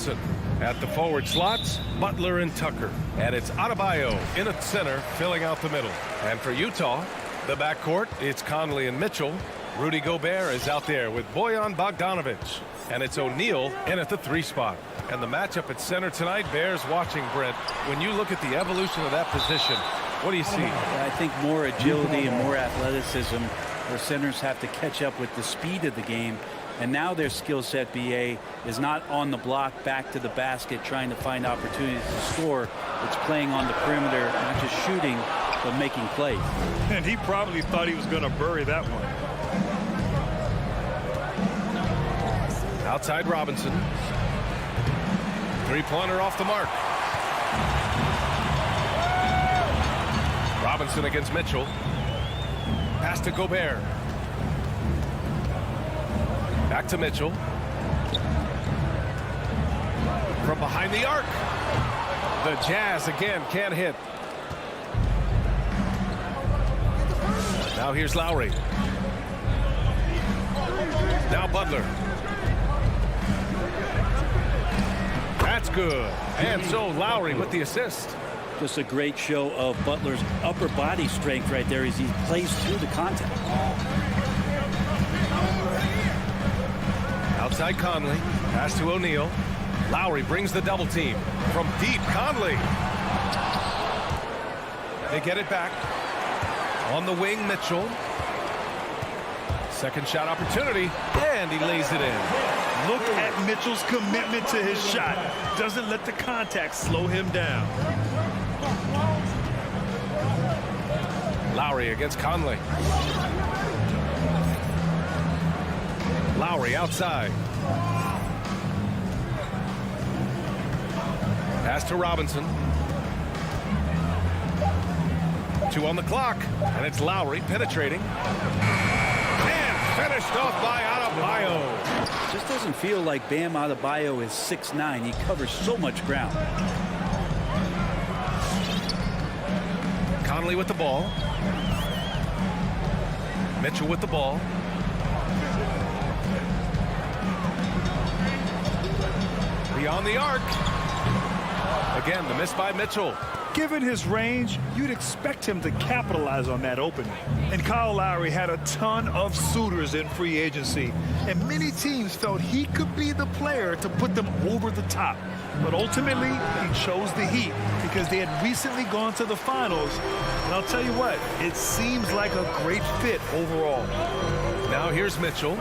Robinson. At the forward slots, Butler and Tucker. And it's Adebayo in at center, filling out the middle. And for Utah, the backcourt, it's Conley and Mitchell. Rudy Gobert is out there with Bojan Bogdanovic. And it's O'Neal in at the 3 spot. And the matchup at center tonight bears watching, Brent. When you look at the evolution of that position, what do you see? I think more agility and more athleticism, where centers have to catch up with the speed of the game. And now their skill set, BA, is not on the block back to the basket trying to find opportunities to score. It's playing on the perimeter, not just shooting, but making plays. And he probably thought he was going to bury that one. Outside Robinson. 3-pointer off the mark. Robinson against Mitchell. Pass to Gobert. Back to Mitchell. From behind the arc. The Jazz again can't hit. Now here's Lowry. Now Butler. That's good. And so Lowry with the assist. Just a great show of Butler's upper body strength right there as he plays through the contact. Outside Conley. Pass to O'Neal. Lowry brings the double team. From deep, Conley. They get it back. On the wing, Mitchell. Second shot opportunity. And he lays it in. Look at Mitchell's commitment to his shot. Doesn't let the contact slow him down. Lowry against Conley. Lowry outside. Pass to Robinson. 2 on the clock. And it's Lowry penetrating. And finished off by Adebayo. Just doesn't feel like Bam Adebayo is 6'9". He covers so much ground. Conley with the ball. Mitchell with the ball. Beyond the arc. Again, the miss by Mitchell. Given his range, you'd expect him to capitalize on that opening. And Kyle Lowry had a ton of suitors in free agency, and many teams felt he could be the player to put them over the top. But ultimately, he chose the Heat because they had recently gone to the finals. And I'll tell you what, it seems like a great fit overall. Now here's Mitchell.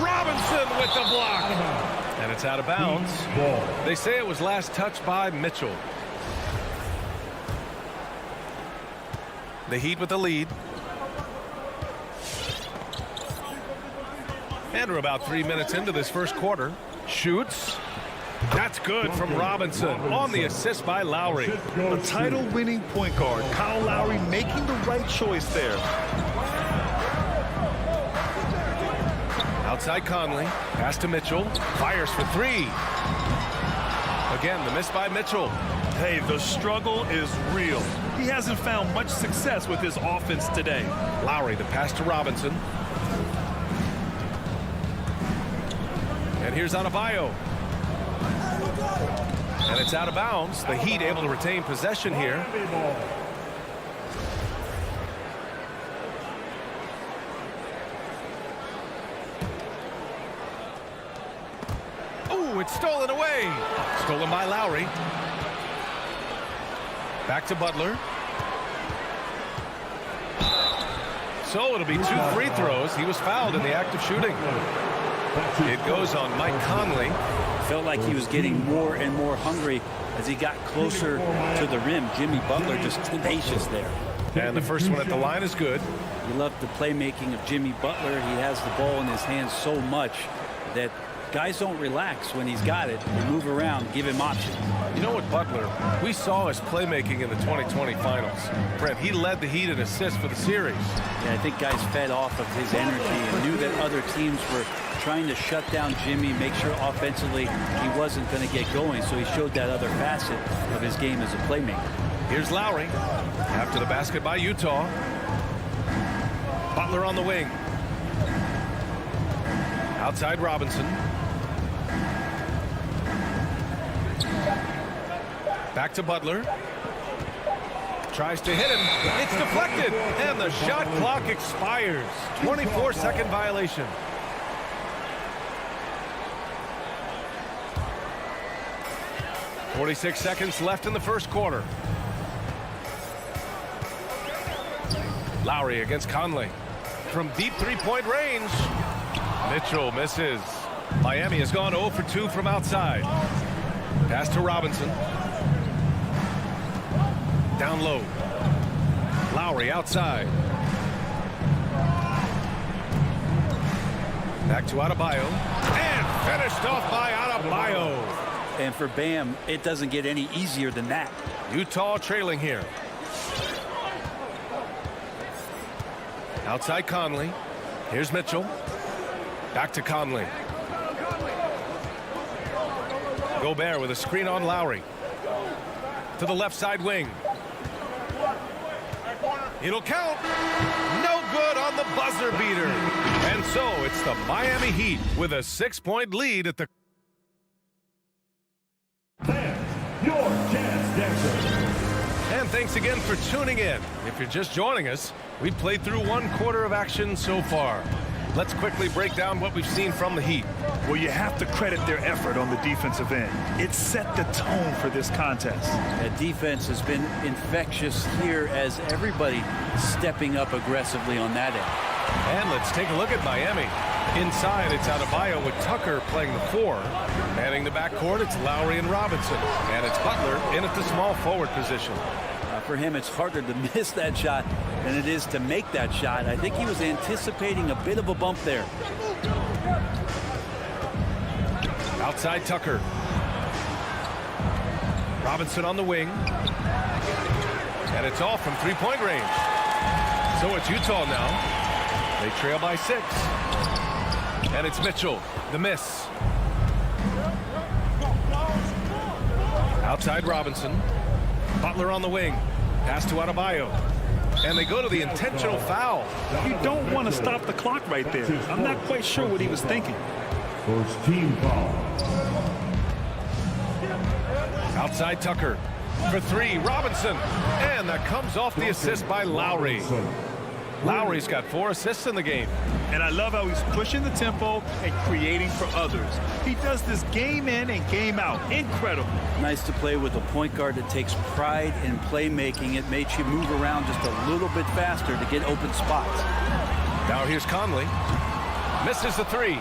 Robinson with the block. And it's out of bounds. They say it was last touched by Mitchell. The Heat with the lead. And we're about 3 minutes into this first quarter. Shoots. That's good from Robinson on the assist by Lowry. A title-winning point guard, Kyle Lowry making the right choice there. Outside Conley. Pass to Mitchell. Fires for 3. Again, the miss by Mitchell. Hey, the struggle is real. He hasn't found much success with his offense today. Lowry, the pass to Robinson. And here's Adebayo. And it's out of bounds. The Heat able to retain possession here. Oh, it's stolen away. Stolen by Lowry. Back to Butler. So it'll be 2 free throws. He was fouled in the act of shooting. It goes on Mike Conley. Felt like he was getting more and more hungry as he got closer to the rim. Jimmy Butler just tenacious there. And the first one at the line is good. You love the playmaking of Jimmy Butler. He has the ball in his hands so much that guys don't relax when he's got it. They move around, give him options. You know what, Butler, we saw his playmaking in the 2020 finals. Brent, he led the Heat in assists for the series. Yeah, I think guys fed off of his energy and knew that other teams were trying to shut down Jimmy, make sure offensively he wasn't going to get going, so he showed that other facet of his game as a playmaker. Here's Lowry. After the basket by Utah. Butler on the wing. Outside Robinson. Back to Butler. Tries to hit him. It's deflected. And the shot clock expires. 24-second violation. .46 seconds left in the first quarter. Lowry against Conley. From deep three-point range. Mitchell misses. Miami has gone 0 for 2 from outside. Pass to Robinson. Down low. Lowry outside. Back to Adebayo. And finished off by Adebayo. And for Bam, it doesn't get any easier than that. Utah trailing here. Outside Conley. Here's Mitchell. Back to Conley. Gobert with a screen on Lowry. To the left side wing. It'll count. No good on the buzzer beater. And so it's the Miami Heat with a 6-point lead at the... Your chance dancer. And thanks again for tuning in. If you're just joining us, we played through 1 quarter of action so far. Let's quickly break down what we've seen from the Heat. Well, you have to credit their effort on the defensive end. It set the tone for this contest. The defense has been infectious here as everybody stepping up aggressively on that end. And let's take a look at Miami. Inside, it's Adebayo with Tucker playing the 4. Manning the backcourt, it's Lowry and Robinson. And it's Butler in at the small forward position. For him, it's harder to miss that shot than it is to make that shot. I think he was anticipating a bit of a bump there. Outside Tucker. Robinson on the wing. And it's all from three-point range. So it's Utah now. They trail by 6. And it's Mitchell. The miss. Outside Robinson. Butler on the wing. Pass to Adebayo. And they go to the intentional foul. You don't want to stop the clock right there. I'm not quite sure what he was thinking. First team foul. Outside Tucker. For 3, Robinson. And that comes off the assist by Lowry. Lowry's got 4 assists in the game. And I love how he's pushing the tempo and creating for others. He does this game in and game out. Incredible. Nice to play with a point guard that takes pride in playmaking. It makes you move around just a little bit faster to get open spots. Now here's Conley. Misses the 3.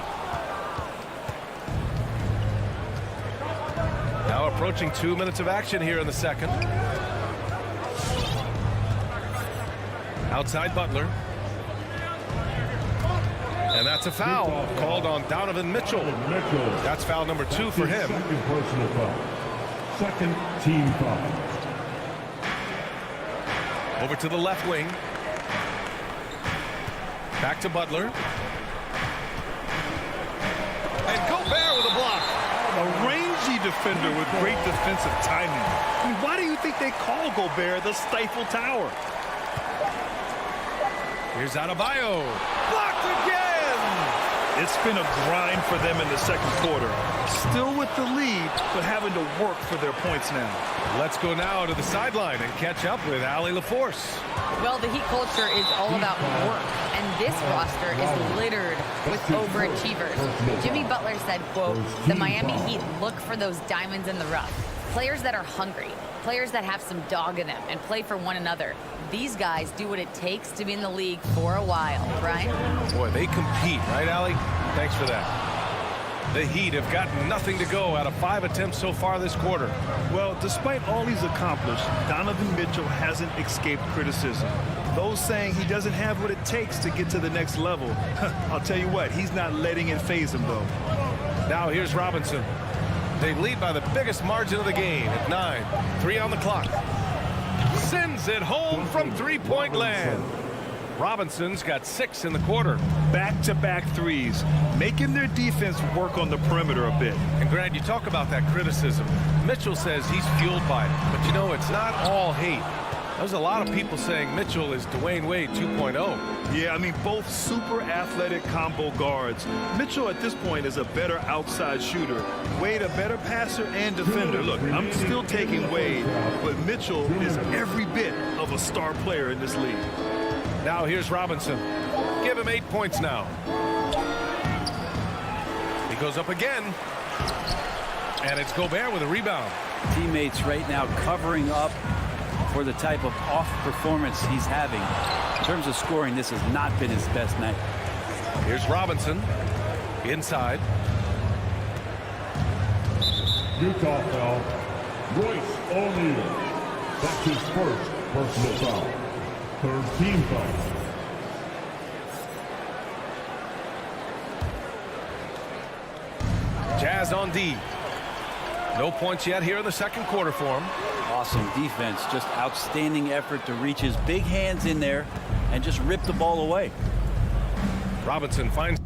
Now approaching 2 minutes of action here in the second. Outside Butler. And that's a foul called on Donovan Mitchell. That's foul number 2 for him. Second personal foul. Second team foul. Over to the left wing. Back to Butler. And Gobert with a block. A rangy defender with great defensive timing. I mean, why do you think they call Gobert the Stifle Tower? Here's Adebayo. Blocked again! It's been a grind for them in the second quarter. Still with the lead, but having to work for their points now. Let's go now to the sideline and catch up with Allie LaForce. Well, the Heat culture is all about work, and this roster is littered with overachievers. Jimmy Butler said, quote, "The Miami Heat look for those diamonds in the rough. Players that are hungry, players that have some dog in them and play for one another. These guys do what it takes to be in the league for a while," right? Boy, they compete, right, Allie? Thanks for that. The Heat have gotten nothing to go out of 5 attempts so far this quarter. Well, despite all he's accomplished, Donovan Mitchell hasn't escaped criticism. Those saying he doesn't have what it takes to get to the next level. I'll tell you what, he's not letting it faze him, though. Now here's Robinson. They lead by the biggest margin of the game at 9. 3 on the clock. Sends it home from three-point land. Robinson's got 6 in the quarter. Back-to-back threes, making their defense work on the perimeter a bit. And Grant, you talk about that criticism. Mitchell says he's fueled by it. But you know, it's not all hate. There's a lot of people saying Mitchell is Dwayne Wade 2.0. Yeah, I mean, both super athletic combo guards. Mitchell at this point is a better outside shooter. Wade a better passer and defender. Look, I'm still taking Wade, but Mitchell is every bit of a star player in this league. Now here's Robinson. Give him 8 points now. He goes up again. And it's Gobert with a rebound. Teammates right now covering up for the type of off performance he's having. In terms of scoring, this has not been his best night. Here's Robinson. Inside. Utah foul, Royce O'Neal. That's his first personal foul. Third team foul. Jazz on D. No points yet here in the second quarter for him. Awesome defense. Just outstanding effort to reach his big hands in there and just rip the ball away. Robinson finds.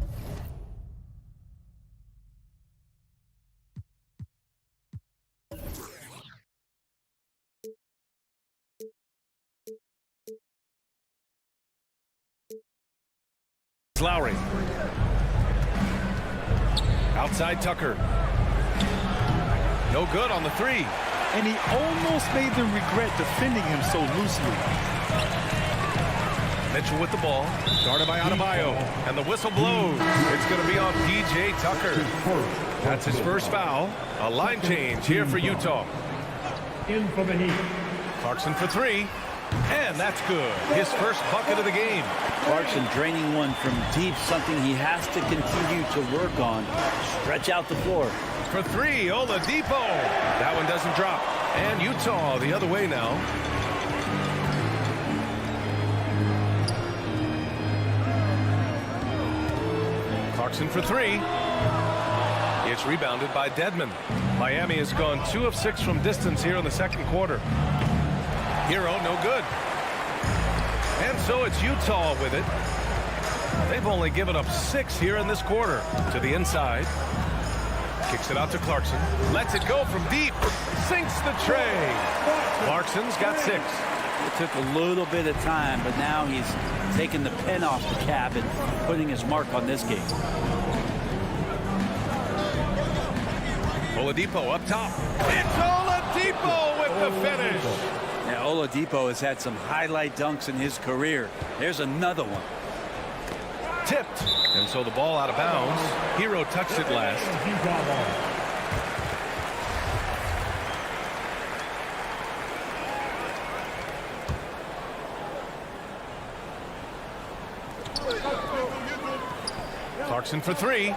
Lowry. Outside Tucker. No good on the three. And he almost made them regret defending him so loosely. Mitchell with the ball. Guarded by Adebayo. And the whistle blows. It's going to be on P.J. Tucker. That's his first foul. A line change here for Utah. In for the Heat. Clarkson for three. And that's good. His first bucket of the game. Clarkson draining one from deep, something he has to continue to work on. Stretch out the floor. For three, Oladipo. That one doesn't drop. And Utah the other way now. Clarkson for three. It's rebounded by Dedmon. Miami has gone 2 of 6 from distance here in the second quarter. Hero, no good. And so it's Utah with it. They've only given up 6 here in this quarter. To the inside. Kicks it out to Clarkson. Lets it go from deep. Sinks the tray. Clarkson's got 6. It took a little bit of time, but now he's taking the pen off the cap and putting his mark on this game. Oladipo up top. It's Oladipo with the finish. Now, Oladipo has had some highlight dunks in his career. There's another one. Tipped. And so the ball out of bounds. Hero touched it last. Utah ball. Clarkson for three.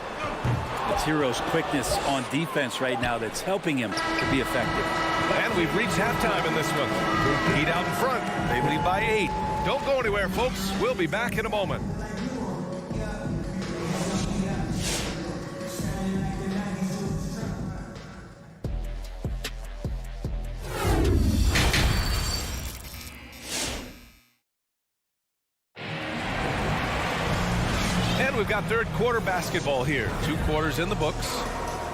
It's Hero's quickness on defense right now that's helping him to be effective. And we've reached halftime in this one. Heat out in front. They lead by 8. Don't go anywhere, folks. We'll be back in a moment. And we've got third quarter basketball here. 2 quarters in the books.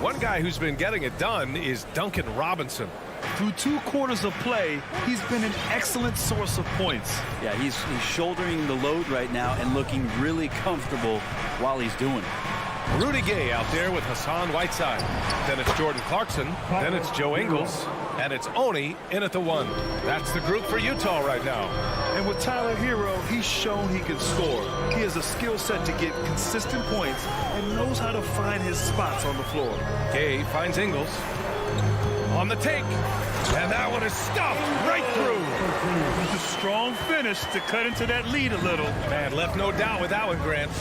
One guy who's been getting it done is Duncan Robinson. Through 2 quarters of play, he's been an excellent source of points. Yeah, he's shouldering the load right now and looking really comfortable while he's doing it. Rudy Gay out there with Hassan Whiteside. Then it's Jordan Clarkson. Then it's Joe Ingles. And it's Oni in at the 1. That's the group for Utah right now. And with Tyler Hero, he's shown he can score. He has a skill set to get consistent points and knows how to find his spots on the floor. Gay finds Ingles. On the take. And that one is stuffed right through. It's a strong finish to cut into that lead a little. And left no doubt with that one, Grant.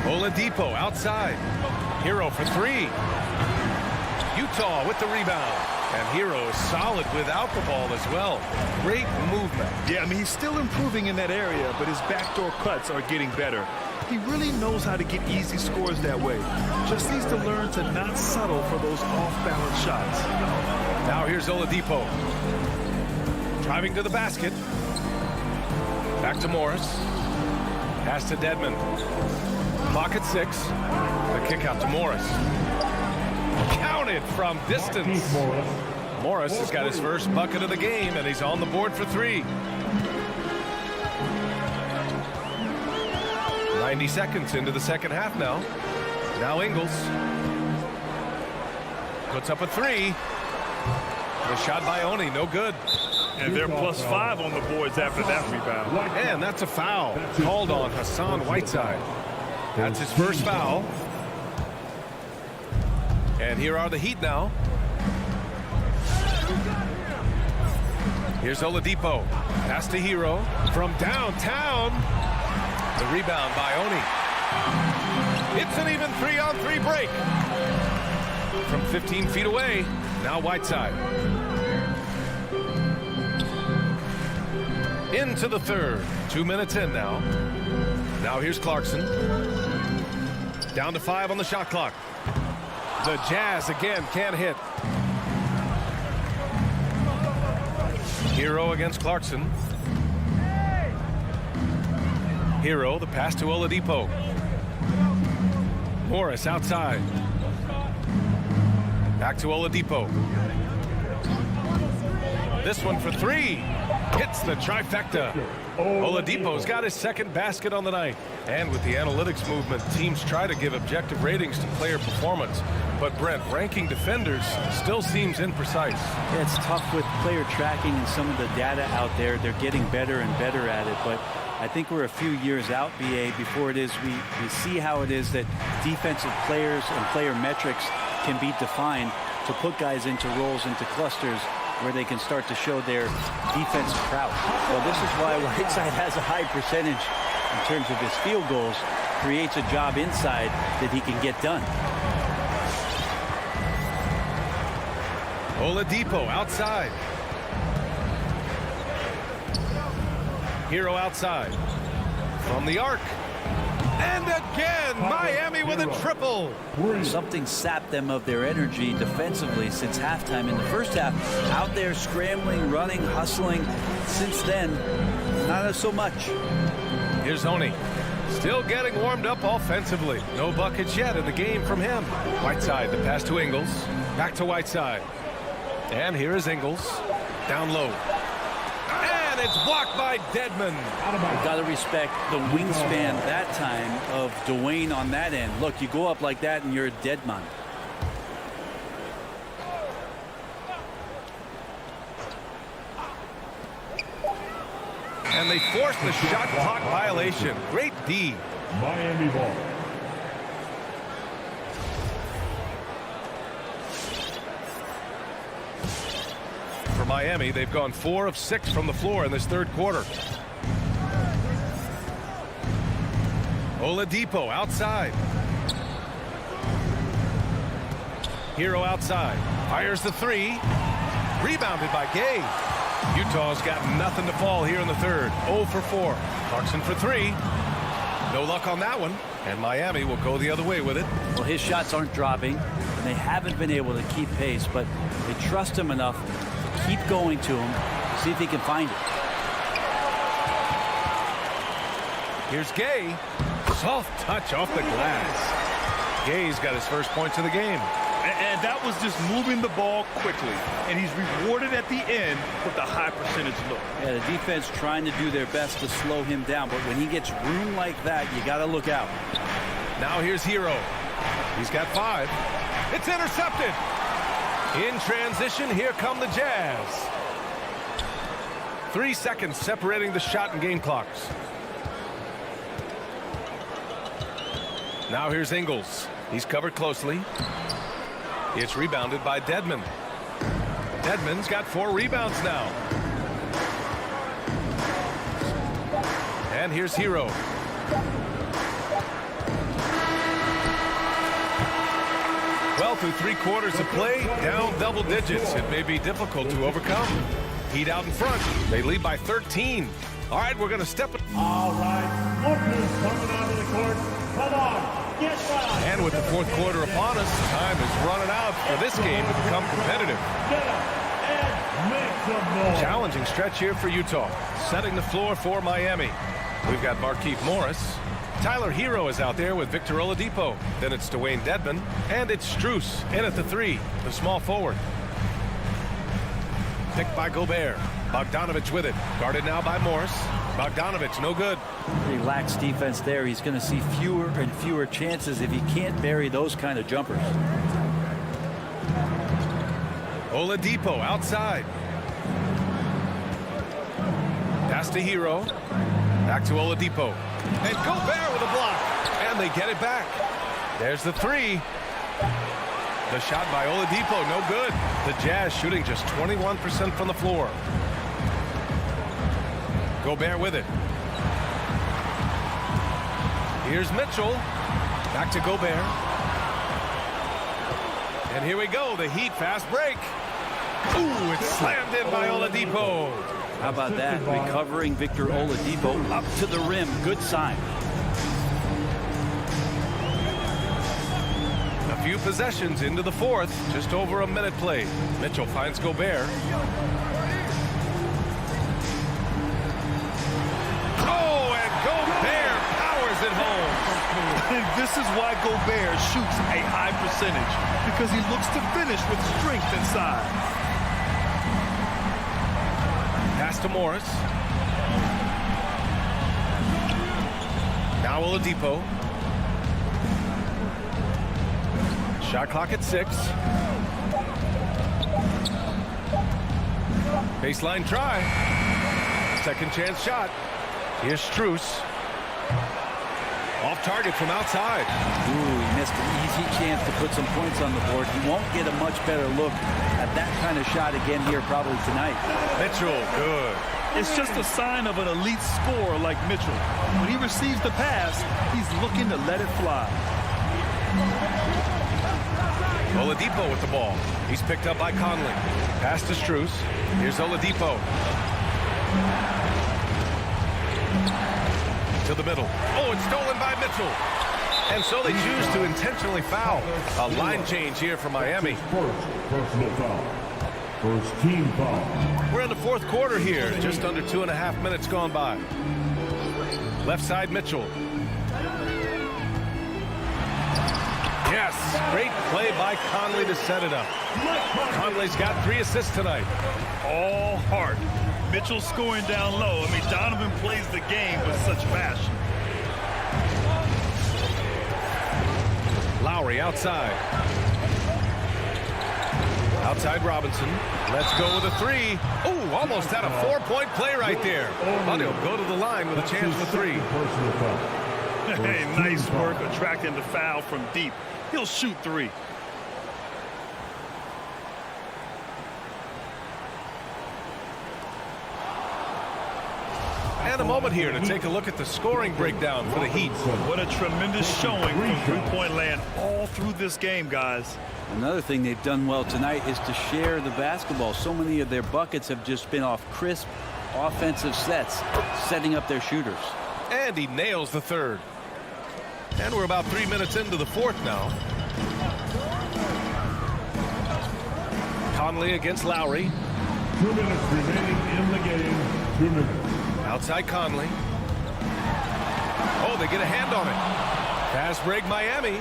Oladipo outside. Hero for 3. Utah with the rebound. And Hero is solid without the ball as well. Great movement. Yeah, I mean, he's still improving in that area, but his backdoor cuts are getting better. He really knows how to get easy scores that way. Just needs to learn to not settle for those off-balance shots. Now here's Oladipo. Driving to the basket. Back to Morris. Pass to Dedmon. Clock at 6. The kick out to Morris. Counted from distance. Morris has got his first bucket of the game, and he's on the board for 3. 90 seconds into the second half now. Now Ingles puts up a 3. The shot by Oni, no good. And they're +5 on the boards after that rebound. And that's a foul called on Hassan Whiteside. That's his first foul. And here are the Heat now. Here's Oladipo. Pass to Hero from downtown. The rebound by Oni. It's an even 3-on-3 break. From 15 feet away, now Whiteside. Into the third. 2 minutes in now. Now here's Clarkson. Down to 5 on the shot clock. The Jazz again can't hit. Hero against Clarkson. Hero, the pass to Oladipo. Morris outside. Back to Oladipo. This one for 3. Hits the trifecta. Oladipo's got his second basket on the night. And with the analytics movement, teams try to give objective ratings to player performance. But Brent, ranking defenders still seems imprecise. Yeah, it's tough with player tracking and some of the data out there. They're getting better and better at it. But I think we're a few years out, BA, before it is we see how it is that defensive players and player metrics can be defined to put guys into roles, into clusters, where they can start to show their defensive prowess. Well, this is why Whiteside has a high percentage in terms of his field goals, creates a job inside that he can get done. Oladipo outside. Hero outside. From the arc. And again, Miami with a triple. Something sapped them of their energy defensively since halftime. In the first half, out there scrambling, running, hustling. Since then, not so much. Here's Oni. Still getting warmed up offensively. No buckets yet in the game from him. Whiteside, the pass to Ingles. Back to Whiteside. And here is Ingles. Down low. And it's blocked by Dedmon. You've got to respect the wingspan that time of Dwayne on that end. Look, you go up like that and you're a dead man. And they force the shot clock violation. Great D. Miami ball. For Miami, they've gone 4 of 6 from the floor in this third quarter. Oladipo outside. Hero outside. Fires the 3. Rebounded by Gay. Utah's got nothing to fall here in the third. 0 for 4. Clarkson for 3. No luck on that one. And Miami will go the other way with it. Well, his shots aren't dropping, and they haven't been able to keep pace, but they trust him enough to keep going to him, to see if he can find it. Here's Gay. Soft touch off the glass. Gay's got his first points of the game. And that was just moving the ball quickly. And he's rewarded at the end with a high percentage look. Yeah, the defense trying to do their best to slow him down, but when he gets room like that, you got to look out. Now here's Hero. He's got 5. It's intercepted. In transition, here come the Jazz. 3 seconds separating the shot and game clocks. Now here's Ingles. He's covered closely. It's rebounded by Dedmon. Dedmon's got 4 rebounds now. And here's Hero. Well, through 3 quarters of play, down double digits. It may be difficult to overcome. Heat out in front. They lead by 13. All right, we're going to step it. All right, lookers coming out of the court. Come on. And with the fourth quarter upon us, time is running out for this game to become competitive. Challenging stretch here for Utah. Setting the floor for Miami. We've got Markieff Morris. Tyler Hero is out there with Victor Oladipo. Then it's Dwayne Dedmon. And it's Strus in at the 3, the small forward. picked by Gobert. Bogdanovich with it. Guarded now by Morris. Bogdanovich, no good. Relaxed defense there. He's going to see fewer and fewer chances if he can't bury those kind of jumpers. Oladipo outside. Pass to Hero. Back to Oladipo. And Gobert with a block. And they get it back. There's the three. The shot by Oladipo, no good. The Jazz shooting just 21% from the floor. Gobert with it. Here's Mitchell. Back to Gobert. And here we go, the Heat fast break. Ooh, it's slammed in by Oladipo. How about that? Recovering Victor Oladipo up to the rim. Good sign. A few possessions into the fourth. Just over a minute played. Mitchell finds Gobert. Oh, and Gobert powers it home. And this is why Gobert shoots a high percentage, because he looks to finish with strength inside. Pass to Morris. Now Oladipo. Shot clock at 6. Baseline try. Second chance shot. Here's Strus. Off target from outside. Ooh, he missed an easy chance to put some points on the board. He won't get a much better look at that kind of shot again here probably tonight. Mitchell, good. It's just a sign of an elite scorer like Mitchell. When he receives the pass, he's looking to let it fly. Oladipo with the ball. He's picked up by Conley. Pass to Strus. Here's Oladipo. To the middle. Oh, it's stolen by Mitchell. And so they choose to intentionally foul. A line change here for Miami. First personal foul. First team foul. We're in the fourth quarter here. Just under 2.5 minutes gone by. Left side, Mitchell. Yes, great play by Conley to set it up. Conley's got 3 assists tonight. All heart. Mitchell scoring down low. I mean, Donovan plays the game with such passion. Lowry outside. Outside Robinson. Let's go with a 3. Oh, almost had a 4-point play right there. But he'll go to the line with a chance for 3. Personal foul. Hey, nice work attracting the foul from deep. He'll shoot 3. And a moment here to take a look at the scoring breakdown for the Heat. What a tremendous showing from three-point land all through this game, guys. Another thing they've done well tonight is to share the basketball. So many of their buckets have just been off crisp offensive sets, setting up their shooters. And he nails the third. And we're about 3 minutes into the fourth now. Conley against Lowry. 2 minutes remaining in the game. 2 minutes. Outside Conley. Oh, they get a hand on it. Fast break Miami.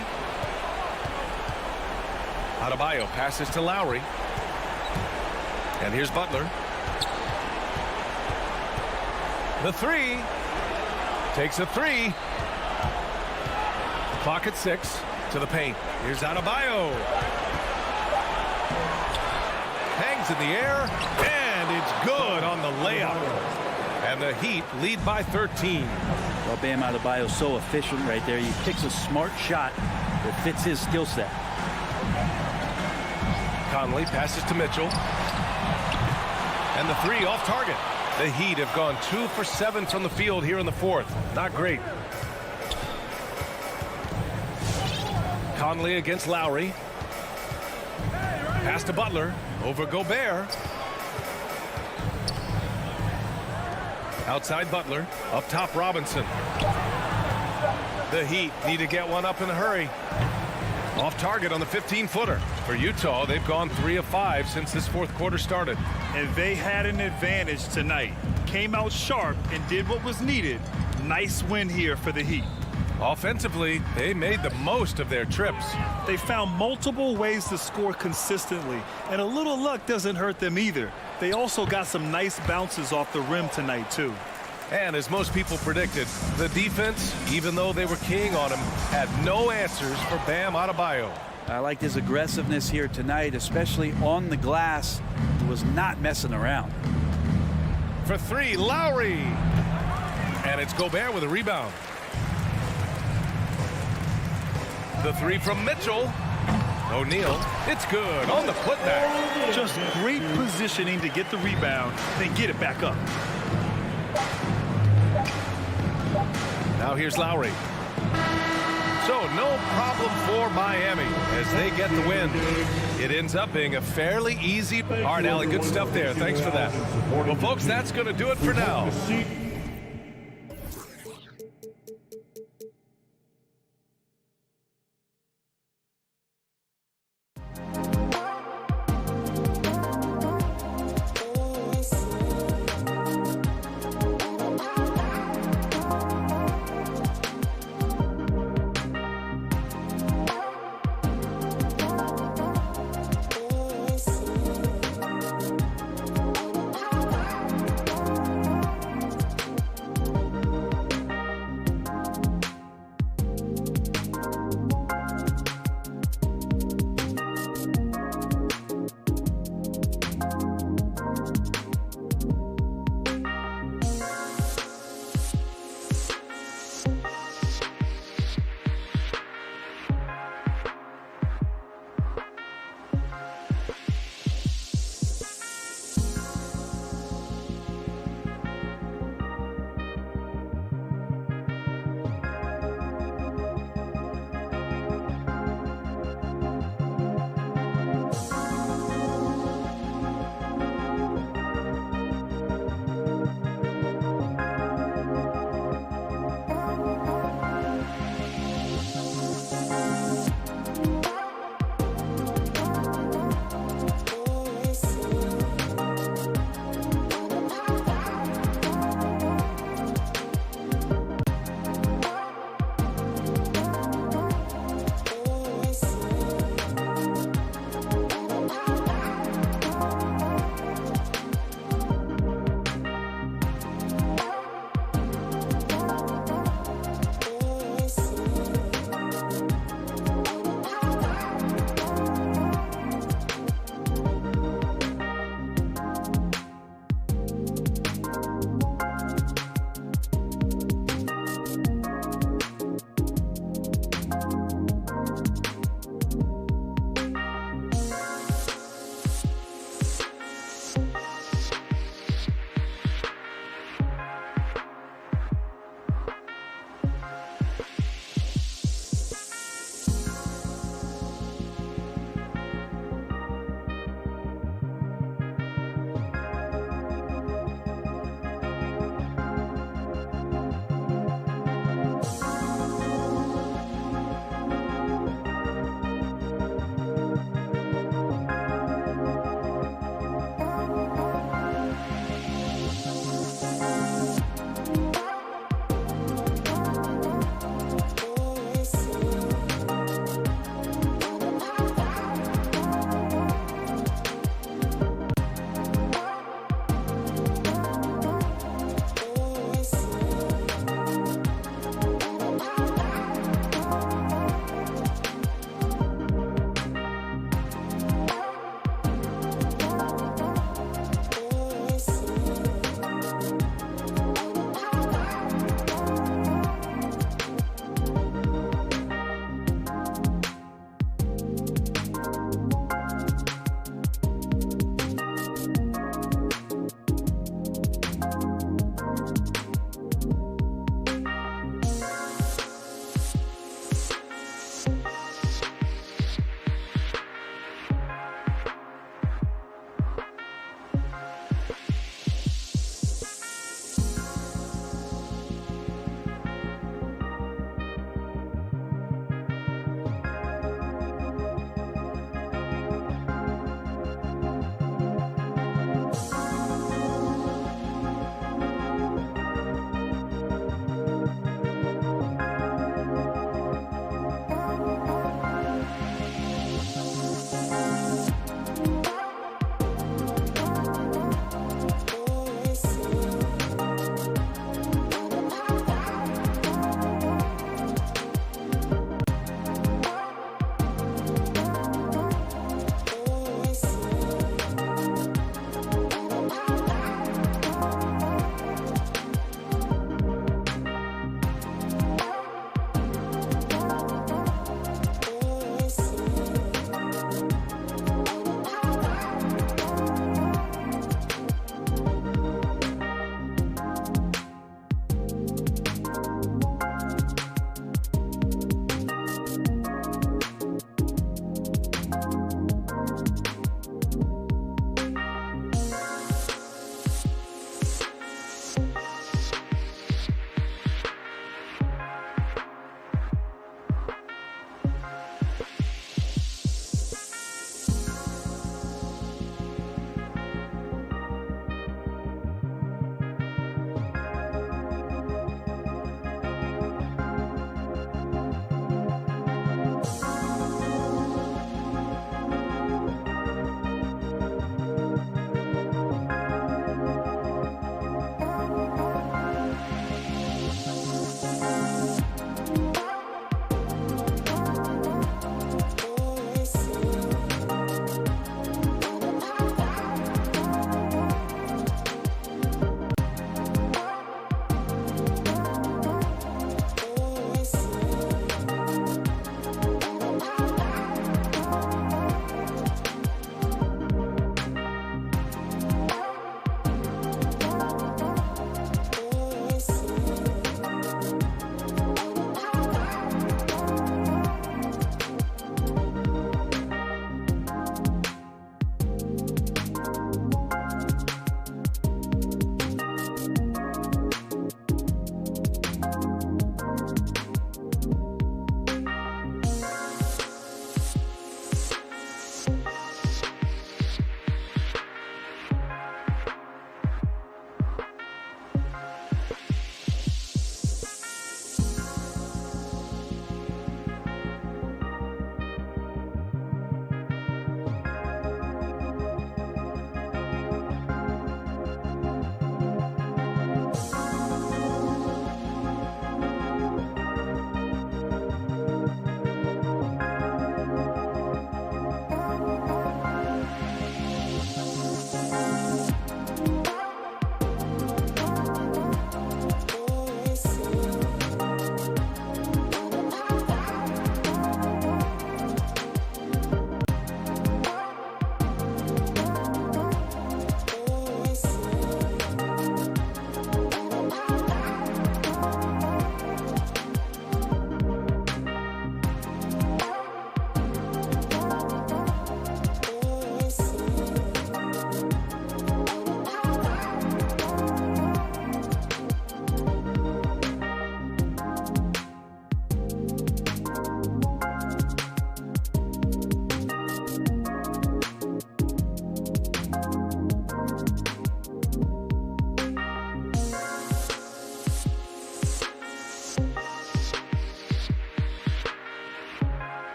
Adebayo passes to Lowry. And here's Butler. The 3. Takes a 3. Clock at 6. To the paint. Here's Adebayo. Hangs in the air. And it's good on the layup. And the Heat lead by 13. Well, Bam Adebayo is so efficient right there. He picks a smart shot that fits his skill set. Conley passes to Mitchell. And the 3 off target. The Heat have gone 2 for 7 from the field here in the fourth. Not great. Conley against Lowry. Pass to Butler. Over Gobert. Outside Butler. Up top Robinson. The Heat need to get one up in a hurry. Off target on the 15-footer. For Utah, they've gone 3 of 5 since this fourth quarter started. And they had an advantage tonight. Came out sharp and did what was needed. Nice win here for the Heat. Offensively, they made the most of their trips. They found multiple ways to score consistently, and a little luck doesn't hurt them either. They also got some nice bounces off the rim tonight, too. And as most people predicted, the defense, even though they were keying on him, had no answers for Bam Adebayo. I liked his aggressiveness here tonight, especially on the glass. He was not messing around. For three, Lowry. And it's Gobert with a rebound. The three from Mitchell. O'Neal, it's good on the putback. Just great positioning to get the rebound, then get it back up. Now here's Lowry. So no problem for Miami as they get the win. It ends up being a fairly easy. All right, Allie, good stuff there. Thanks for that. Well, folks, that's going to do it for now.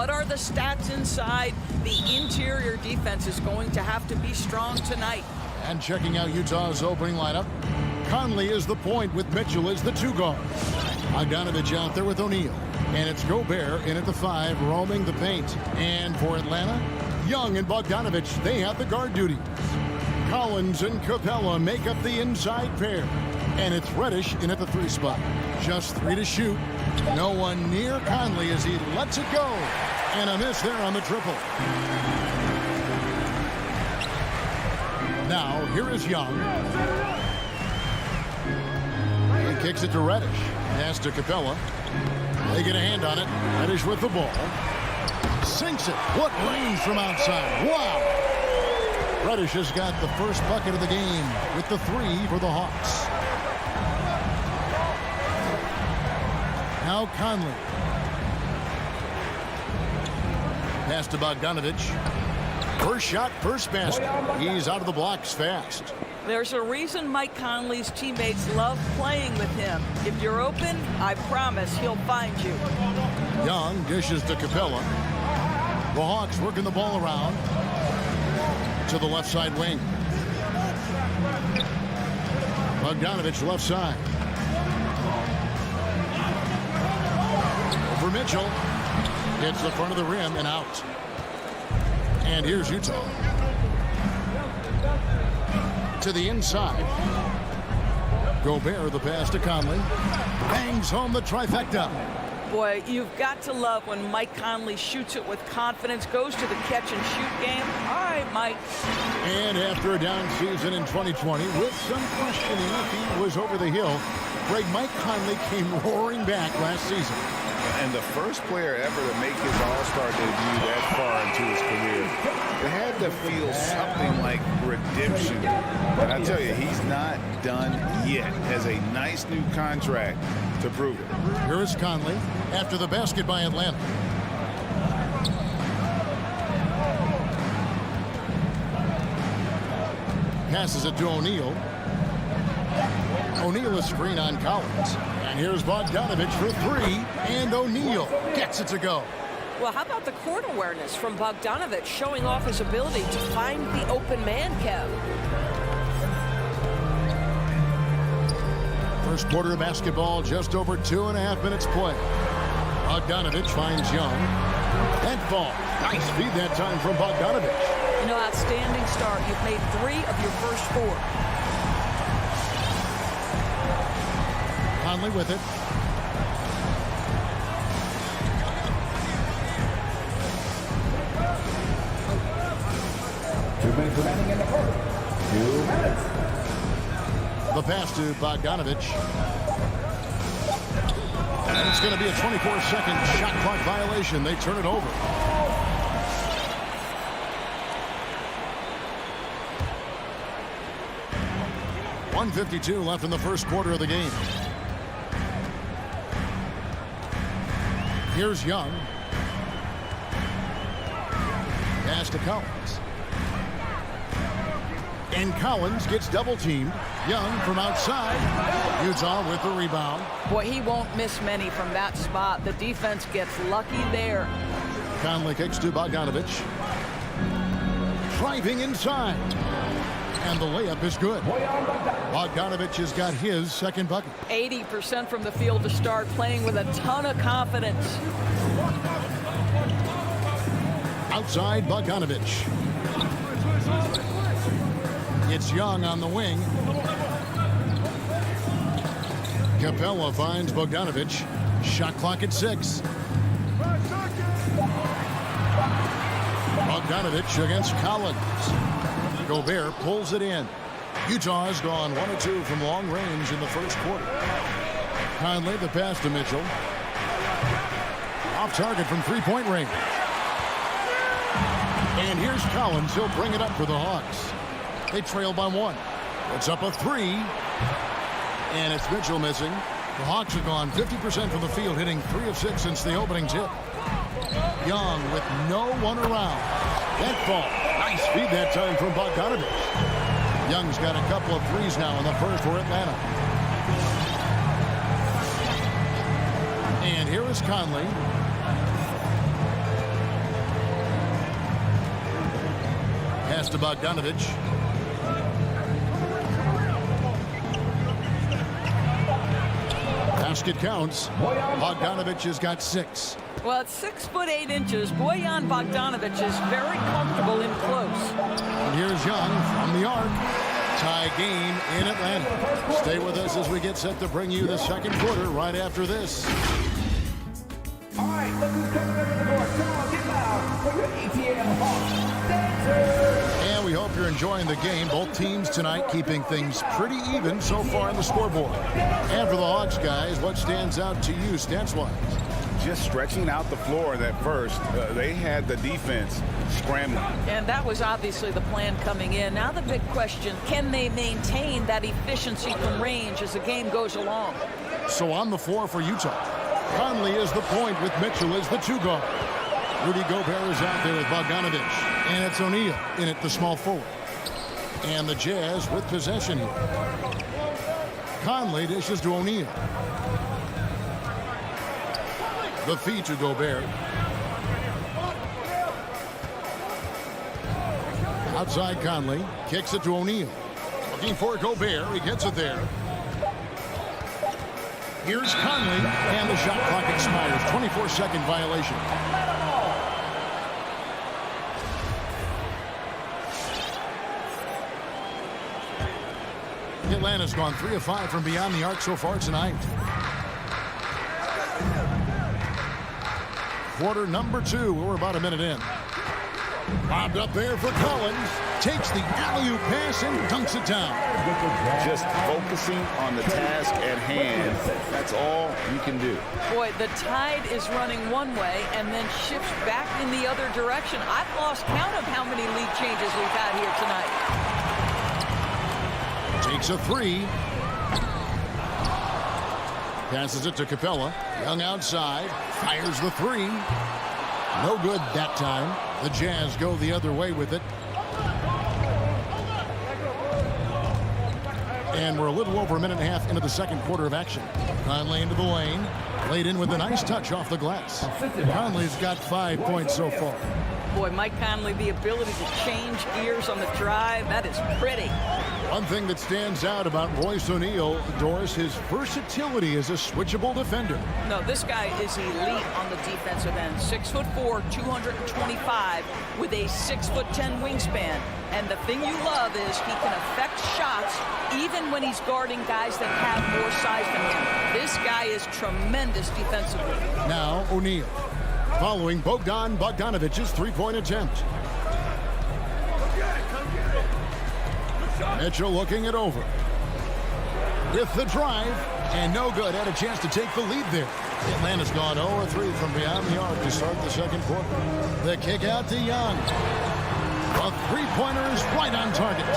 What are the stats inside? The interior defense is going to have to be strong tonight. And checking out Utah's opening lineup, Conley is the point with Mitchell as the 2 guard. Bogdanovich out there with O'Neal. And it's Gobert in at the 5, roaming the paint. And for Atlanta, Young and Bogdanovich, they have the guard duty. Collins and Capella make up the inside pair. And it's Reddish in at the 3 spot. Just 3 to shoot. No one near Conley as he lets it go. And a miss there on the triple. Now, here is Young. He kicks it to Reddish. Pass to Capella. They get a hand on it. Reddish with the ball. Sinks it. What range from outside. Wow. Reddish has got the first bucket of the game with the 3 for the Hawks. Now Conley. Pass to Bogdanovich. First shot, first basket. He's out of the blocks fast. There's a reason Mike Conley's teammates love playing with him. If you're open, I promise he'll find you. Young dishes to Capella. The Hawks working the ball around to the left side wing. Bogdanovich left side. Over Mitchell. Hits the front of the rim and out. And here's Utah. To the inside. Gobert the pass to Conley. Bangs home the trifecta. Boy, you've got to love when Mike Conley shoots it with confidence, goes to the catch and shoot game. All right, Mike. And after a down season in 2020, with some questioning if he was over the hill, Greg, Mike Conley came roaring back last season. And the first player ever to make his All-Star debut that far into his career. It had to feel something like redemption. And I tell you, he's not done yet. Has a nice new contract to prove it. Here is Conley after the basket by Atlanta. Passes it to O'Neal. O'Neal is screen on Collins. And here's Bogdanovich for 3. And O'Neal gets it to go. Well, how about the court awareness from Bogdanovich showing off his ability to find the open man, Kev? First quarter of basketball, just over 2.5 minutes play. Bogdanovich finds Young. That ball. Nice feed that time from Bogdanovich. You know, outstanding start. You've made 3 of your first 4. Conley with it. The pass to Bogdanovich. And it's going to be a 24-second shot clock violation. They turn it over. .152 left in the first quarter of the game. Here's Young. Pass to Collins. And Collins gets double-teamed. Young from outside. Utah with the rebound. Boy, he won't miss many from that spot. The defense gets lucky there. Conley kicks to Bogdanovich. Driving inside. And the layup is good. Bogdanovich has got his second bucket. 80% from the field to start, playing with a ton of confidence. Outside Bogdanovich. It's Young on the wing. Capella finds Bogdanovich. Shot clock at 6. Bogdanovich against Collins. Gobert pulls it in. Utah has gone 1 of 2 from long range in the first quarter. Conley the pass to Mitchell. Off target from three-point range. And here's Collins. He'll bring it up for the Hawks. They trail by 1. It's up a 3. And it's Mitchell missing. The Hawks have gone 50% from the field, hitting 3 of 6 since the opening tip. Young with no one around. That ball. Nice feed that time from Bogdanovich. Young's got a couple of threes now in the first for Atlanta. And here is Conley. Pass to Bogdanovich. Basket counts. Bogdanovich has got 6. Well, at 6'8". Bojan Bogdanovich is very comfortable in close. And here's Young from the arc. Tie game in Atlanta. Stay with us as we get set to bring you the second quarter right after this. All right, look who's coming over the board. Come on, get loud for your ATL Hawks dancers. And we hope you're enjoying the game. Both teams tonight keeping things pretty even so far on the scoreboard. And for the Hawks guys, what stands out to you stats-wise? Just stretching out the floor that first. They had the defense scrambling. And that was obviously the plan coming in. Now the big question, can they maintain that efficiency from range as the game goes along? So on the floor for Utah, Conley is the point with Mitchell as the 2 guard. Rudy Gobert is out there with Bogdanovich. And it's O'Neal in at the small forward. And the Jazz with possession here. Conley dishes to O'Neal. The feed to Gobert. Outside Conley. Kicks it to O'Neal. Looking for Gobert. He gets it there. Here's Conley. And the shot clock expires. 24-second violation. Atlanta's gone 3 of 5 from beyond the arc so far tonight. Quarter number 2. We're about a minute in. Bobbed up there for Collins. Takes the alley-oop pass and dunks it down. Just focusing on the task at hand. That's all you can do. Boy, the tide is running one way and then shifts back in the other direction. I've lost count of how many lead changes we've had here tonight. Takes a 3. Passes it to Capella. Young outside. Fires the 3. No good that time. The Jazz go the other way with it. And we're a little over a minute and a half into the second quarter of action. Conley into the lane. Laid in with a nice touch off the glass. Conley's got 5 points so far. Boy, Mike Conley, the ability to change gears on the drive, that is pretty. One thing that stands out about Royce O'Neal, Doris, his versatility as a switchable defender. No, this guy is elite on the defensive end. 6'4", 225, with a 6'10" wingspan. And the thing you love is he can affect shots even when he's guarding guys that have more size than him. This guy is tremendous defensively. Now O'Neal, following Bogdan Bogdanovich's three-point attempt. Mitchell looking it over. With the drive, and no good. Had a chance to take the lead there. Atlanta's gone 0-3 from beyond the arc to start the second quarter. The kick out to Young. A three-pointer is right on target.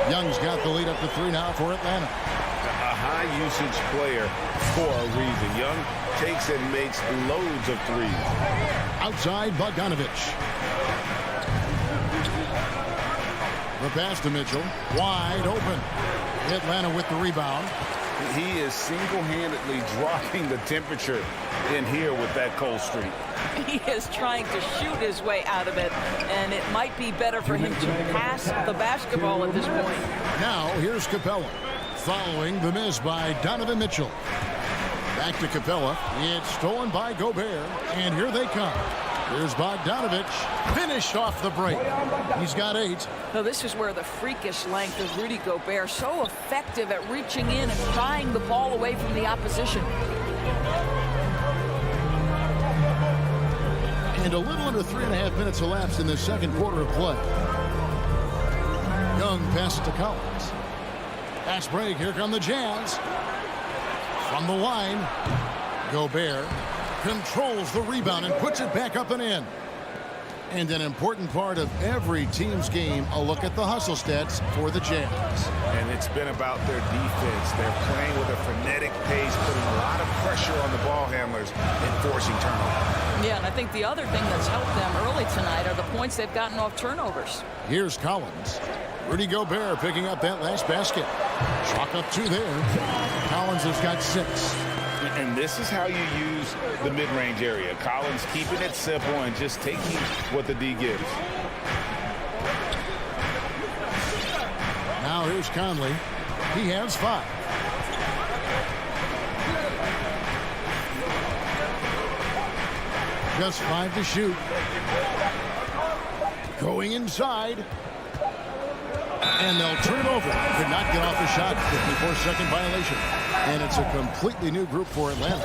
Young's got the lead up to 3 now for Atlanta. A high-usage player for a reason. Young takes and makes loads of threes. Outside Bogdanovich. The pass to Mitchell. Wide open. Atlanta with the rebound. He is single-handedly dropping the temperature in here with that cold streak. He is trying to shoot his way out of it, and it might be better for him to pass the basketball at this point. Now here's Capella, following the miss by Donovan Mitchell. Back to Capella. It's stolen by Gobert, and here they come. Here's Bogdanovich, finished off the break. He's got 8. So this is where the freakish length of Rudy Gobert, so effective at reaching in and prying the ball away from the opposition. And a little under 3.5 minutes elapsed in the second quarter of play. Young passes to Collins. Pass break, here come the Jazz. From the line, Gobert controls the rebound and puts it back up and in. And an important part of every team's game, a look at the hustle stats for the Jazz. And it's been about their defense. They're playing with a frenetic pace, putting a lot of pressure on the ball handlers and forcing turnovers. Yeah, and I think the other thing that's helped them early tonight are the points they've gotten off turnovers. Here's Collins. Rudy Gobert picking up that last basket. Chalk up 2 there. Collins has got 6. And this is how you use the mid-range area. Collins keeping it simple and just taking what the D gives. Now here's Conley. He has 5. Just 5 to shoot. Going inside. And they'll turn it over. Could not get off the shot. 54-second violation. And it's a completely new group for Atlanta.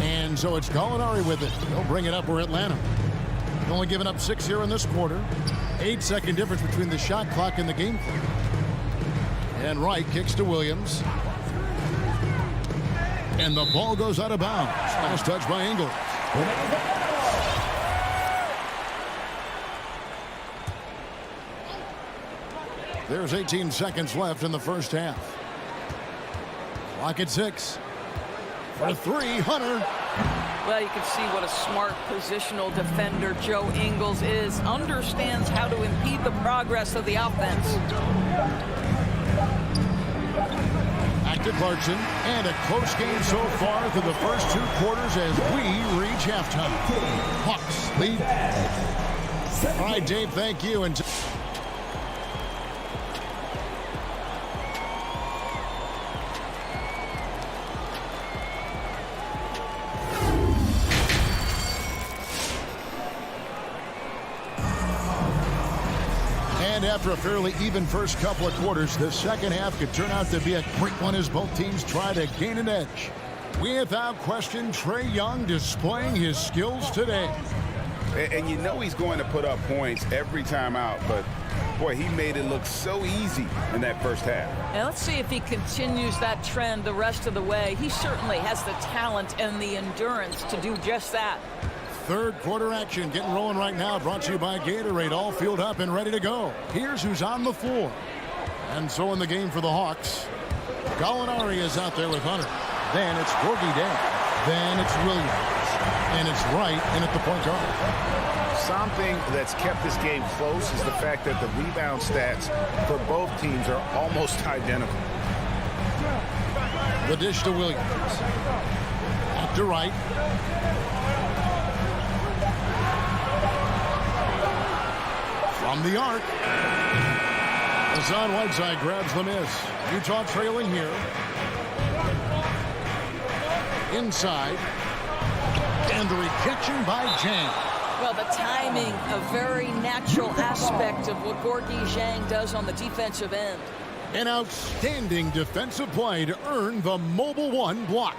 And so it's Gallinari with it. They'll bring it up for Atlanta. Only giving up 6 here in this quarter. 8-second difference between the shot clock and the game clock. And Wright kicks to Williams. And the ball goes out of bounds. Last touch by Ingles. There's 18 seconds left in the first half. Clock at 6. For 3, Hunter. Well, you can see what a smart positional defender Joe Ingles is. Understands how to impede the progress of the offense. Back to Clarkson. And a close game so far through the first 2 quarters as we reach halftime. Hawks lead. All right, Dave, thank you. And after a fairly even first couple of quarters, the second half could turn out to be a great one as both teams try to gain an edge. Without question, Trae Young displaying his skills today. And you know he's going to put up points every time out, but boy, he made it look so easy in that first half. And let's see if he continues that trend the rest of the way. He certainly has the talent and the endurance to do just that. Third quarter action getting rolling right now, brought to you by Gatorade, all fueled up and ready to go. Here's who's on the floor. And so in the game for the Hawks, Gallinari is out there with Hunter. Then it's Gorgie Day. Then it's Williams. And it's Wright in at the point guard. Something that's kept this game close is the fact that the rebound stats for both teams are almost identical. The dish to Williams. Back to Wright. From the arc. Hassan Whiteside grabs the miss. Utah trailing here. Inside. And the rejection by Zhang. Well, the timing, a very natural aspect of what Gorgie Zhang does on the defensive end. An outstanding defensive play to earn the Mobile One block.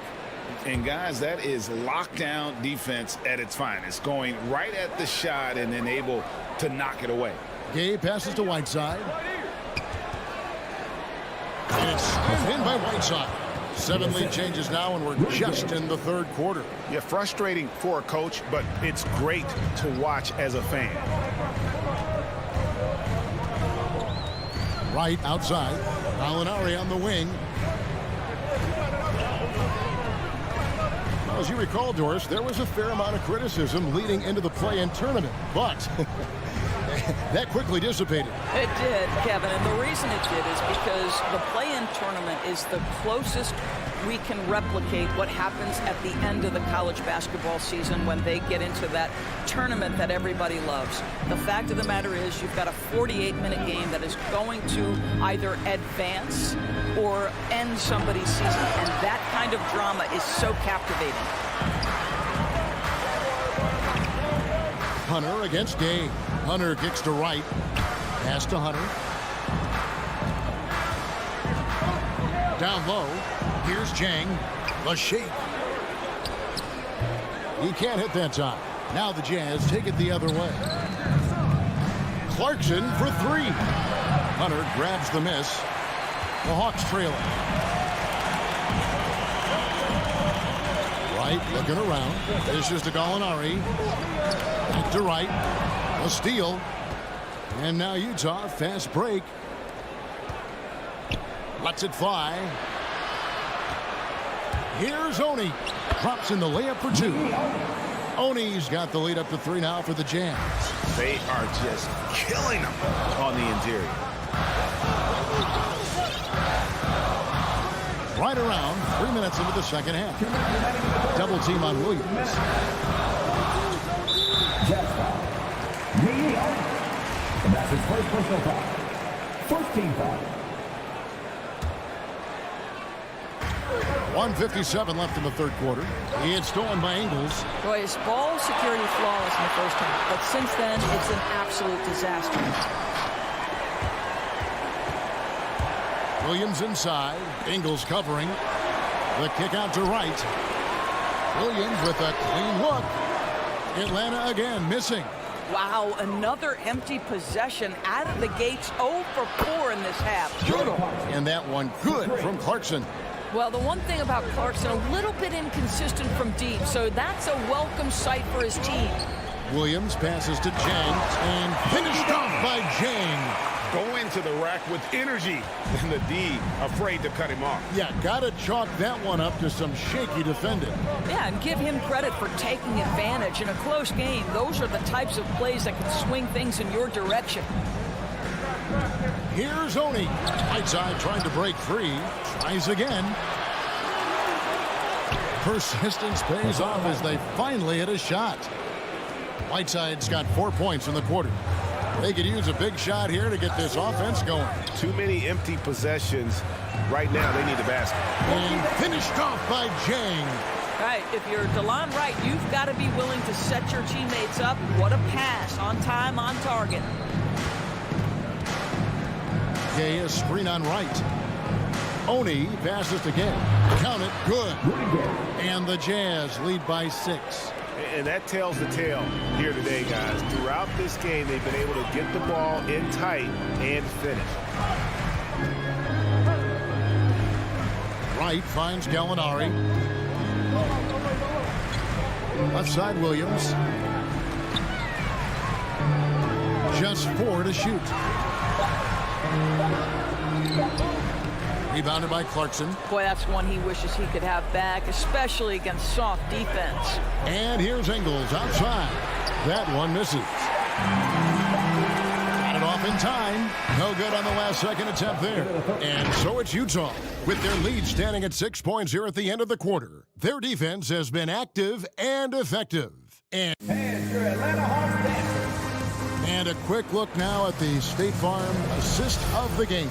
And guys, that is lockdown defense at its finest. Going right at the shot and then able to knock it away. Gay passes to Whiteside. And it's squeezed in by Whiteside. 7 lead changes now, and we're just in the third quarter. Yeah, frustrating for a coach, but it's great to watch as a fan. Right outside. Gallinari on the wing. Now, as you recall, Doris, there was a fair amount of criticism leading into the play-in tournament, but that quickly dissipated. It did, Kevin, and the reason it did is because the play-in tournament is the closest we can replicate what happens at the end of the college basketball season when they get into that tournament that everybody loves. The fact of the matter is you've got a 48-minute game that is going to either advance or end somebody's season, and that kind of drama is so captivating. Hunter against Gay. Hunter kicks to Wright. Pass to Hunter. Down low. Here's Zhang. The shake. He can't hit that time. Now the Jazz take it the other way. Clarkson for 3. Hunter grabs the miss. The Hawks trailing. Wright looking around. This is to Gallinari. Back to Wright. A steal. And now Utah, fast break. Lets it fly. Here's Oni. Drops in the layup for 2. Oni's got the lead up to 3 now for the Jazz. They are just killing them on the interior. Right around 3 minutes into the second half. Double team on Williams. his first personal foul. First team foul. 1:57 left in the third quarter. It's stolen by Ingles. Boy, his ball security flawless in the first half, but since then, it's an absolute disaster. Williams inside. Ingles covering. The kick out to right. Williams with a clean look. Atlanta again missing. Wow, another empty possession out of the gates. 0 for 4 in this half. And that one good from Clarkson. Well, the one thing about Clarkson, a little bit inconsistent from deep, so that's a welcome sight for his team. Williams passes to Jang and finished off by Jang. Go into the rack with energy, and the D afraid to cut him off. Yeah, gotta chalk that one up to some shaky defending. Yeah, and give him credit for taking advantage in a close game. Those are the types of plays that can swing things in your direction. Here's Oni. Whiteside trying to break free. Tries again. Persistence pays off as they finally hit a shot. Whiteside's got 4 points in the quarter. They could use a big shot here to get this offense going. Too many empty possessions. Right now, they need a basket. And finished off by Jang. Right, if you're DeLon Wright, you've got to be willing to set your teammates up. What a pass, on time, on target. Gay a screen on right. Oni passes to Gay. Count it, good. And the Jazz lead by 6. And that tells the tale here today, guys. Throughout this game, they've been able to get the ball in tight and finish. Wright finds Gallinari. Left side, Williams. Just 4 to shoot. Rebounded by Clarkson. Boy, that's one he wishes he could have back, especially against soft defense. And here's Ingles outside. That one misses. Got it off in time. No good on the last second attempt there. And so it's Utah. With their lead standing at 6 points here at the end of the quarter. Their defense has been active and effective. And your Atlanta Hawks dancers. And a quick look now at the State Farm assist of the game.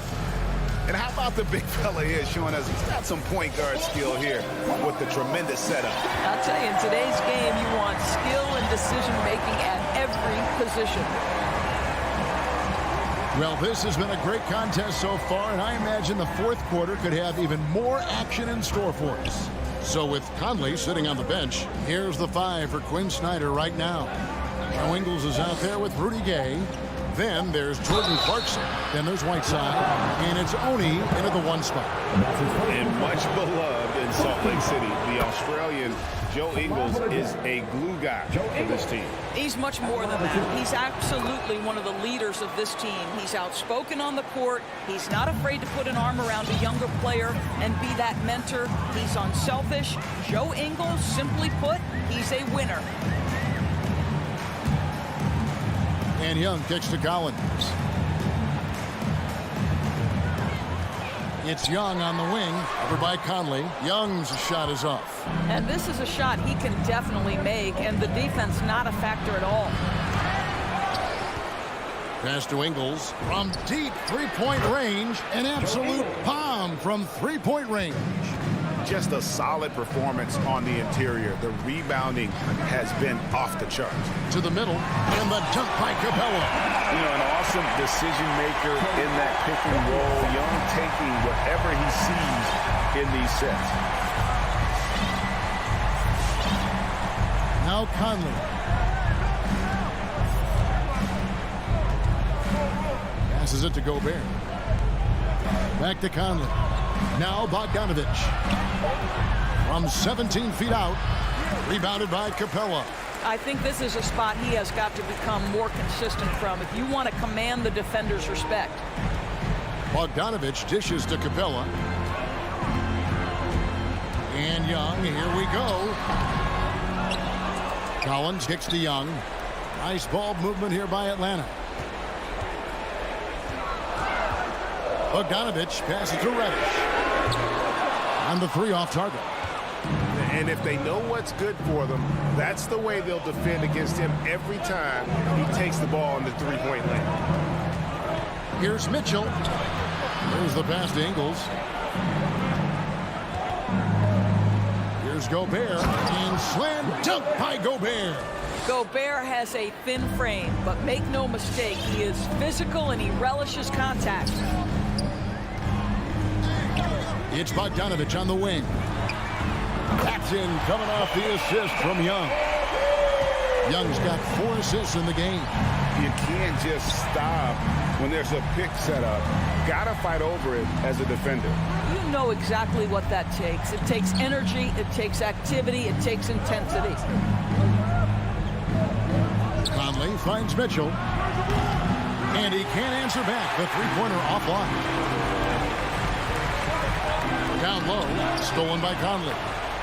And how about the big fella here showing us he's got some point guard skill here with the tremendous setup. I'll tell you, in today's game, you want skill and decision-making at every position. Well, this has been a great contest so far, and I imagine the fourth quarter could have even more action in store for us. So with Conley sitting on the bench, here's the 5 for Quinn Snyder right now. Joe Ingles is out there with Rudy Gay. Then there's Jordan Clarkson. Then there's Whiteside. And it's Oni into the 1 spot. And much beloved in Salt Lake City, the Australian Joe Ingles is a glue guy for this team. He's much more than that. He's absolutely one of the leaders of this team. He's outspoken on the court. He's not afraid to put an arm around a younger player and be that mentor. He's unselfish. Joe Ingles, simply put, he's a winner. And Young kicks to Collins. It's Young on the wing, over by Conley. Young's shot is off. And this is a shot he can definitely make, and the defense not a factor at all. Pass to Ingles from deep three-point range. An absolute bomb from three-point range. Just a solid performance on the interior. The rebounding has been off the charts. To the middle, and the dunk by Capella. You know, an awesome decision maker in that pick and roll. Young taking whatever he sees in these sets. Now Conley. Passes it to Gobert. Back to Conley. Now Bogdanovich. From 17 feet out. Rebounded by Capella. I think this is a spot he has got to become more consistent from if you want to command the defender's respect. Bogdanovich dishes to Capella. And Young, here we go. Collins kicks to Young. Nice ball movement here by Atlanta. Bogdanovich passes to Reddish. On the 3 off target. And if they know what's good for them, that's the way they'll defend against him every time he takes the ball in the three-point lane. Here's Mitchell. There's the pass to Ingles. Here's Gobert. And slam dunk by Gobert. Gobert has a thin frame, but make no mistake, he is physical and he relishes contact. It's Bogdanovich on the wing. That's in, coming off the assist from Young. Young's got 4 assists in the game. You can't just stop when there's a pick set up. Gotta fight over it as a defender. You know exactly what that takes. It takes energy, it takes activity, it takes intensity. Conley finds Mitchell. And he can't answer back. The three-pointer offline. Down low, stolen by Conley.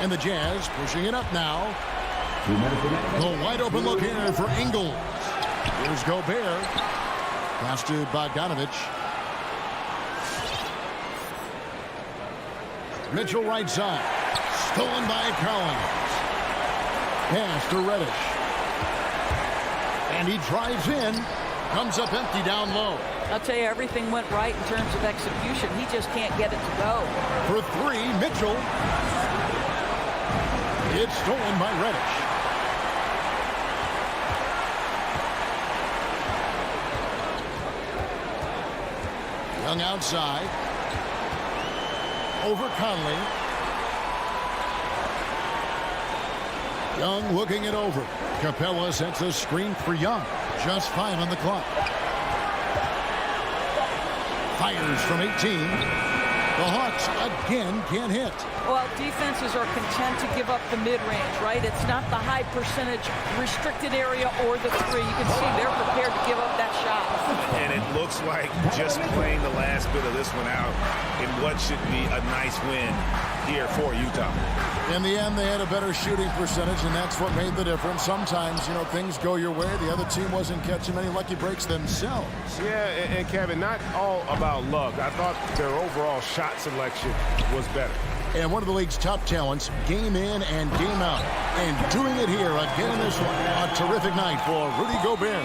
And the Jazz pushing it up now. The wide open look here for Ingles. Here's Gobert. Pass to Bogdanovich. Mitchell right side. Stolen by Collins. Pass to Reddish. And he drives in. Comes up empty down low. I'll tell you, everything went right in terms of execution. He just can't get it to go. For 3, Mitchell. It's stolen by Reddish. Young outside. Over Conley. Young looking it over. Capella sets a screen for Young. Just 5 on the clock. Fires from 18. The Hawks again can't hit. Well, defenses are content to give up the mid-range, right? It's not the high percentage restricted area or the 3. You can see they're prepared to give up that shot. And it looks like just playing the last bit of this one out in what should be a nice win here for Utah. In the end, they had a better shooting percentage, and that's what made the difference. Sometimes, you know, things go your way. The other team wasn't catching many lucky breaks themselves. Yeah, and Kevin, not all about luck. I thought their overall shot selection was better. And one of the league's top talents, game in and game out. And doing it here again in this one. A terrific night for Rudy Gobert.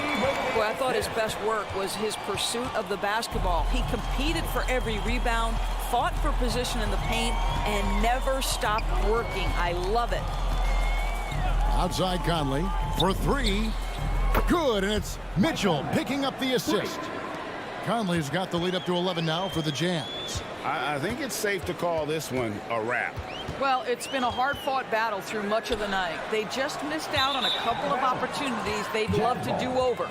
Boy, I thought his best work was his pursuit of the basketball. He competed for every rebound, fought for position in the paint, and never stopped working. I love it. Outside Conley for 3. Good, and it's Mitchell picking up the assist. Conley's got the lead up to 11 now for the Jazz. I think it's safe to call this one a wrap. Well, it's been a hard-fought battle through much of the night. They just missed out on a couple of opportunities they'd love to do over.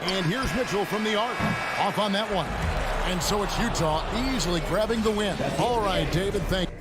And here's Mitchell from the arc. Off on that one. And so it's Utah easily grabbing the win. All right, David, thank you.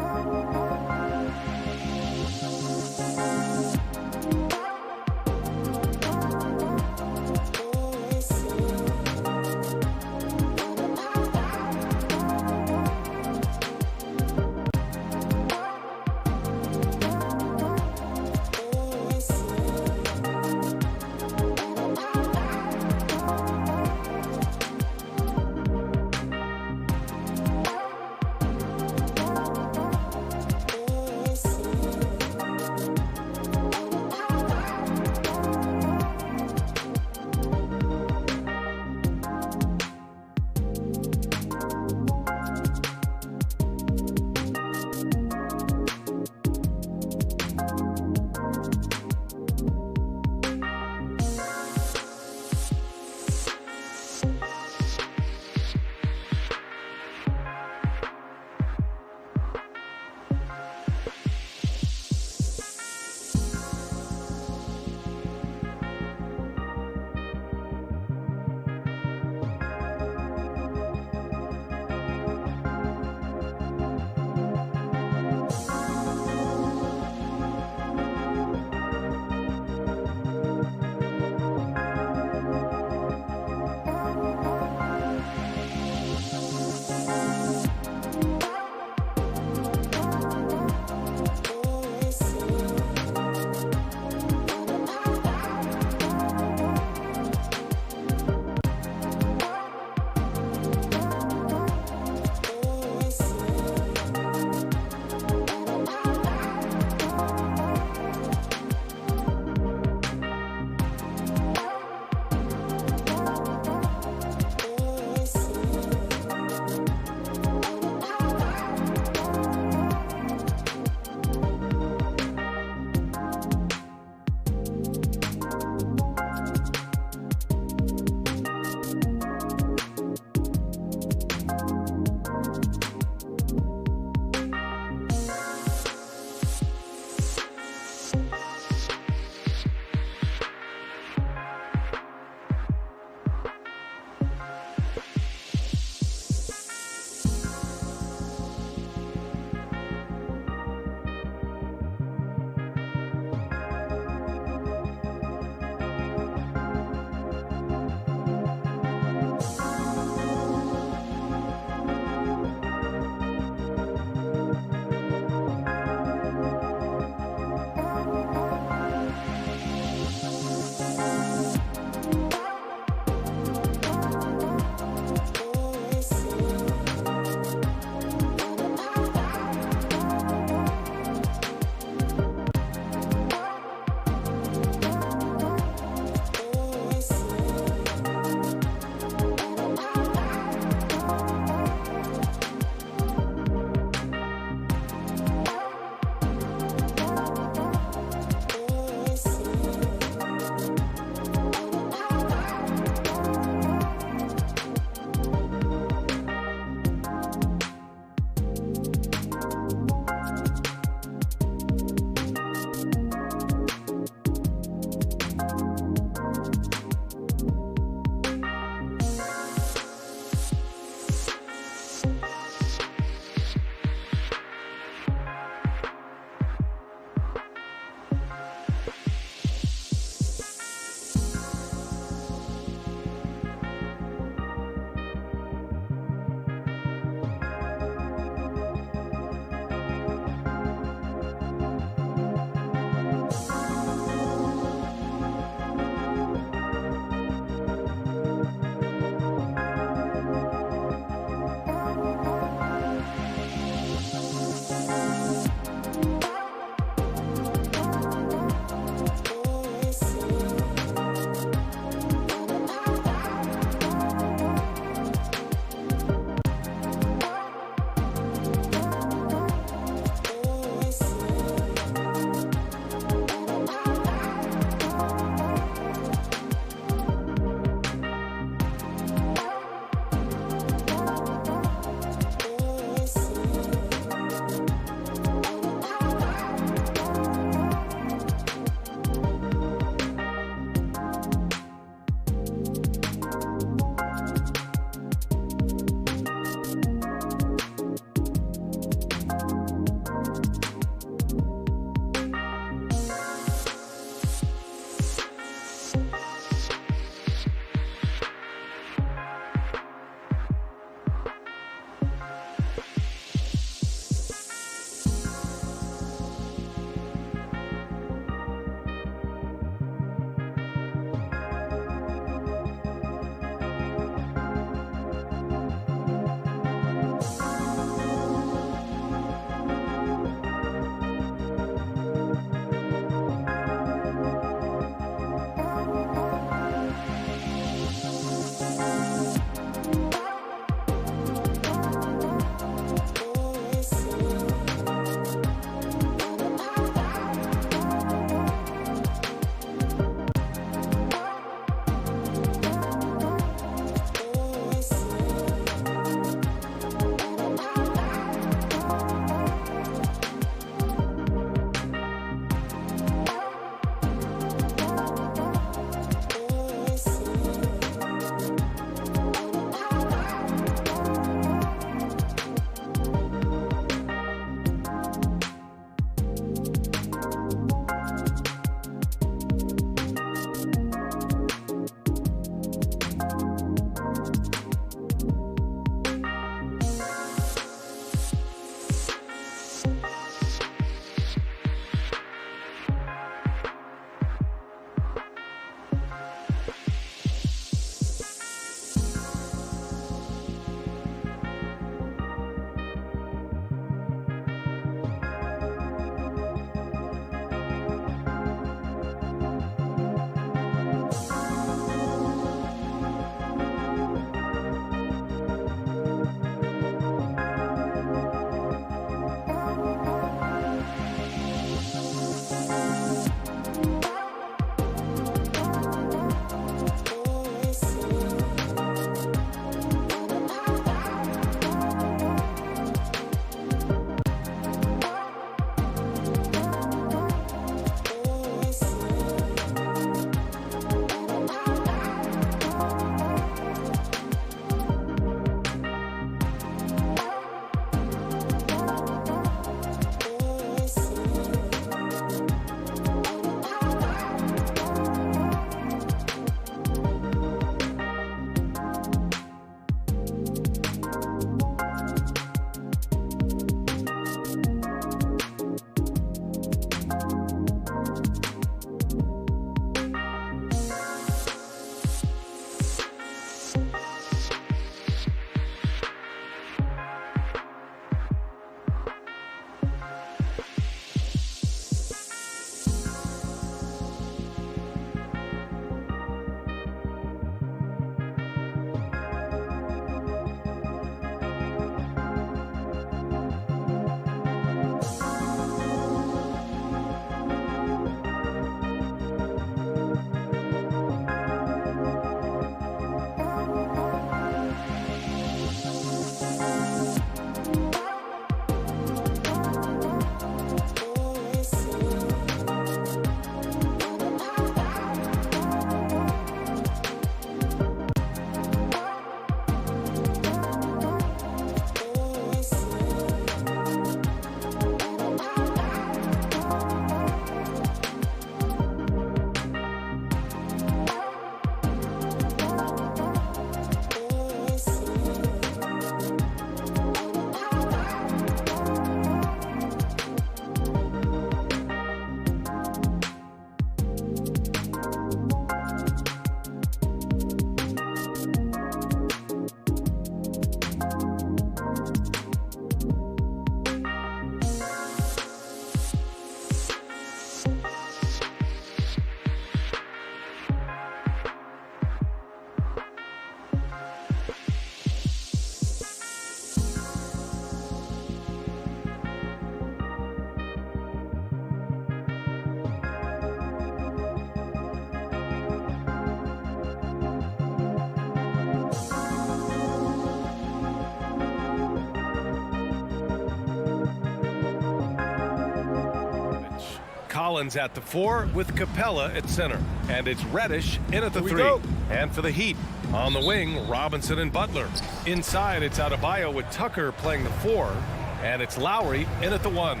Collins at the 4 with Capella at center. And it's Reddish in at the 3. And for the Heat, on the wing, Robinson and Butler. Inside, it's Adebayo with Tucker playing the 4. And it's Lowry in at the 1.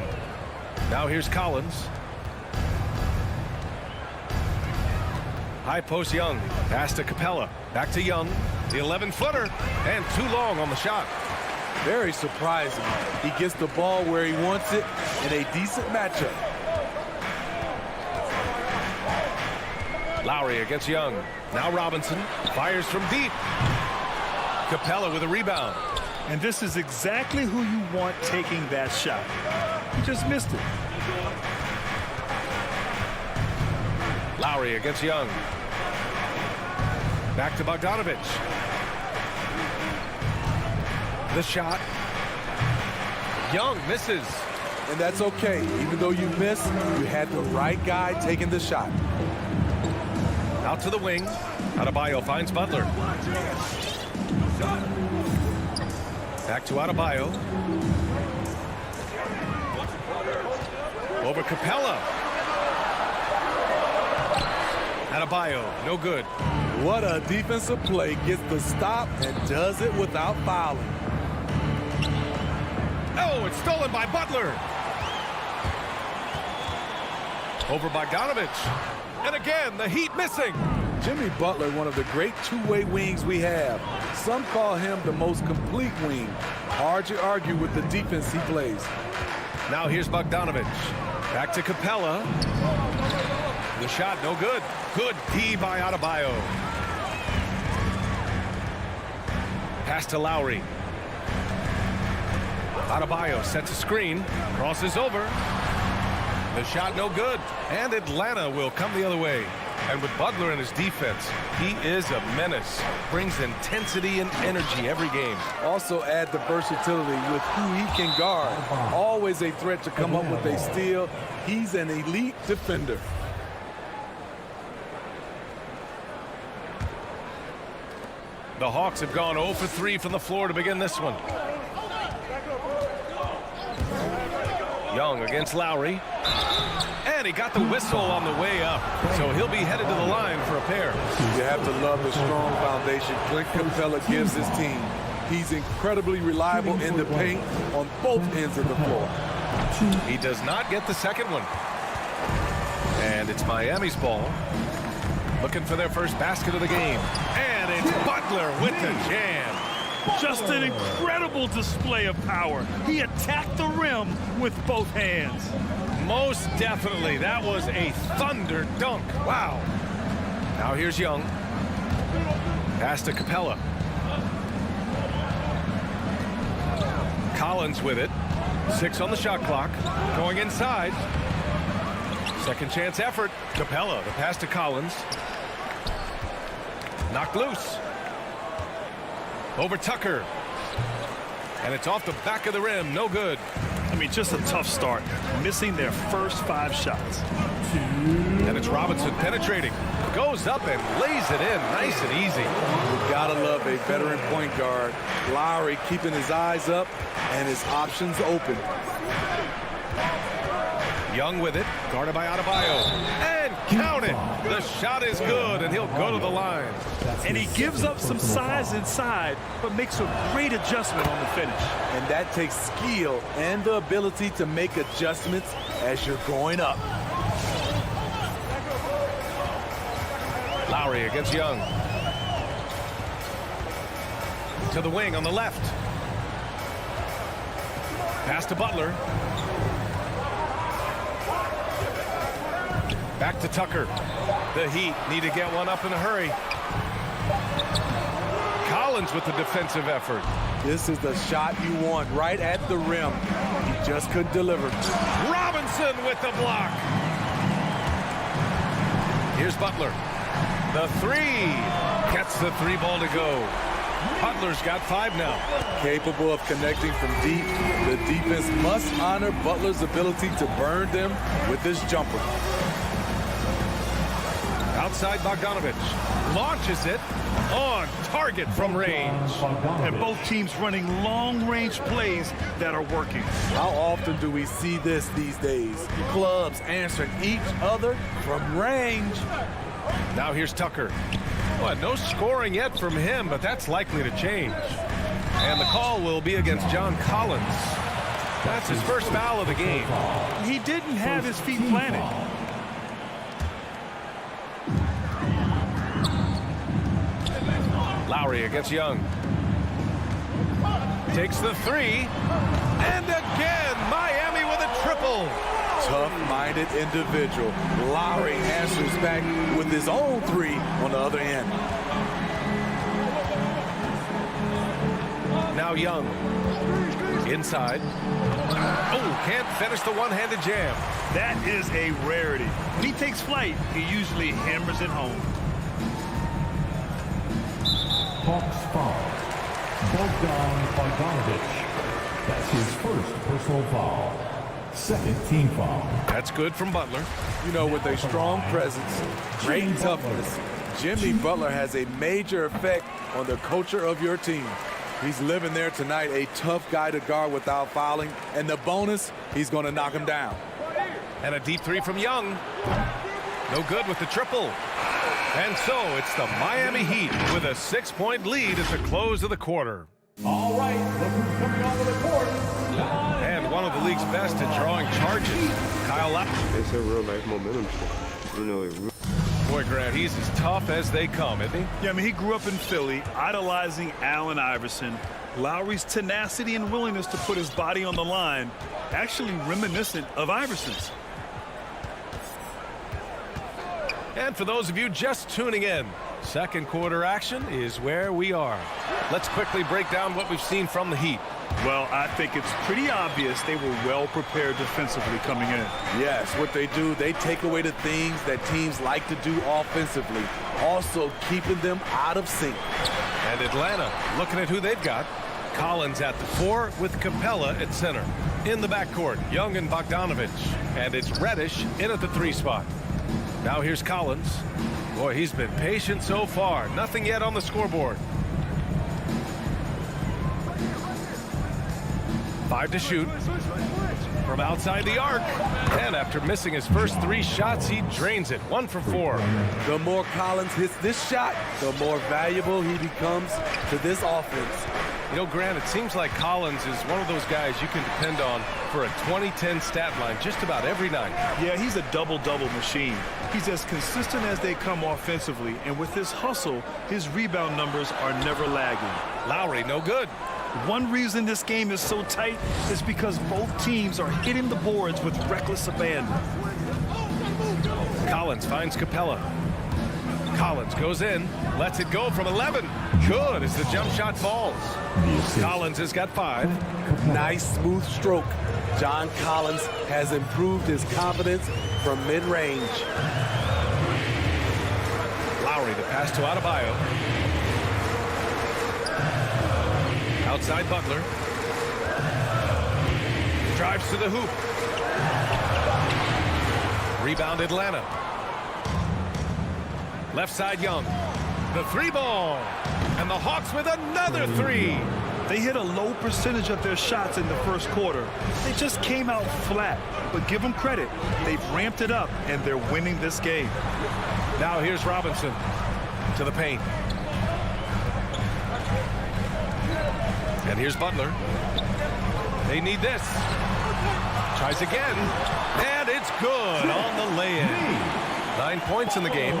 Now here's Collins. High post Young. Pass to Capella. Back to Young. The 11-footer. And too long on the shot. Very surprising. He gets the ball where he wants it in a decent matchup. Lowry against Young. Now Robinson fires from deep. Capella with a rebound. And this is exactly who you want taking that shot. He just missed it. Lowry against Young. Back to Bogdanovich. The shot. Young misses. And that's okay. Even though you missed, you had the right guy taking the shot. Out to the wing. Adebayo finds Butler. Back to Adebayo. Over Capella. Adebayo, no good. What a defensive play. Gets the stop and does it without fouling. Oh, it's stolen by Butler. Over Bogdanovich. And again, the Heat missing. Jimmy Butler, one of the great two-way wings we have. Some call him the most complete wing. Hard to argue with the defense he plays. Now here's Bogdanovich. Back to Capella. The shot, no good. Good D by Adebayo. Pass to Lowry. Adebayo sets a screen. Crosses over. The shot, no good. And Atlanta will come the other way. And with Butler in his defense, he is a menace. Brings intensity and energy every game. Also add the versatility with who he can guard. Always a threat to come up with a steal. He's an elite defender. The Hawks have gone 0 for 3 from the floor to begin this one. Young against Lowry. And he got the whistle on the way up. So he'll be headed to the line for a pair. You have to love the strong foundation Clint Capella gives his team. He's incredibly reliable in the paint on both ends of the floor. He does not get the second one. And it's Miami's ball. Looking for their first basket of the game. And it's Butler with the jam. Just an incredible display of power. He attacked the rim with both hands. Most definitely. That was a thunder dunk. Wow. Now here's Young. Pass to Capella. Collins with it. 6 on the shot clock. Going inside. Second chance effort. Capella, the pass to Collins. Knocked loose. Over Tucker. And it's off the back of the rim. No good. I mean, just a tough start. Missing their first 5 shots. And it's Robinson penetrating. Goes up and lays it in nice and easy. You gotta love a veteran point guard. Lowry keeping his eyes up and his options open. Young with it. Guarded by Adebayo. And count it. The shot is good, and he'll go to the line. And he gives up some size inside, but makes a great adjustment on the finish. And that takes skill and the ability to make adjustments as you're going up. Lowry against Young. To the wing on the left. Pass to Butler. Back to Tucker. The Heat need to get one up in a hurry. Collins with the defensive effort. This is the shot you want right at the rim. He just couldn't deliver. Robinson with the block. Here's Butler. The 3. Gets the 3 ball to go. Butler's got 5 now. Capable of connecting from deep, the defense must honor Butler's ability to burn them with this jumper. Outside Bogdanovich. Launches it on target from range. And both teams running long-range plays that are working. How often do we see this these days? Clubs answering each other from range. Now here's Tucker. Well, no scoring yet from him, but that's likely to change. And the call will be against John Collins. That's his first foul of the game. He didn't have his feet planted. Lowry against Young. Takes the three. And again, Miami with a triple. Tough-minded individual. Lowry answers back with his own three on the other end. Now Young. Inside. Oh, can't finish the one-handed jam. That is a rarity. When he takes flight, he usually hammers it home. Hawks foul. Bogdanovich. That's his first personal foul. Second team foul. That's good from Butler. You know, with a strong presence, great toughness, Jimmy Butler has a major effect on the culture of your team. He's living there tonight, a tough guy to guard without fouling. And the bonus, he's going to knock him down. And a deep three from Young. No good with the triple. And so it's the Miami Heat with a 6-point lead at the close of the quarter. All right, look who's coming onto the court. And one of the league's best at drawing charges, Kyle Lowry. It's a real life momentum shot. You know, Boy, Grant, he's as tough as they come, isn't he? Yeah, I mean, he grew up in Philly, idolizing Allen Iverson. Lowry's tenacity and willingness to put his body on the line, actually reminiscent of Iverson's. And for those of you just tuning in, second quarter action is where we are. Let's quickly break down what we've seen from the Heat. Well, I think it's pretty obvious they were well prepared defensively coming in. Yes, what they do, they take away the things that teams like to do offensively, also keeping them out of sync. And Atlanta, looking at who they've got. Collins at the 4 with Capella at center. In the backcourt, Young and Bogdanovich. And it's Reddish in at the 3 spot. Now here's Collins. Boy, he's been patient so far. Nothing yet on the scoreboard. 5 to shoot. From outside the arc. And after missing his first 3 shots, he drains it. 1 for 4. The more Collins hits this shot, the more valuable he becomes to this offense. You know, Grant, it seems like Collins is one of those guys you can depend on for a 2010 stat line just about every night. Yeah, he's a double-double machine. He's as consistent as they come offensively, and with his hustle, his rebound numbers are never lagging. Lowry, no good. One reason this game is so tight is because both teams are hitting the boards with reckless abandon. Collins finds Capella. Collins goes in, lets it go from 11. Good as the jump shot falls. Collins has got 5. Nice smooth stroke. John Collins has improved his confidence from mid-range. Lowry, the pass to Adebayo. Outside Butler. Drives to the hoop. Rebound Atlanta. Left side Young. The 3 ball. And the Hawks with another 3. They hit a low percentage of their shots in the first quarter. They just came out flat. But give them credit. They've ramped it up, and they're winning this game. Now here's Robinson to the paint. And here's Butler. They need this. Tries again. And it's good on the lay-in. 9 points in the game.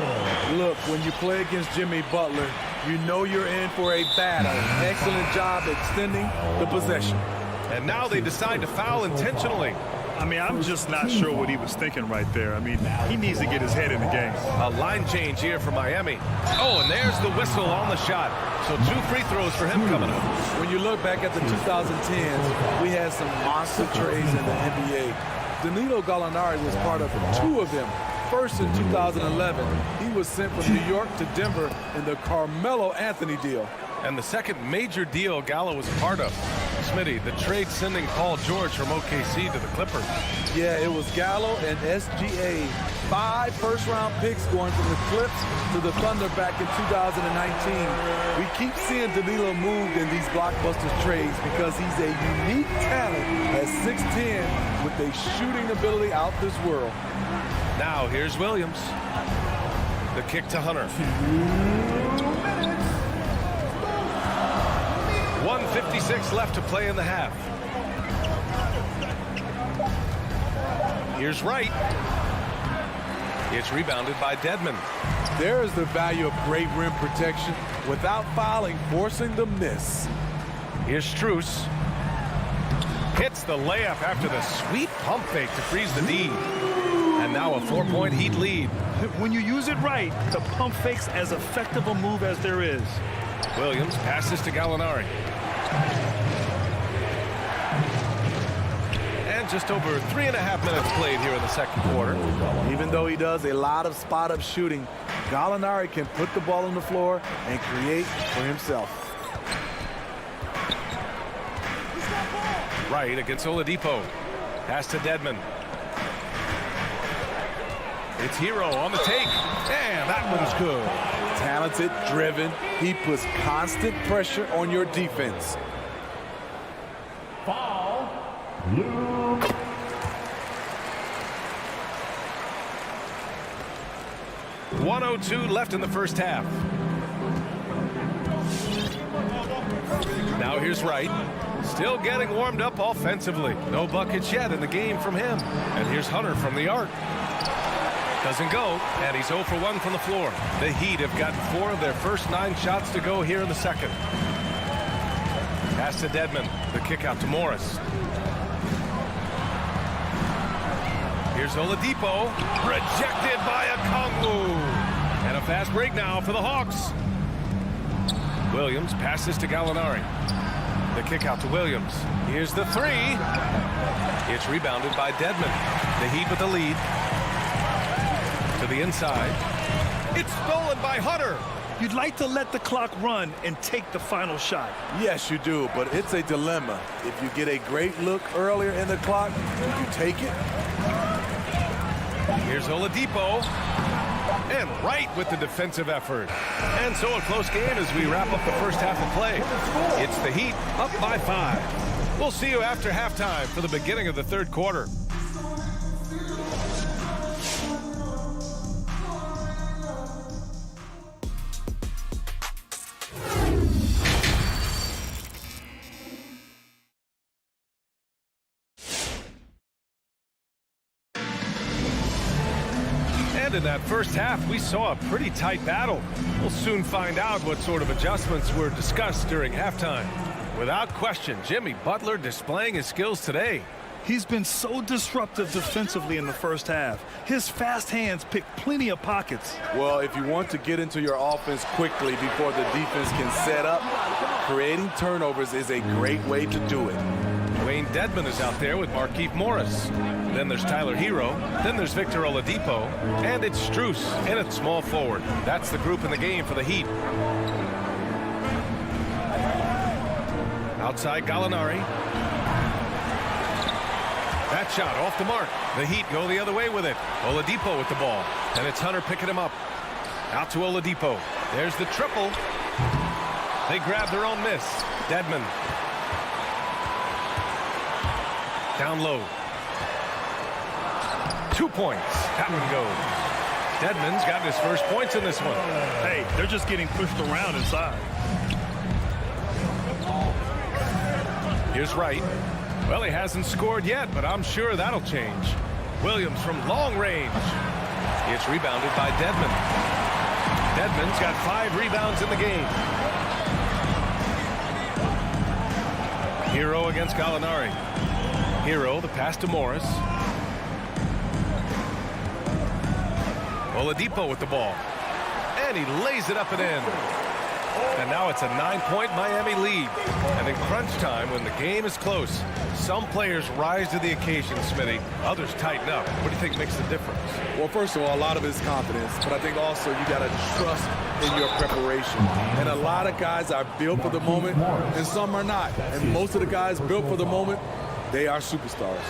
Look, when you play against Jimmy Butler, you know you're in for a battle. Excellent job extending the possession. And now they decide to foul intentionally. I mean, I'm just not sure what he was thinking right there. I mean, he needs to get his head in the game. A line change here for Miami. Oh, and there's the whistle on the shot. So 2 free throws for him coming up. When you look back at the 2010s, we had some monster trades in the NBA. Danilo Gallinari was part of 2 of them. First in 2011, he was sent from New York to Denver in the Carmelo Anthony deal. And the second major deal Gallo was part of. Smitty, the trade sending Paul George from OKC to the Clippers. Yeah, it was Gallo and SGA. 5 first-round picks going from the Clips to the Thunder back in 2019. We keep seeing Danilo moved in these blockbuster trades because he's a unique talent at 6'10" with a shooting ability out this world. Now here's Williams. The kick to Hunter. 1:56 left to play in the half. Here's Wright. It's rebounded by Dedmon. There is the value of great rim protection without fouling, forcing the miss. Here's Strus. Hits the layup after the sweet pump fake to freeze the D. And now a 4-point Heat lead. When you use it right, the pump fake's as effective a move as there is. Williams passes to Gallinari. And just over 3.5 minutes played here in the second quarter. Even though he does a lot of spot-up shooting, Gallinari can put the ball on the floor and create for himself. Right against Oladipo. Pass to Dedmon. It's Hero on the take. And that one's good. Talented, driven. He puts constant pressure on your defense. Foul. 1:02 left in the first half. Now here's Wright. Still getting warmed up offensively. No buckets yet in the game from him. And here's Hunter from the arc. Doesn't go, and he's 0 for 1 from the floor. The Heat have gotten 4 of their first 9 shots to go here in the second. Pass to Dedmon. The kick out to Morris. Here's Oladipo. Rejected by Okongwu. And a fast break now for the Hawks. Williams passes to Gallinari. The kick out to Williams. Here's the 3. It's rebounded by Dedmon. The Heat with the lead. To the inside. It's stolen by Hunter. You'd like to let the clock run and take the final shot. Yes, you do, but it's a dilemma. If you get a great look earlier in the clock, you take it. Here's Oladipo. And Wright with the defensive effort. And so a close game as we wrap up the first half of play. It's the Heat up by 5. We'll see you after halftime for the beginning of the third quarter. In that first half, we saw a pretty tight battle. We'll soon find out what sort of adjustments were discussed during halftime. Without question, Jimmy Butler displaying his skills today. He's been so disruptive defensively in the first half. His fast hands pick plenty of pockets. Well, if you want to get into your offense quickly before the defense can set up, creating turnovers is a great way to do it. Wayne Dedmon is out there with Markieff Morris. Then there's Tyler Hero. Then there's Victor Oladipo. And it's Strus in at small forward. That's the group in the game for the Heat. Outside Gallinari. That shot off the mark. The Heat go the other way with it. Oladipo with the ball. And it's Hunter picking him up. Out to Oladipo. There's the triple. They grab their own miss. Dedmon. Down low. 2 points. That one goes. Dedmon's got his first points in this one. Hey, they're just getting pushed around inside. Here's Wright. Well, he hasn't scored yet, but I'm sure that'll change. Williams from long range. It's rebounded by Dedmon. Dedmon's got 5 rebounds in the game. Hero against Gallinari. Hero, the pass to Morris. Oladipo with the ball. And he lays it up and in. And now it's a 9-point Miami lead. And in crunch time, when the game is close, some players rise to the occasion, Smitty. Others tighten up. What do you think makes the difference? Well, first of all, a lot of it is confidence. But I think also you got to trust in your preparation. And a lot of guys are built for the moment, and some are not. And most of the guys built for the moment, they are superstars.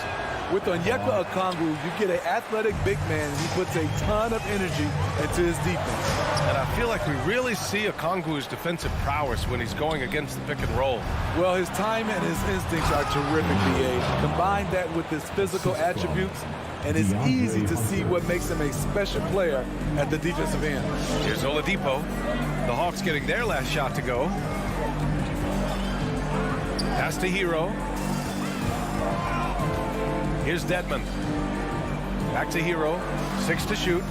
With Onyeka Okongwu, you get an athletic big man, and he puts a ton of energy into his defense. And I feel like we really see Okongwu's defensive prowess when he's going against the pick and roll. Well, his time and his instincts are terrific, BA. Combine that with his physical attributes, and it's easy to see what makes him a special player at the defensive end. Here's Oladipo. The Hawks getting their last shot to go. Pass to Hero. Here's Dedmon. Back to Hero. 6 to shoot.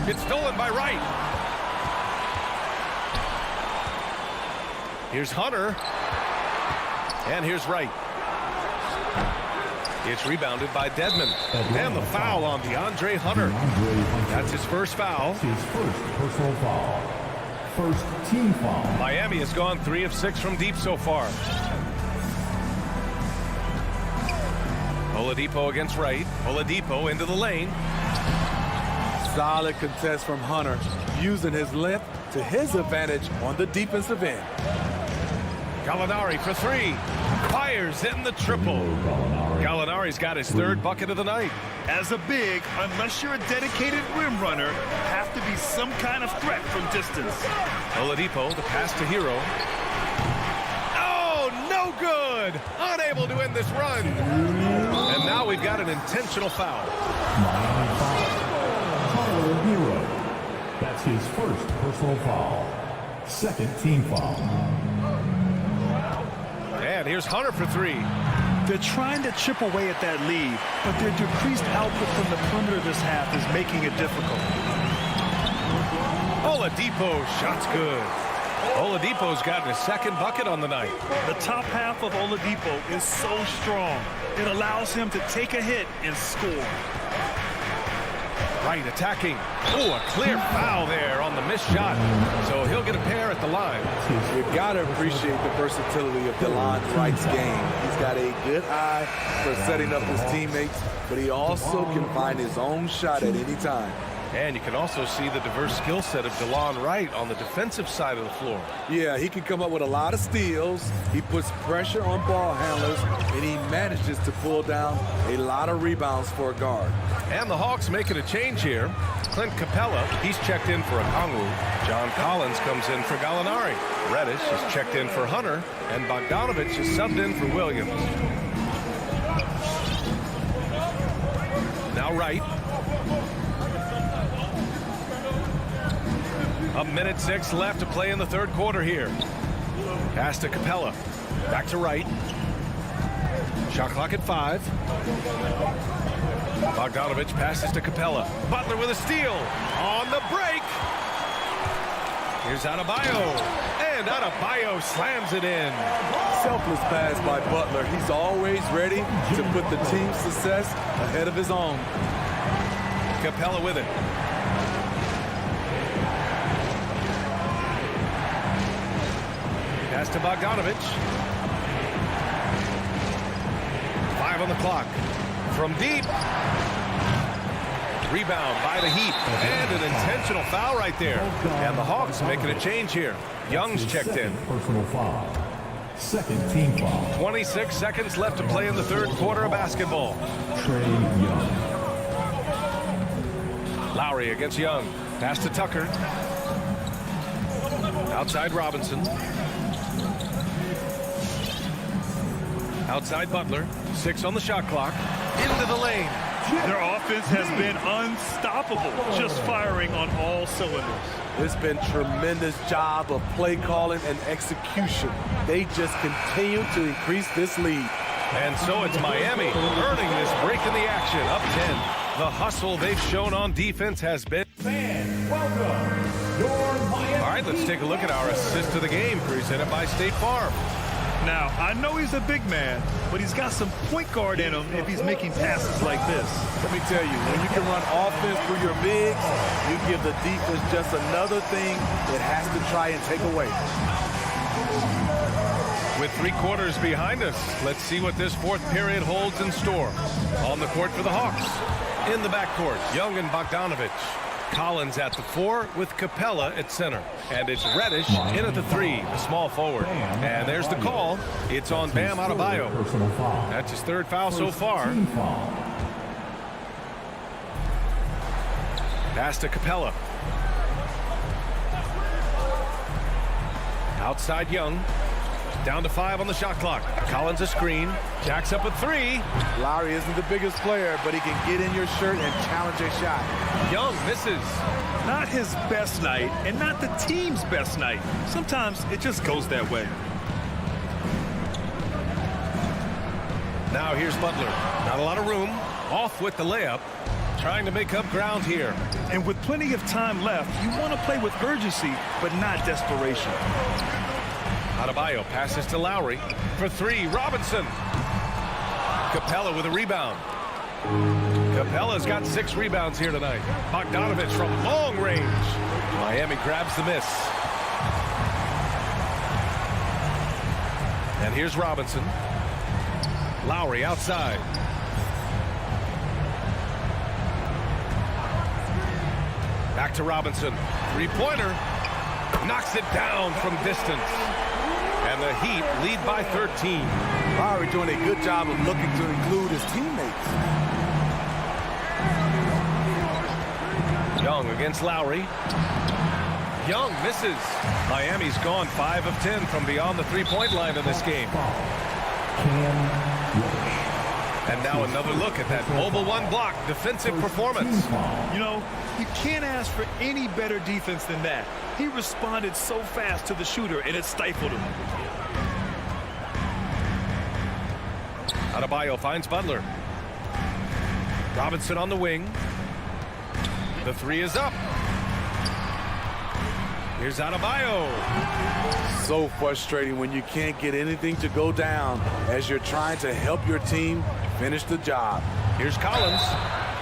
It's stolen by Wright. Here's Hunter. And here's Wright. It's rebounded by Dedmon. And the foul on DeAndre Hunter. That's his first foul. His first personal foul. First team foul. Miami has gone 3 of 6 from deep so far. Oladipo against Wright. Oladipo into the lane. Solid contest from Hunter, using his length to his advantage on the defensive end. Gallinari for 3. Fires in the triple. Gallinari's got his 3rd bucket of the night. As a big, unless you're a dedicated rim runner, have to be some kind of threat from distance. Oladipo, the pass to Hero. Oh, no good! Unable to end this run. And now we've got an intentional foul. Tyler Hero. That's his first personal foul. Second team foul. And here's Hunter for 3. They're trying to chip away at that lead, but their decreased output from the perimeter this half is making it difficult. Oladipo, shot's good. Oladipo's gotten his 2nd bucket on the night. The top half of Oladipo is so strong. It allows him to take a hit and score. Wright attacking. Oh, a clear foul there on the missed shot. So he'll get a pair at the line. You got to appreciate the versatility of DeLon Wright's game. He's got a good eye for setting up his teammates, but he also can find his own shot at any time. And you can also see the diverse skill set of DeLon Wright on the defensive side of the floor. Yeah, he can come up with a lot of steals. He puts pressure on ball handlers, and he manages to pull down a lot of rebounds for a guard. And the Hawks making a change here. Clint Capella, he's checked in for Okongwu. John Collins comes in for Gallinari. Reddish is checked in for Hunter. And Bogdanovich is subbed in for Williams. Now Wright. A minute 6 left to play in the 3rd quarter here. Pass to Capella. Back to Wright. Shot clock at 5. Bogdanovich passes to Capella. Butler with a steal. On the break. Here's Adebayo. And Adebayo slams it in. Selfless pass by Butler. He's always ready to put the team's success ahead of his own. Capella with it. Pass to Bogdanovich. 5 on the clock. From deep. Rebound by the Heat. And an intentional foul right there. And the Hawks making a change here. Young's checked in. Personal foul. Second team foul. 26 seconds left to play in the 3rd quarter of basketball. Trae Young. Lowry against Young. Pass to Tucker. Outside Robinson. Outside Butler. 6 on the shot clock. Into the lane. Their offense has been unstoppable, just firing on all cylinders. It's been tremendous job of play calling and execution. They just continue to increase this lead. And so it's Miami earning this break in the action, up 10. The hustle they've shown on defense has been. Fans, welcome. Your Miami. All right, let's take a look at our assist of the game presented by State Farm. Now, I know he's a big man, but he's got some point guard in him if he's making passes like this. Let me tell you, when you can run offense through your bigs, you give the defense just another thing it has to try and take away. With 3 quarters behind us, let's see what this fourth period holds in store. On the court for the Hawks. In the backcourt, Young and Bogdanovich. Collins at the 4 with Capella at center. And it's Reddish in at the 3, the small forward. And there's the call. It's on Bam Adebayo. That's his 3rd foul so far. Pass to Capella. Outside Young. Down to 5 on the shot clock. Collins a screen. Jacks up a 3. Lowry isn't the biggest player, but he can get in your shirt and challenge a shot. Young misses. Not his best night, and not the team's best night. Sometimes it just goes that way. Now here's Butler. Not a lot of room. Off with the layup. Trying to make up ground here. And with plenty of time left, you want to play with urgency, but not desperation. Adebayo passes to Lowry. For 3, Robinson. Capella with a rebound. Capella's got 6 rebounds here tonight. Bogdanovich from long range. Miami grabs the miss. And here's Robinson. Lowry outside. Back to Robinson. 3-pointer. Knocks it down from distance. And the Heat lead by 13. Lowry doing a good job of looking to include his teammates. Young against Lowry. Young misses. Miami's gone 5 of 10 from beyond the 3-point line in this game. And now another look at that mobile 1 block defensive performance. You know, you can't ask for any better defense than that. He responded so fast to the shooter, and it stifled him. Adebayo finds Butler. Robinson on the wing. The 3 is up. Here's Adebayo. So frustrating when you can't get anything to go down as you're trying to help your team finish the job. Here's Collins.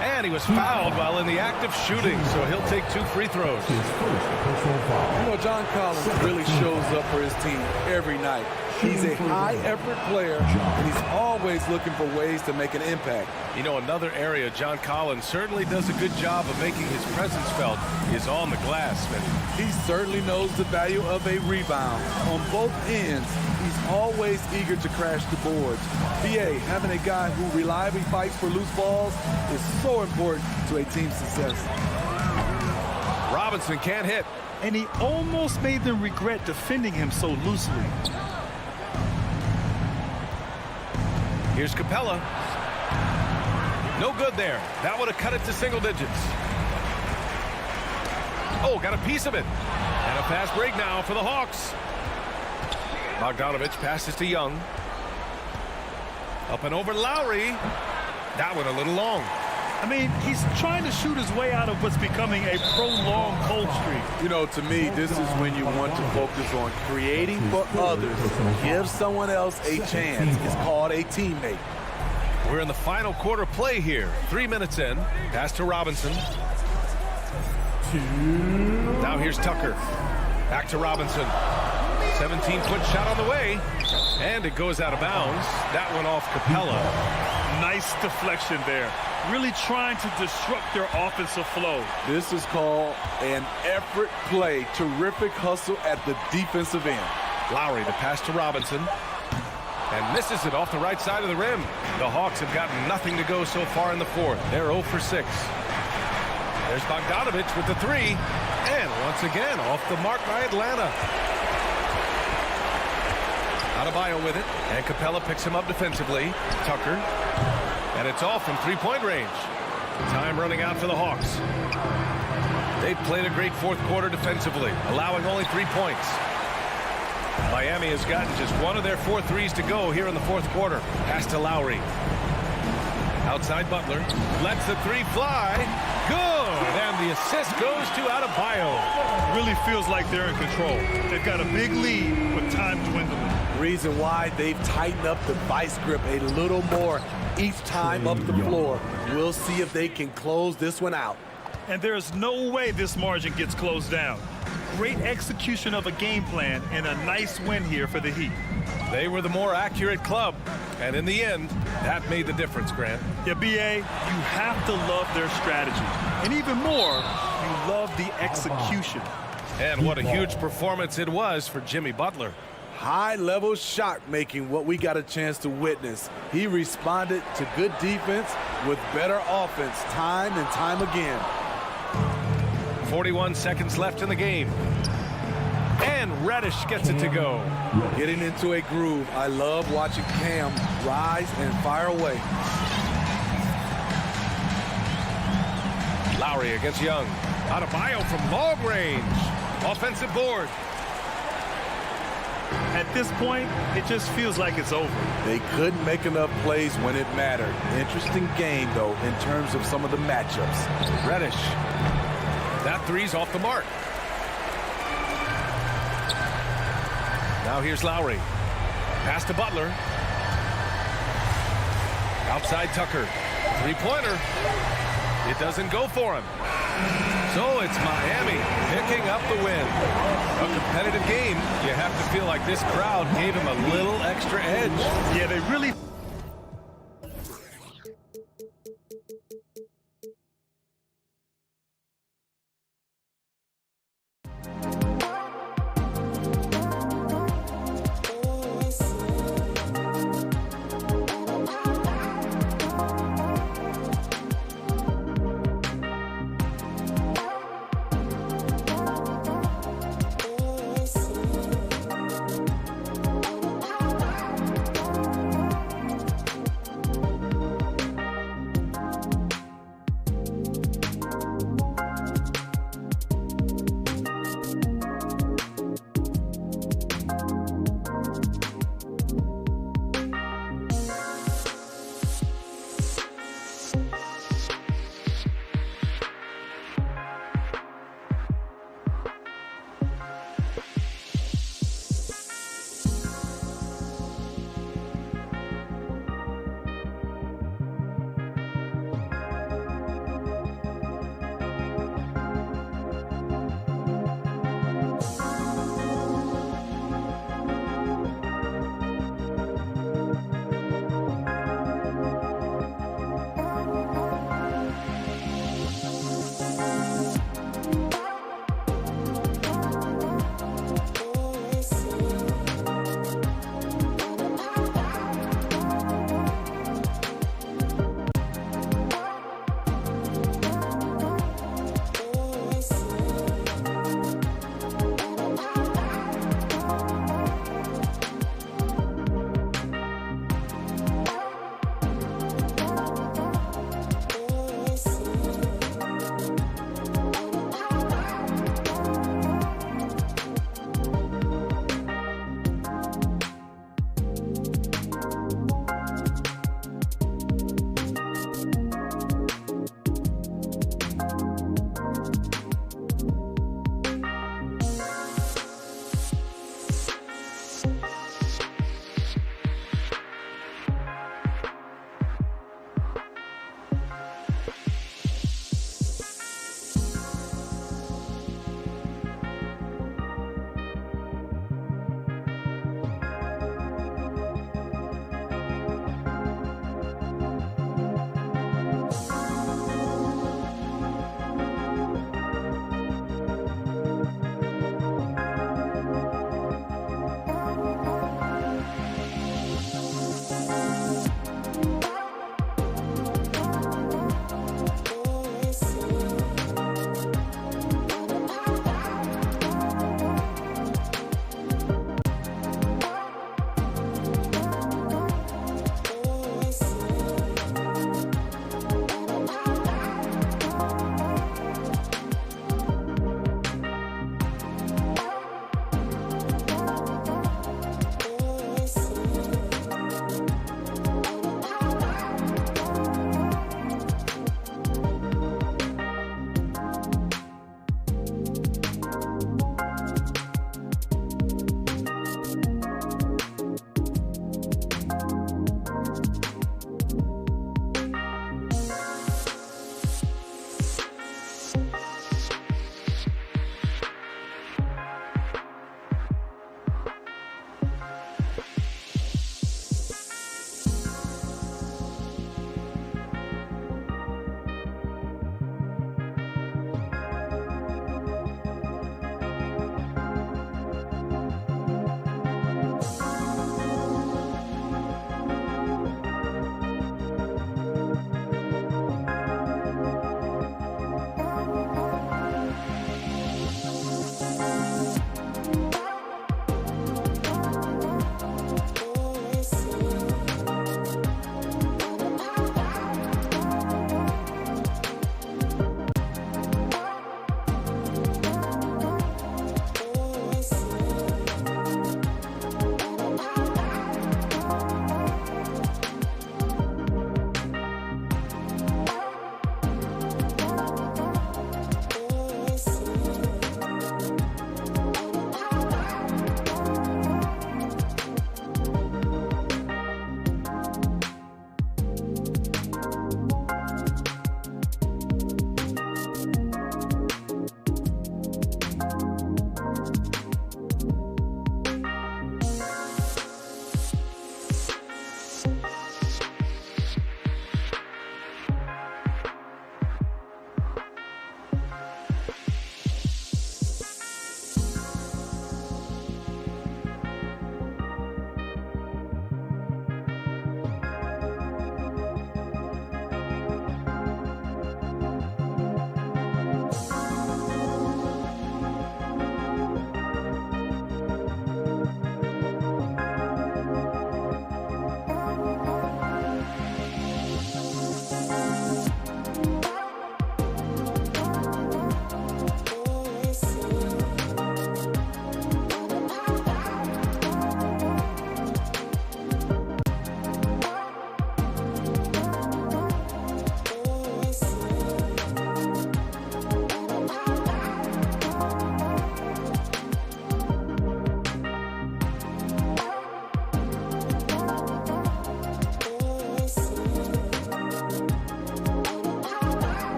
And he was fouled while in the act of shooting, so he'll take 2 free throws. You know, John Collins really shows up for his team every night. He's a high-effort player, and he's always looking for ways to make an impact. You know, another area John Collins certainly does a good job of making his presence felt is on the glass, Smitty. He certainly knows the value of a rebound. On both ends, he's always eager to crash the boards. BA, having a guy who reliably fights for loose balls is so important to a team's success. Robinson can't hit. And he almost made them regret defending him so loosely. Here's Capella. No good there. That would have cut it to single digits. Oh, got a piece of it. And a fast break now for the Hawks. Bogdanovich passes to Young. Up and over Lowry. That one a little long. I mean, he's trying to shoot his way out of what's becoming a prolonged cold streak. You know, to me, this is when you want to focus on creating for others. Give someone else a chance. It's called a teammate. We're in the final quarter play here. 3 minutes in. Pass to Robinson. Now here's Tucker. Back to Robinson. 17-foot shot on the way. And it goes out of bounds. That one off Capella. Nice deflection there. Really trying to disrupt their offensive flow. This is called an effort play. Terrific hustle at the defensive end. Lowry, the pass to Robinson. And misses it off the right side of the rim. The Hawks have gotten nothing to go so far in the fourth. They're 0 for 6. There's Bogdanovich with the 3. And once again, off the mark by Atlanta. Adebayo with it. And Capella picks him up defensively. Tucker. And it's off from 3-point range. Time running out for the Hawks. They've played a great fourth quarter defensively, allowing only 3 points. Miami has gotten just one of their 4 threes to go here in the fourth quarter. Pass to Lowry. Outside Butler. Lets the 3 fly. Good. And the assist goes to Adebayo. Really feels like they're in control. They've got a big lead with time dwindling. Reason why they've tightened up the vice grip a little more each time up the floor. We'll see if they can close this one out. And there's no way this margin gets closed down. Great execution of a game plan and a nice win here for the Heat. They were the more accurate club, and in the end, that made the difference, Grant. Yeah, B.A., you have to love their strategy. And even more, you love the execution. And what a huge performance it was for Jimmy Butler. High-level shot making, what we got a chance to witness. He responded to good defense with better offense time and time again. 41 seconds left in the game. And Reddish gets it to go. Getting into a groove. I love watching Cam rise and fire away. Lowry against Young. Adebayo from long range. Offensive board. At this point, it just feels like it's over. They couldn't make enough plays when it mattered. Interesting game, though, in terms of some of the matchups. Reddish. That three's off the mark. Now here's Lowry. Pass to Butler. Outside Tucker. Three-pointer. It doesn't go for him. So it's Miami picking up the win. A competitive game. You have to feel like this crowd gave him a little extra edge. Yeah, they really...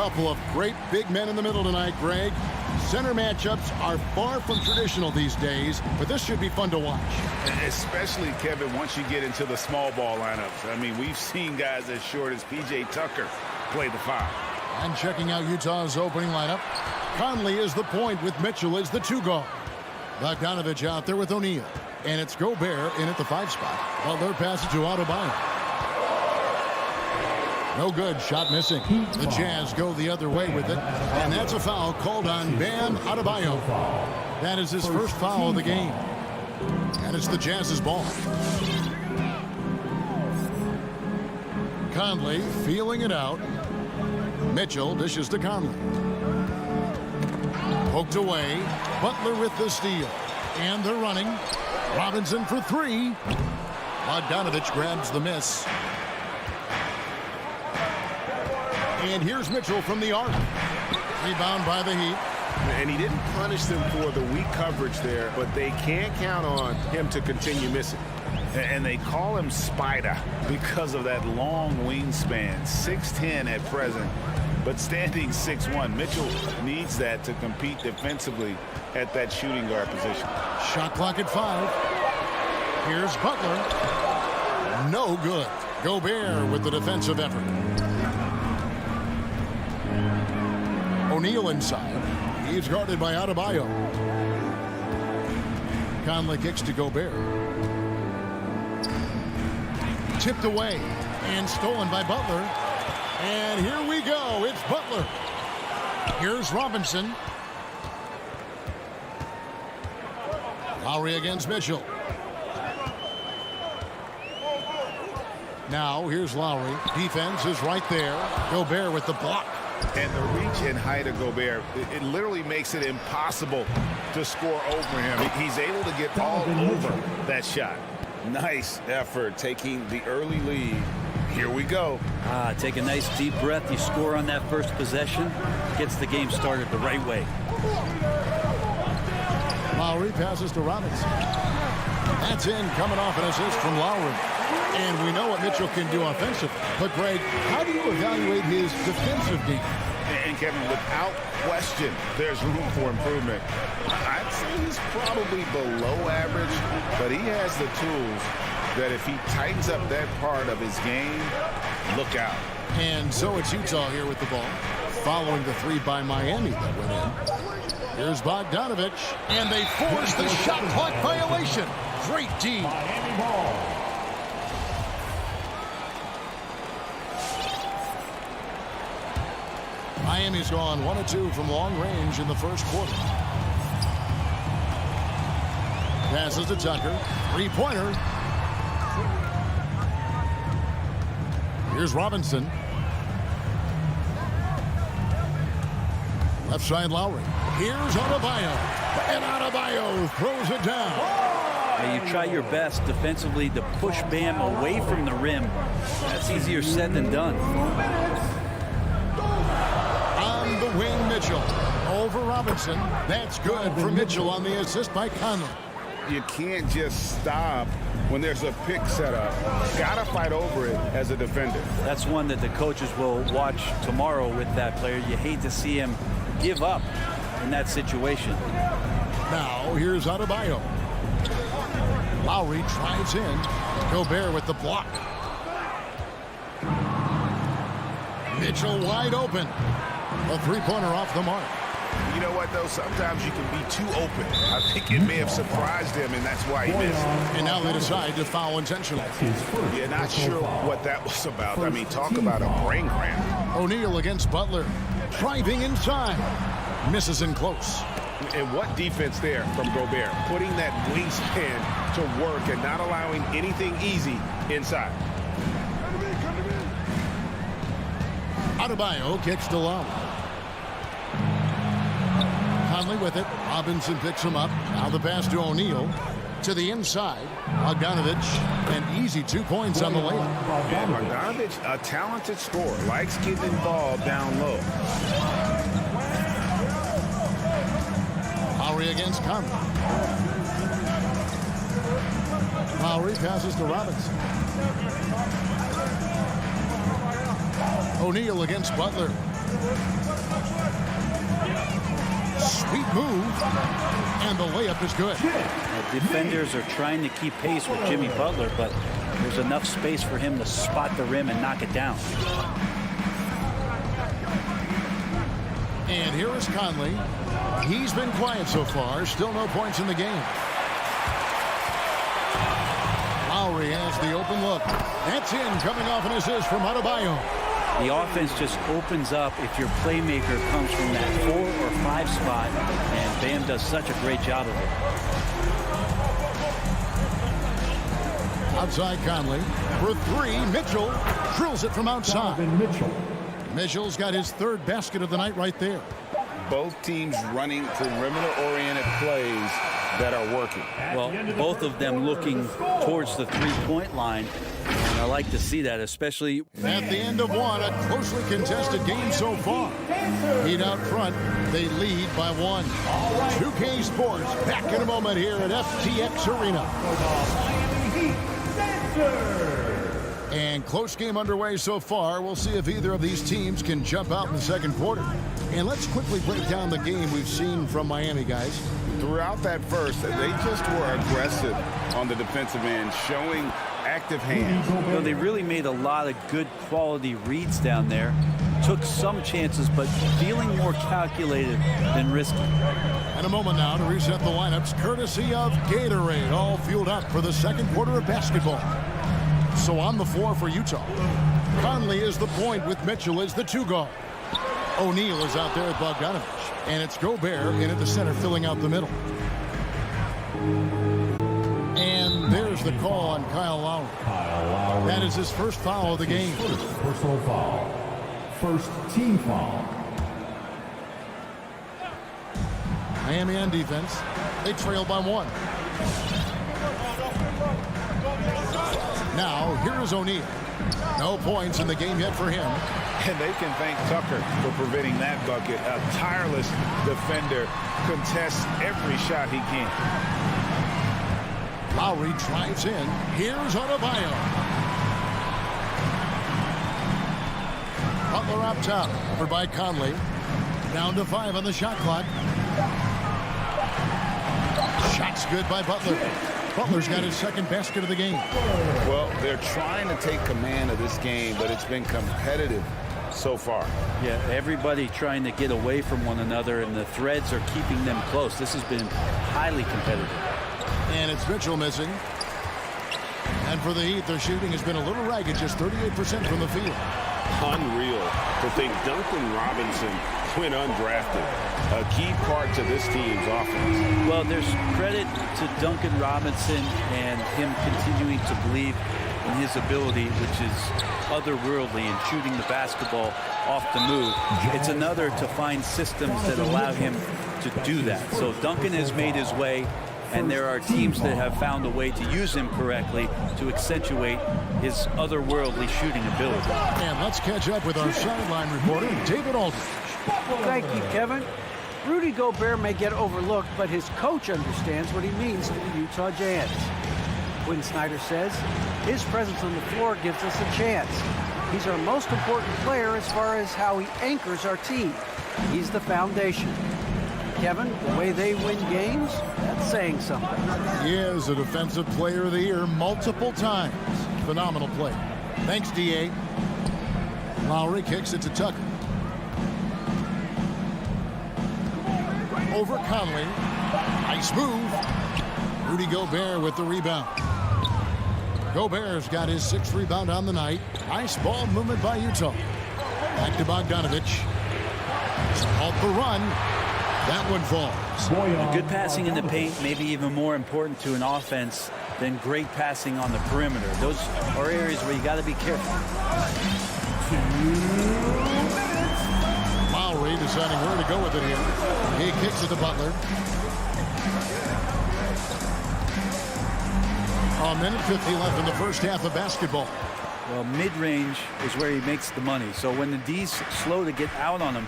couple of great big men in the middle tonight, Greg. Center matchups are far from traditional these days, but this should be fun to watch. Especially, Kevin, once you get into the small ball lineups. I mean, we've seen guys as short as P.J. Tucker play the 5. And checking out Utah's opening lineup, Conley is the point with Mitchell as the 2 guard. Bogdanovich out there with O'Neal. And it's Gobert in at the 5 spot. Butler passes to Adebayo. No good. Shot missing. The Jazz go the other way with it. And that's a foul called on Bam Adebayo. That is his first foul of the game. And it's the Jazz's ball. Conley feeling it out. Mitchell dishes to Conley. Poked away. Butler with the steal. And they're running. Robinson for 3. Bogdanovich grabs the miss. And here's Mitchell from the arc. Rebound by the Heat. And he didn't punish them for the weak coverage there, but they can't count on him to continue missing. And they call him Spider because of that long wingspan, 6'10" at present, but standing 6'1". Mitchell needs that to compete defensively at that shooting guard position. Shot clock at 5. Here's Butler. No good. Gobert with the defensive effort. O'Neal inside. He's guarded by Adebayo. Conley kicks to Gobert. Tipped away and stolen by Butler. And here we go. It's Butler. Here's Robinson. Lowry against Mitchell. Now here's Lowry. Defense is right there. Gobert with the block. And the reach and height of Gobert, it literally makes it impossible to score over him. He's able to get all over that shot. Nice effort taking the early lead. Here we go. Take a nice deep breath. You score on that first possession. Gets the game started the right way. Lowry passes to Robinson. That's in, coming off an assist from Lowry. And we know what Mitchell can do offensively. But, Greg, how do you evaluate his defensive game? And, Kevin, without question, there's room for improvement. I'd say he's probably below average, but he has the tools that if he tightens up that part of his game, look out. And so it's Utah here with the ball, following the 3 by Miami that went in. Here's Bogdanovich, and they force the shot clock violation. Great D. Miami ball. Miami's gone 1 of 2 from long range in the first quarter. Passes to Tucker. 3-pointer. Here's Robinson. Left side Lowry. Here's Adebayo. And Adebayo throws it down. Now you try your best defensively to push Bam away from the rim. That's easier said than done. On the wing, Mitchell. Over Robinson. That's good for Mitchell on the assist by Conley. You can't just stop when there's a pick set up. Gotta fight over it as a defender. That's one that the coaches will watch tomorrow with that player. You hate to see him give up in that situation. Now here's Adebayo. Lowry drives in. Gobert with the block. Mitchell wide open. A 3-pointer off the mark. You know what, though? Sometimes you can be too open. I think it may have surprised him, and that's why he missed. And now they decide to foul intentionally. Yeah, not sure what that was about. I mean, talk about a brain cramp. O'Neal against Butler. Driving inside. Misses in close. And what defense there from Gobert. Putting that wingspan to work and not allowing anything easy inside. Adebayo kicks to Lowry. Conley with it. Robinson picks him up. Now the pass to O'Neal. To the inside. Bogdanovich. An easy 2 points on the layup. And Bogdanovich, a talented scorer. Likes getting involved down low. Lowry against Conley. Lowry passes to Robinson. O'Neal against Butler. Sweet move. And the layup is good. Defenders are trying to keep pace with Jimmy Butler, but there's enough space for him to spot the rim and knock it down. And here is Conley. He's been quiet so far. Still no points in the game. Lowry has the open look. That's in, coming off an assist from Adebayo. The offense just opens up if your playmaker comes from that 4 or 5 spot, and Bam does such a great job of it. Outside Conley. For 3, Mitchell drills it from outside. Mitchell's got his 3rd basket of the night right there. Both teams running perimeter-oriented plays that are working. Well, both of them looking towards the three-point line. And I like to see that, especially at the end of one, a closely contested game so far. Heat out front, they lead by 1. 2K Sports back in a moment here at FTX Arena. And close game underway so far. We'll see if either of these teams can jump out in the second quarter. And let's quickly break down the game we've seen from Miami, guys. Throughout that first, they just were aggressive on the defensive end, showing active hands. You know, they really made a lot of good quality reads down there. Took some chances, but feeling more calculated than risky. And a moment now to reset the lineups, courtesy of Gatorade, all fueled up for the second quarter of basketball. So on the floor for Utah, Conley is the point with Mitchell as the 2 guard. O'Neal is out there at Bogdanovich, and it's Gobert in at the center, filling out the middle. And there's the call on Kyle Lowry. That is his first foul of the game. First personal foul. First team foul. Miami on defense. They trail by 1. Now, here is O'Neal. No points in the game yet for him. And they can thank Tucker for preventing that bucket. A tireless defender contests every shot he can. Lowry drives in. Here's Adebayo. Butler up top. Covered by Conley. Down to 5 on the shot clock. Shot's good by Butler. Butler's got his 2nd basket of the game. Well, they're trying to take command of this game, but it's been competitive so far. Yeah, everybody trying to get away from one another, and the threads are keeping them close. This has been highly competitive. And it's Mitchell missing. And for the Heat, their shooting has been a little ragged, just 38% from the field. Unreal to think Duncan Robinson went undrafted. A key part to this team's offense. Well, there's credit to Duncan Robinson and him continuing to believe in his ability, which is otherworldly in shooting the basketball off the move. It's another to find systems that allow him to do that. So Duncan has made his way, and there are teams that have found a way to use him correctly to accentuate his otherworldly shooting ability. And let's catch up with our sideline reporter, David Aldridge. Thank you, Kevin. Rudy Gobert may get overlooked, but his coach understands what he means to the Utah Jazz. Quinn Snyder says, his presence on the floor gives us a chance. He's our most important player as far as how he anchors our team. He's the foundation. Kevin, the way they win games, that's saying something. He is a Defensive Player of the Year multiple times. Phenomenal play. Thanks, D.A. Lowry kicks it to Tucker. Over Conley. Nice move. Rudy Gobert with the rebound. Gobert's got his 6th rebound on the night. Nice ball movement by Utah. Back to Bogdanovich. Off the run. That one falls. Good passing in the paint, maybe even more important to an offense than great passing on the perimeter. Those are areas where you got to be careful. Lowry deciding where to go with it here. He kicks it to Butler. A minute 50 left in the first half of basketball. Well, mid-range is where he makes the money. So when the D's slow to get out on him,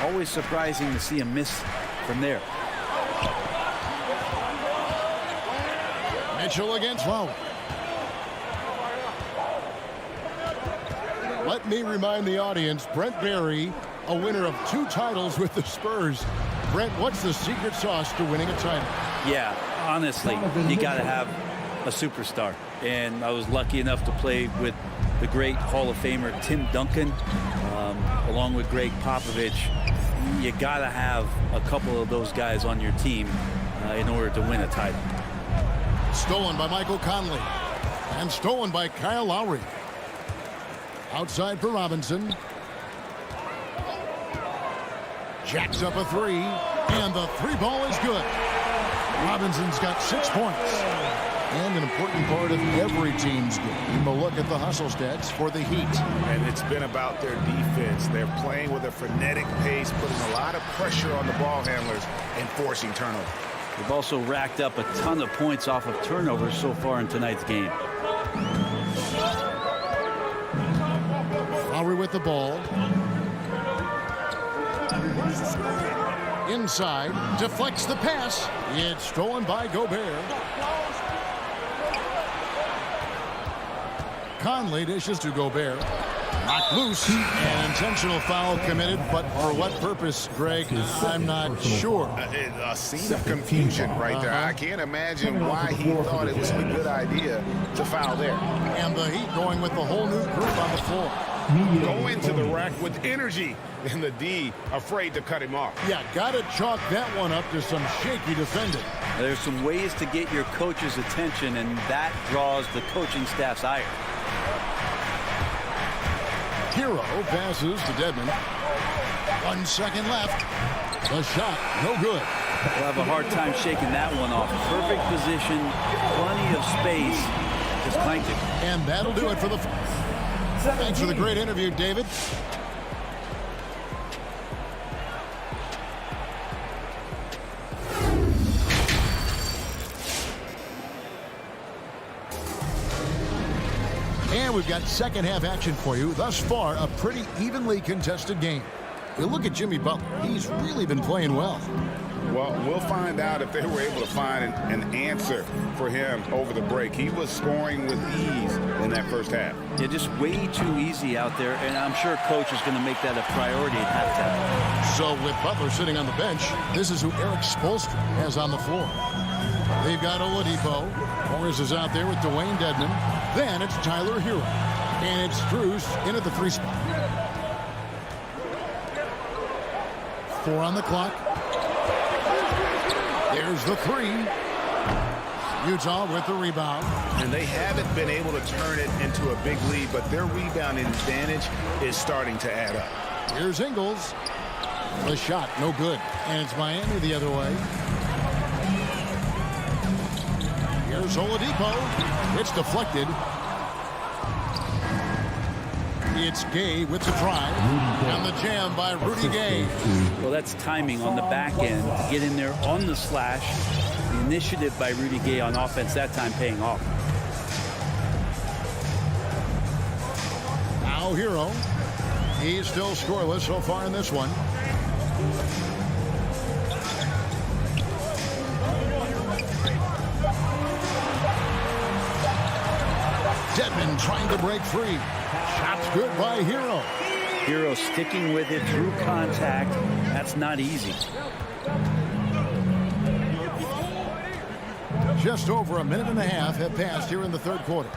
always surprising to see him miss from there. Mitchell against Lowry. Let me remind the audience, Brent Barry a winner of 2 titles with the Spurs. Brent, what's the secret sauce to winning a title? Yeah, honestly, you got to have a superstar. And I was lucky enough to play with the great Hall of Famer Tim Duncan, along with Greg Popovich. You got to have a couple of those guys on your team in order to win a title. Stolen by Michael Conley. And stolen by Kyle Lowry. Outside for Robinson. Jacks up a 3. And the 3-ball is good. Robinson's got 6 points. And an important part of every team's game. A look at the hustle stats for the Heat. And it's been about their defense. They're playing with a frenetic pace, putting a lot of pressure on the ball handlers and forcing turnovers. They've also racked up a ton of points off of turnovers so far in tonight's game. Lowry with the ball. Inside, deflects the pass. It's stolen by Gobert. Conley dishes to Gobert. Knocked loose. An intentional foul committed, but for what purpose, Greg? I'm not sure. A scene of confusion right there. I can't imagine why he thought it was a good idea to foul there. And the Heat going with the whole new group on the floor. Go into the rack with energy, and the D afraid to cut him off. Yeah, got to chalk that one up to some shaky defending. There's some ways to get your coach's attention, and that draws the coaching staff's ire. Hero passes to Dedmon. 1 second left. The shot, no good. We'll have a hard time shaking that one off. Perfect position, plenty of space. Just clanked it. And that'll do it for the... Thanks for the great interview, David. And we've got second half action for you. Thus far, a pretty evenly contested game. You look at Jimmy Butler. He's really been playing well. Well, we'll find out if they were able to find an answer for him over the break. He was scoring with ease in that first half. Yeah, just way too easy out there, and I'm sure coach is going to make that a priority at halftime. So with Butler sitting on the bench, this is who Eric Spoelstra has on the floor. They've got Oladipo. Morris is out there with Dwayne Dedmon. Then it's Tyler Hero. And it's Strus in at the 3 spot. 4 on the clock. There's the 3. Utah with the rebound. And they haven't been able to turn it into a big lead, but their rebounding advantage is starting to add up. Here's Ingles. The shot, no good. And it's Miami the other way. Here's Oladipo. It's deflected. It's Gay with the drive. And the jam by Rudy Gay. Well, that's timing on the back end to get in there on the slash. The initiative by Rudy Gay on offense that time paying off. Now Hero. He's still scoreless so far in this one. Dedmon trying to break free. Shot's good by Hero. Hero sticking with it through contact. That's not easy. Just over a minute and a half have passed here in the third quarter.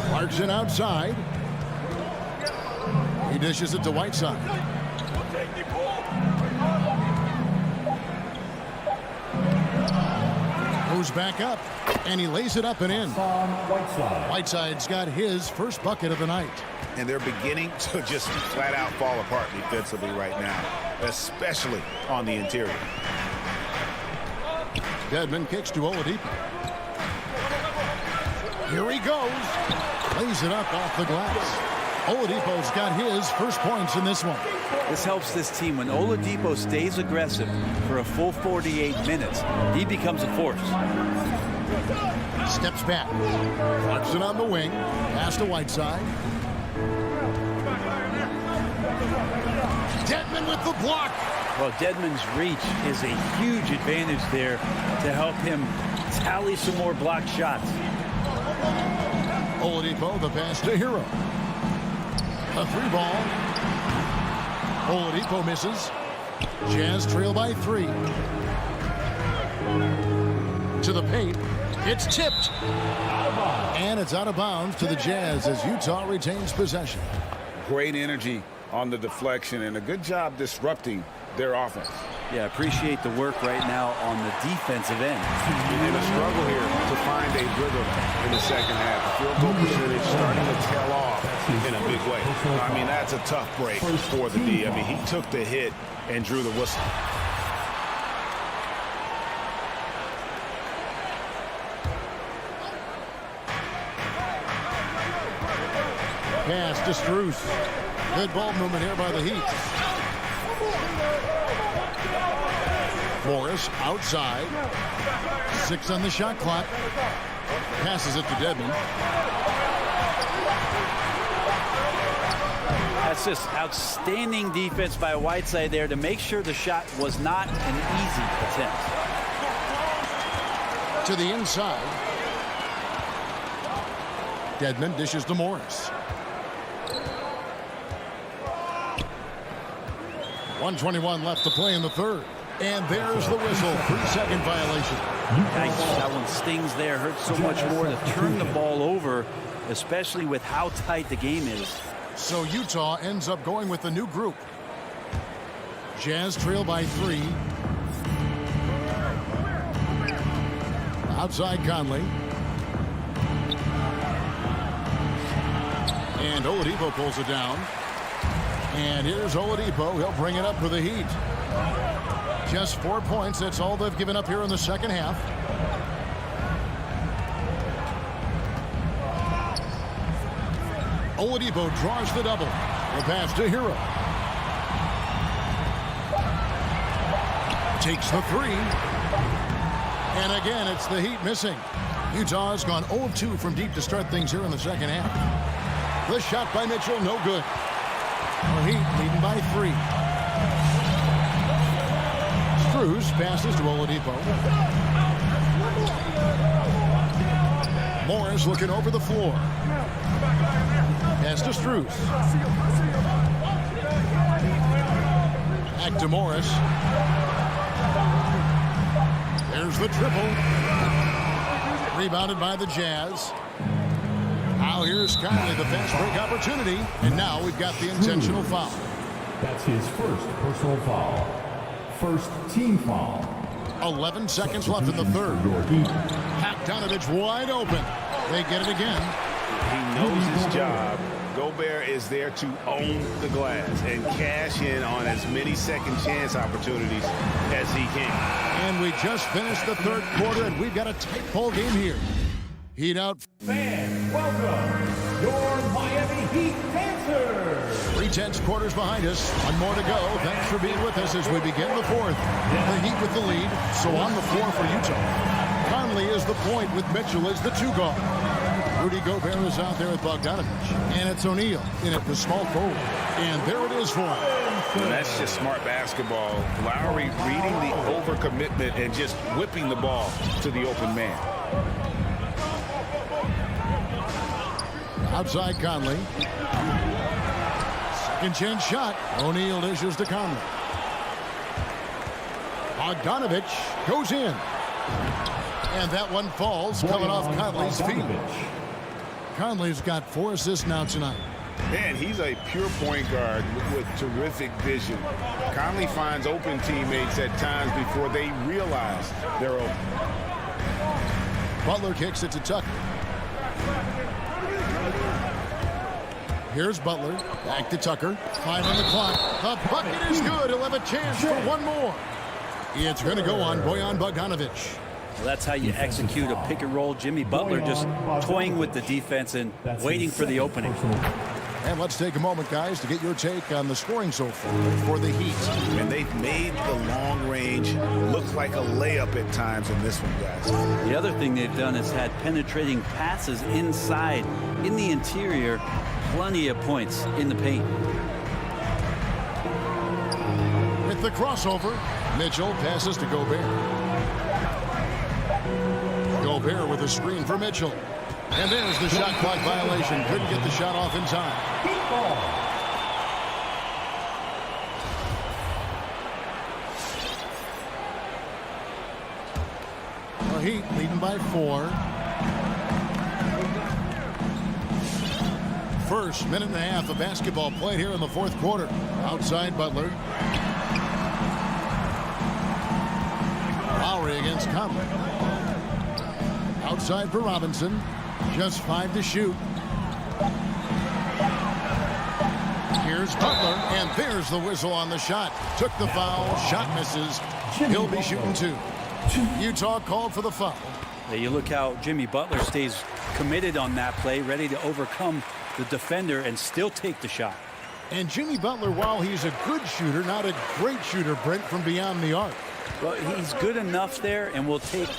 Clarkson outside. He dishes it to Whiteside. Moves back up, and he lays it up and in. Whiteside's got his first bucket of the night. And they're beginning to just flat out fall apart defensively right now, especially on the interior. Dedmon kicks to Oladipo. Here he goes. Lays it up off the glass. Oladipo's got his first points in this one. This helps this team. When Oladipo stays aggressive for a full 48 minutes, he becomes a force. Steps back. Clarkson on the wing. Pass to Whiteside. Dedmon with the block. Well, Dedmon's reach is a huge advantage there to help him tally some more blocked shots. Oladipo, the pass to Hero. A 3-ball. Oladipo misses. Jazz trail by 3. To the paint. It's tipped. And it's out of bounds to the Jazz as Utah retains possession. Great energy on the deflection and a good job disrupting their offense. Yeah, appreciate the work right now on the defensive end. And a struggle here to find a rhythm in the second half. The field goal percentage starting to tail off in a big way. I mean, that's a tough break for the D. I mean, he took the hit and drew the whistle. Pass to Strus. Good ball movement here by the Heat. Morris outside. 6 on the shot clock. Passes it to Dedmon. That's just outstanding defense by Whiteside there to make sure the shot was not an easy attempt. To the inside. Dedmon dishes to Morris. 1:21 left to play in the third. And there's the whistle. 3-second violation. That one stings there. Hurts so much more to turn the ball over, especially with how tight the game is. So Utah ends up going with the new group. Jazz trail by 3. Outside Conley. And Oladipo pulls it down. And here's Oladipo. He'll bring it up for the Heat. Just 4 points. That's all they've given up here in the second half. Oladipo draws the double. The pass to Hero. Takes the 3. And again, it's the Heat missing. Utah has gone 0 of 2 from deep to start things here in the second half. The shot by Mitchell, no good. The Heat leading by 3. Strus passes to Oladipo. Morris looking over the floor. Pass to Strus. Back to Morris. There's the triple. Rebounded by the Jazz. Now here's Conley, the fast break opportunity. And now we've got the intentional foul. That's his first personal foul. First team foul. 11 seconds left in the third. Bogdanovich wide open. They get it again. He knows his job. Gobert is there to own the glass and cash in on as many second chance opportunities as he can. And we just finished the third quarter, and we've got a tight ball game here. Heat out. Fans, welcome your Miami Heat Dancers. 3/10 quarters behind us. One more to go. Thanks for being with us as we begin the fourth. The Heat with the lead. So on the floor for Utah. Conley is the point with Mitchell as the 2 guard. Rudy Gobert is out there with Bogdanovich. And it's O'Neal in at the small forward. And there it is for him. And that's just smart basketball. Lowry reading the overcommitment and just whipping the ball to the open man. Outside Conley. Second chance shot. O'Neal dishes to Conley. Bogdanovich goes in. And that one falls, coming off Conley's feet. Conley's got 4 assists now tonight. And he's a pure point guard with terrific vision. Conley finds open teammates at times before they realize they're open. Butler kicks it to Tucker. Here's Butler. Back to Tucker. 5 on the clock. The bucket is good. He'll have a chance for one more. It's going to go on Bojan Bogdanovich. Well, that's how you execute a pick and roll. Jimmy Butler just toying with the defense and waiting for the opening. And let's take a moment, guys, to get your take on the scoring so far for the Heat. And they've made the long range look like a layup at times in this one, guys. The other thing they've done is had penetrating passes inside, in the interior, plenty of points in the paint. With the crossover, Mitchell passes to Gobert. Gobert with a screen for Mitchell. And there's the shot clock violation. Couldn't get the shot off in time. The Heat leading by 4. First minute and a half of basketball played here in the fourth quarter. Outside Butler. Lowry against Conley. Outside for Robinson. Just 5 to shoot. Here's Butler, and there's the whistle on the shot. Took the foul, shot misses. He'll be shooting 2. Utah called for the foul. There you look how Jimmy Butler stays committed on that play, ready to overcome the defender and still take the shot. And Jimmy Butler, while he's a good shooter, not a great shooter, Brent, from beyond the arc. Well, he's good enough there, and will take,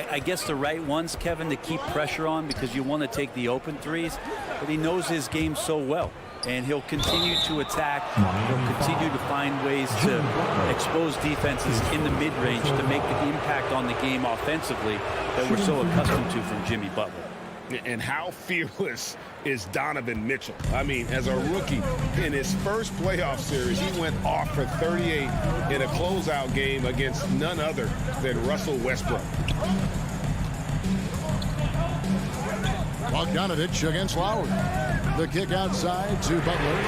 I guess, the right ones, Kevin, to keep pressure on, because you want to take the open threes, but he knows his game so well. And he'll continue to attack. He'll continue to find ways to expose defenses in the mid-range to make the impact on the game offensively that we're so accustomed to from Jimmy Butler. And how fearless is Donovan Mitchell? I mean, as a rookie, in his first playoff series, he went off for 38 in a closeout game against none other than Russell Westbrook. Bogdanovich against Lowry. The kick outside to Butler.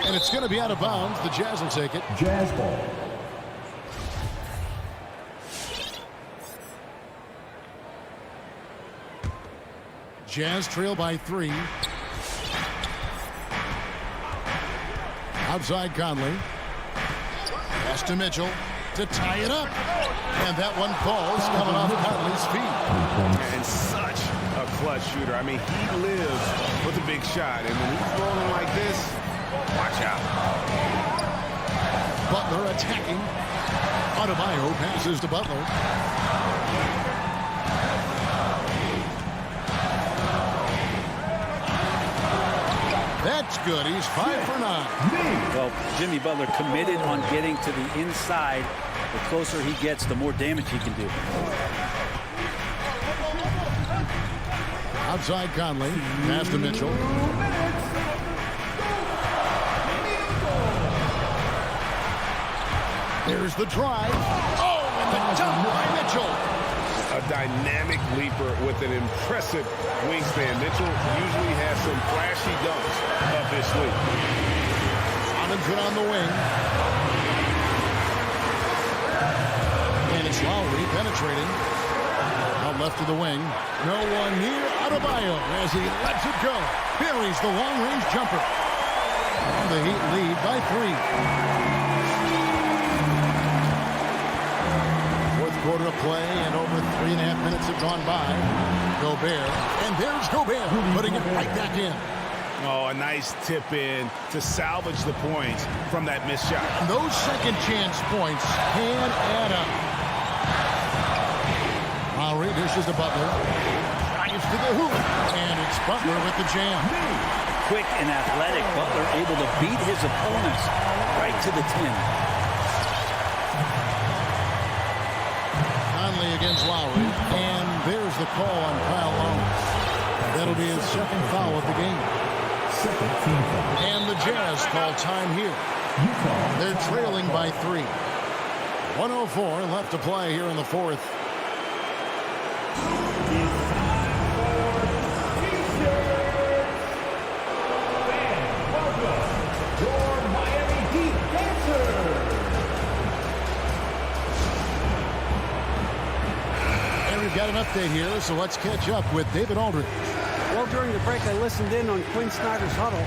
And it's going to be out of bounds. The Jazz will take it. Jazz ball. Jazz trail by 3. Outside Conley. Pass to Mitchell to tie it up. And that one falls coming off Conley's feet. And such a clutch shooter. I mean, he lives with a big shot. And when he's rolling like this, watch out. Butler attacking. Adebayo passes to Butler. That's good. He's 5 for 9. Well, Jimmy Butler committed on getting to the inside. The closer he gets, the more damage he can do. Outside Conley. Pass to Mitchell. There's the drive. Oh, and the dunk by Mitchell. A dynamic leaper with an impressive wingspan. Mitchell usually has some flashy dunks up his sleeve. Robinson on the wing. And it's Lowry penetrating. Out left to the wing. No one near Adebayo as he lets it go. Buries the long-range jumper. The Heat lead by 3. Quarter of play, and over 3.5 minutes have gone by. Gobert, and there's Gobert putting it right back in. Oh, a nice tip in to salvage the points from that missed shot. And those second chance points can add up. Lowry dishes to Butler. Drives to the hoop, and it's Butler with the jam. Quick and athletic, Butler able to beat his opponents right to the 10. Against Lowry, and there's the call on Kyle Lowry. That'll be his second foul of the game. And the Jazz call time here. They're trailing by 3. 104 left to play here in the fourth. Got an update here, so let's catch up with David Aldridge. Well, during the break, I listened in on Quinn Snyder's huddle.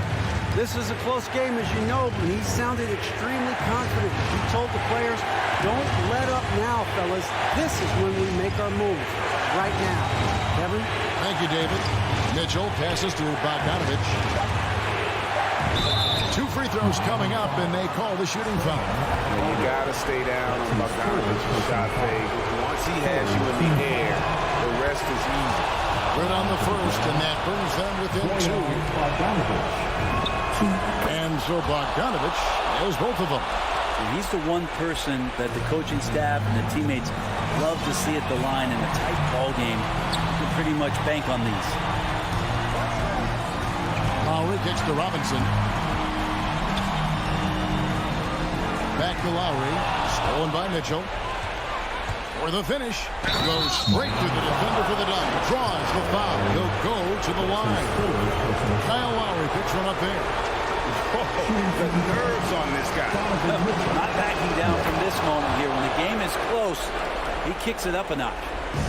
This is a close game, as you know, but he sounded extremely confident. He told the players, don't let up now, fellas. This is when we make our move. Right now. Kevin? Thank you, David. Mitchell passes to Bogdanovich. 2 free throws coming up, and they call the shooting foul. You got to stay down on Bogdanovich's shot fade. Once he has you in the air, the rest is easy. Right on the first, and that brings them within 2. And so Bogdanovich has both of them. And he's the one person that the coaching staff and the teammates love to see at the line in a tight ball game. You can pretty much bank on these. Lowry kicks to Robinson. Back to Lowry. Stolen by Mitchell. for the finish. Goes straight to the defender for the dunk. Draws the foul. He'll go to the line. Kyle Lowry picks one up there. Oh, the nerves on this guy. Not backing down from this moment here. When the game is close, he kicks it up a notch.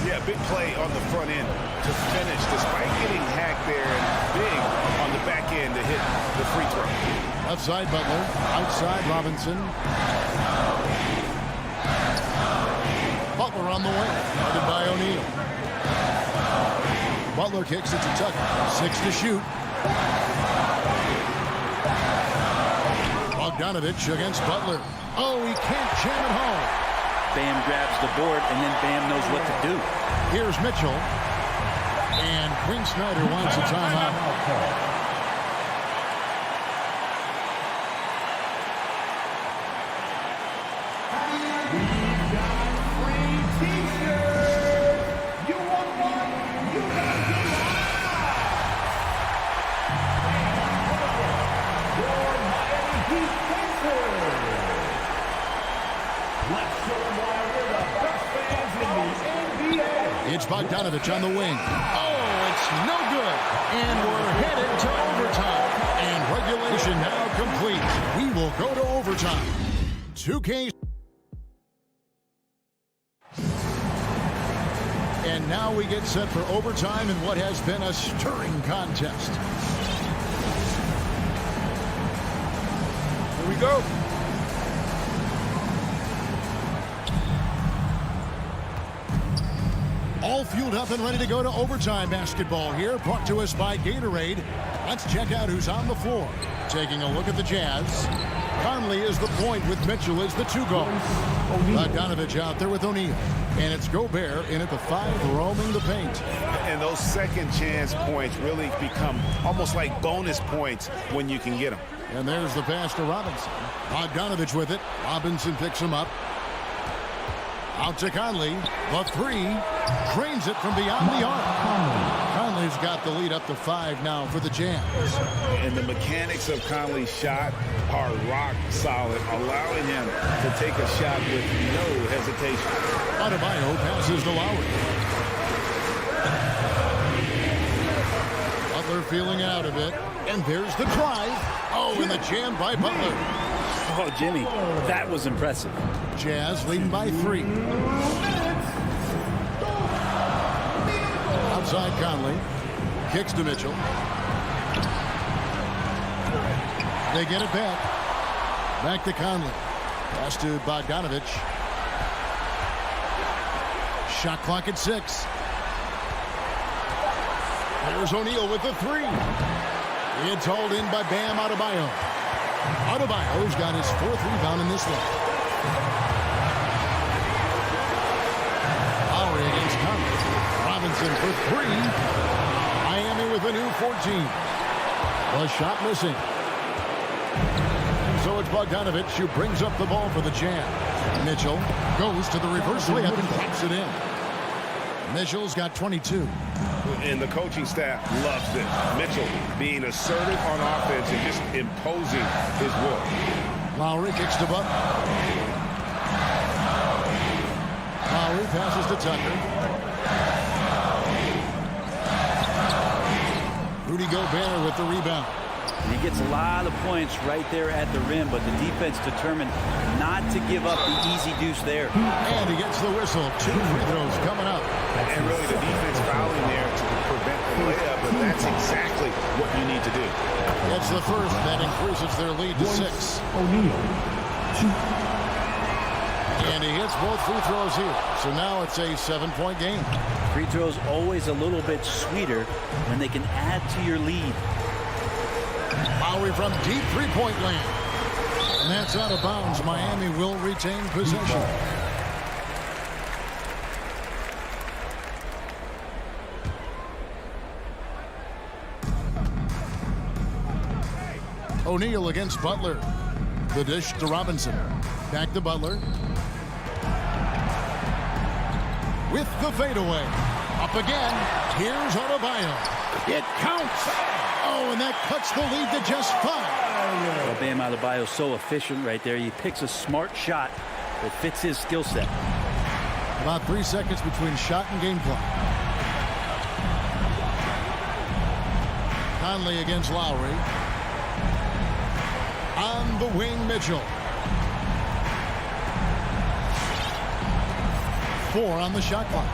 Yeah, big play on the front end to finish despite getting hacked there, and big on the back end to hit the free throw. Left side Butler. Outside Robinson. Butler on the wing. Guarded by O'Neal. Butler kicks it to Tucker. 6 to shoot. Bogdanovich against Butler. Oh, he can't jam it home. Bam grabs the board, and then Bam knows what to do. Here's Mitchell. And Quinn Snyder wants a timeout. It's Bogdanovich on the wing. Oh, it's no good. And we're headed to overtime. And regulation now complete. We will go to overtime. 2K. And now we get set for overtime in what has been a stirring contest. Here we go. All fueled up and ready to go to overtime basketball here, brought to us by Gatorade. Let's check out who's on the floor. Taking a look at the Jazz. Conley is the point with Mitchell as the 2 guard. Bogdanovich out there with O'Neal. And it's Gobert in at the 5, roaming the paint. And those second chance points really become almost like bonus points when you can get them. And there's the pass to Robinson. Bogdanovich with it. Robinson picks him up. Out to Conley. The 3. Drains it from beyond the arc. Conley's got the lead up to 5 now for the Jazz. And the mechanics of Conley's shot are rock solid, allowing him to take a shot with no hesitation. Adebayo passes to Lowry. Butler feeling out of it. And there's the drive. Oh, and the jam by Butler. Oh, Jimmy, that was impressive. Jazz leading by 3. Outside Conley. Kicks to Mitchell. They get it back. Back to Conley. Pass to Bogdanovich. Shot clock at 6. There's O'Neal with the 3. It's hauled in by Bam Adebayo. Adebayo's got his 4th rebound in this one. Lowry against Conley. Robinson for 3. Miami with a new 14. The shot missing. And so it's Bogdanovich who brings up the ball for the Jazz. Mitchell goes to the reverse layup and pops it in. Mitchell's got 22. And the coaching staff loves this. Mitchell being assertive on offense and just imposing his will. Lowry kicks to Butler. Lowry passes to Tucker. Rudy Gobert with the rebound. And he gets a lot of points right there at the rim, but the defense determined not to give up the easy deuce there. And he gets the whistle. 2 free throws coming up. And really the defense fouling there to prevent the layup, but that's exactly what you need to do. It's the first that increases their lead to 6. O'Neal. And he hits both free throws here. So now it's a 7-point game. Free throws always a little bit sweeter when they can add to your lead. Lowry from deep 3-point land. And that's out of bounds. Miami will retain possession. O'Neal against Butler. The dish to Robinson. Back to Butler. With the fadeaway. Up again. Here's Adebayo. It counts. Oh, and that cuts the lead to just 5. Well, Bam Adebayo is so efficient right there. He picks a smart shot that fits his skill set. About 3 seconds between shot and game clock. Conley against Lowry. On the wing, Mitchell. 4 on the shot clock.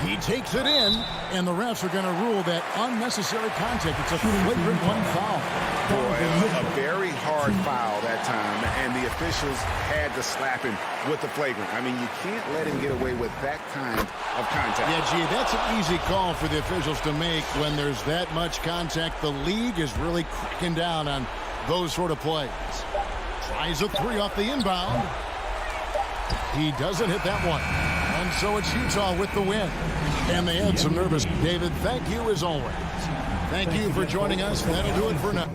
He takes it in, and the refs are going to rule that unnecessary contact. It's a flagrant one foul. Boy, a very hard foul that time, and the officials had to slap him with the flagrant. I mean, you can't let him get away with that kind of contact. Yeah, gee, that's an easy call for the officials to make when there's that much contact. The league is really cracking down on those sort of plays. Tries a 3 off the inbound. He doesn't hit that one. And so it's Utah with the win. And they had some nervous. David, thank you as always. Thank you for joining us. That'll do it for now.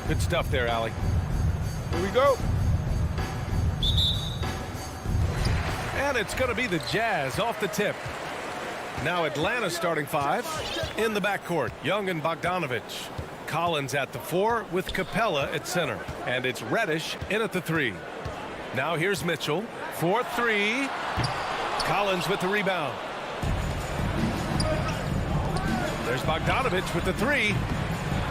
Good stuff there, Allie. Here we go. And it's going to be the Jazz off the tip. Now Atlanta starting 5 in the backcourt. Young and Bogdanovich. Collins at the 4 with Capella at center. And it's Reddish in at the 3. Now here's Mitchell. 4-3. Collins with the rebound. There's Bogdanovich with the 3.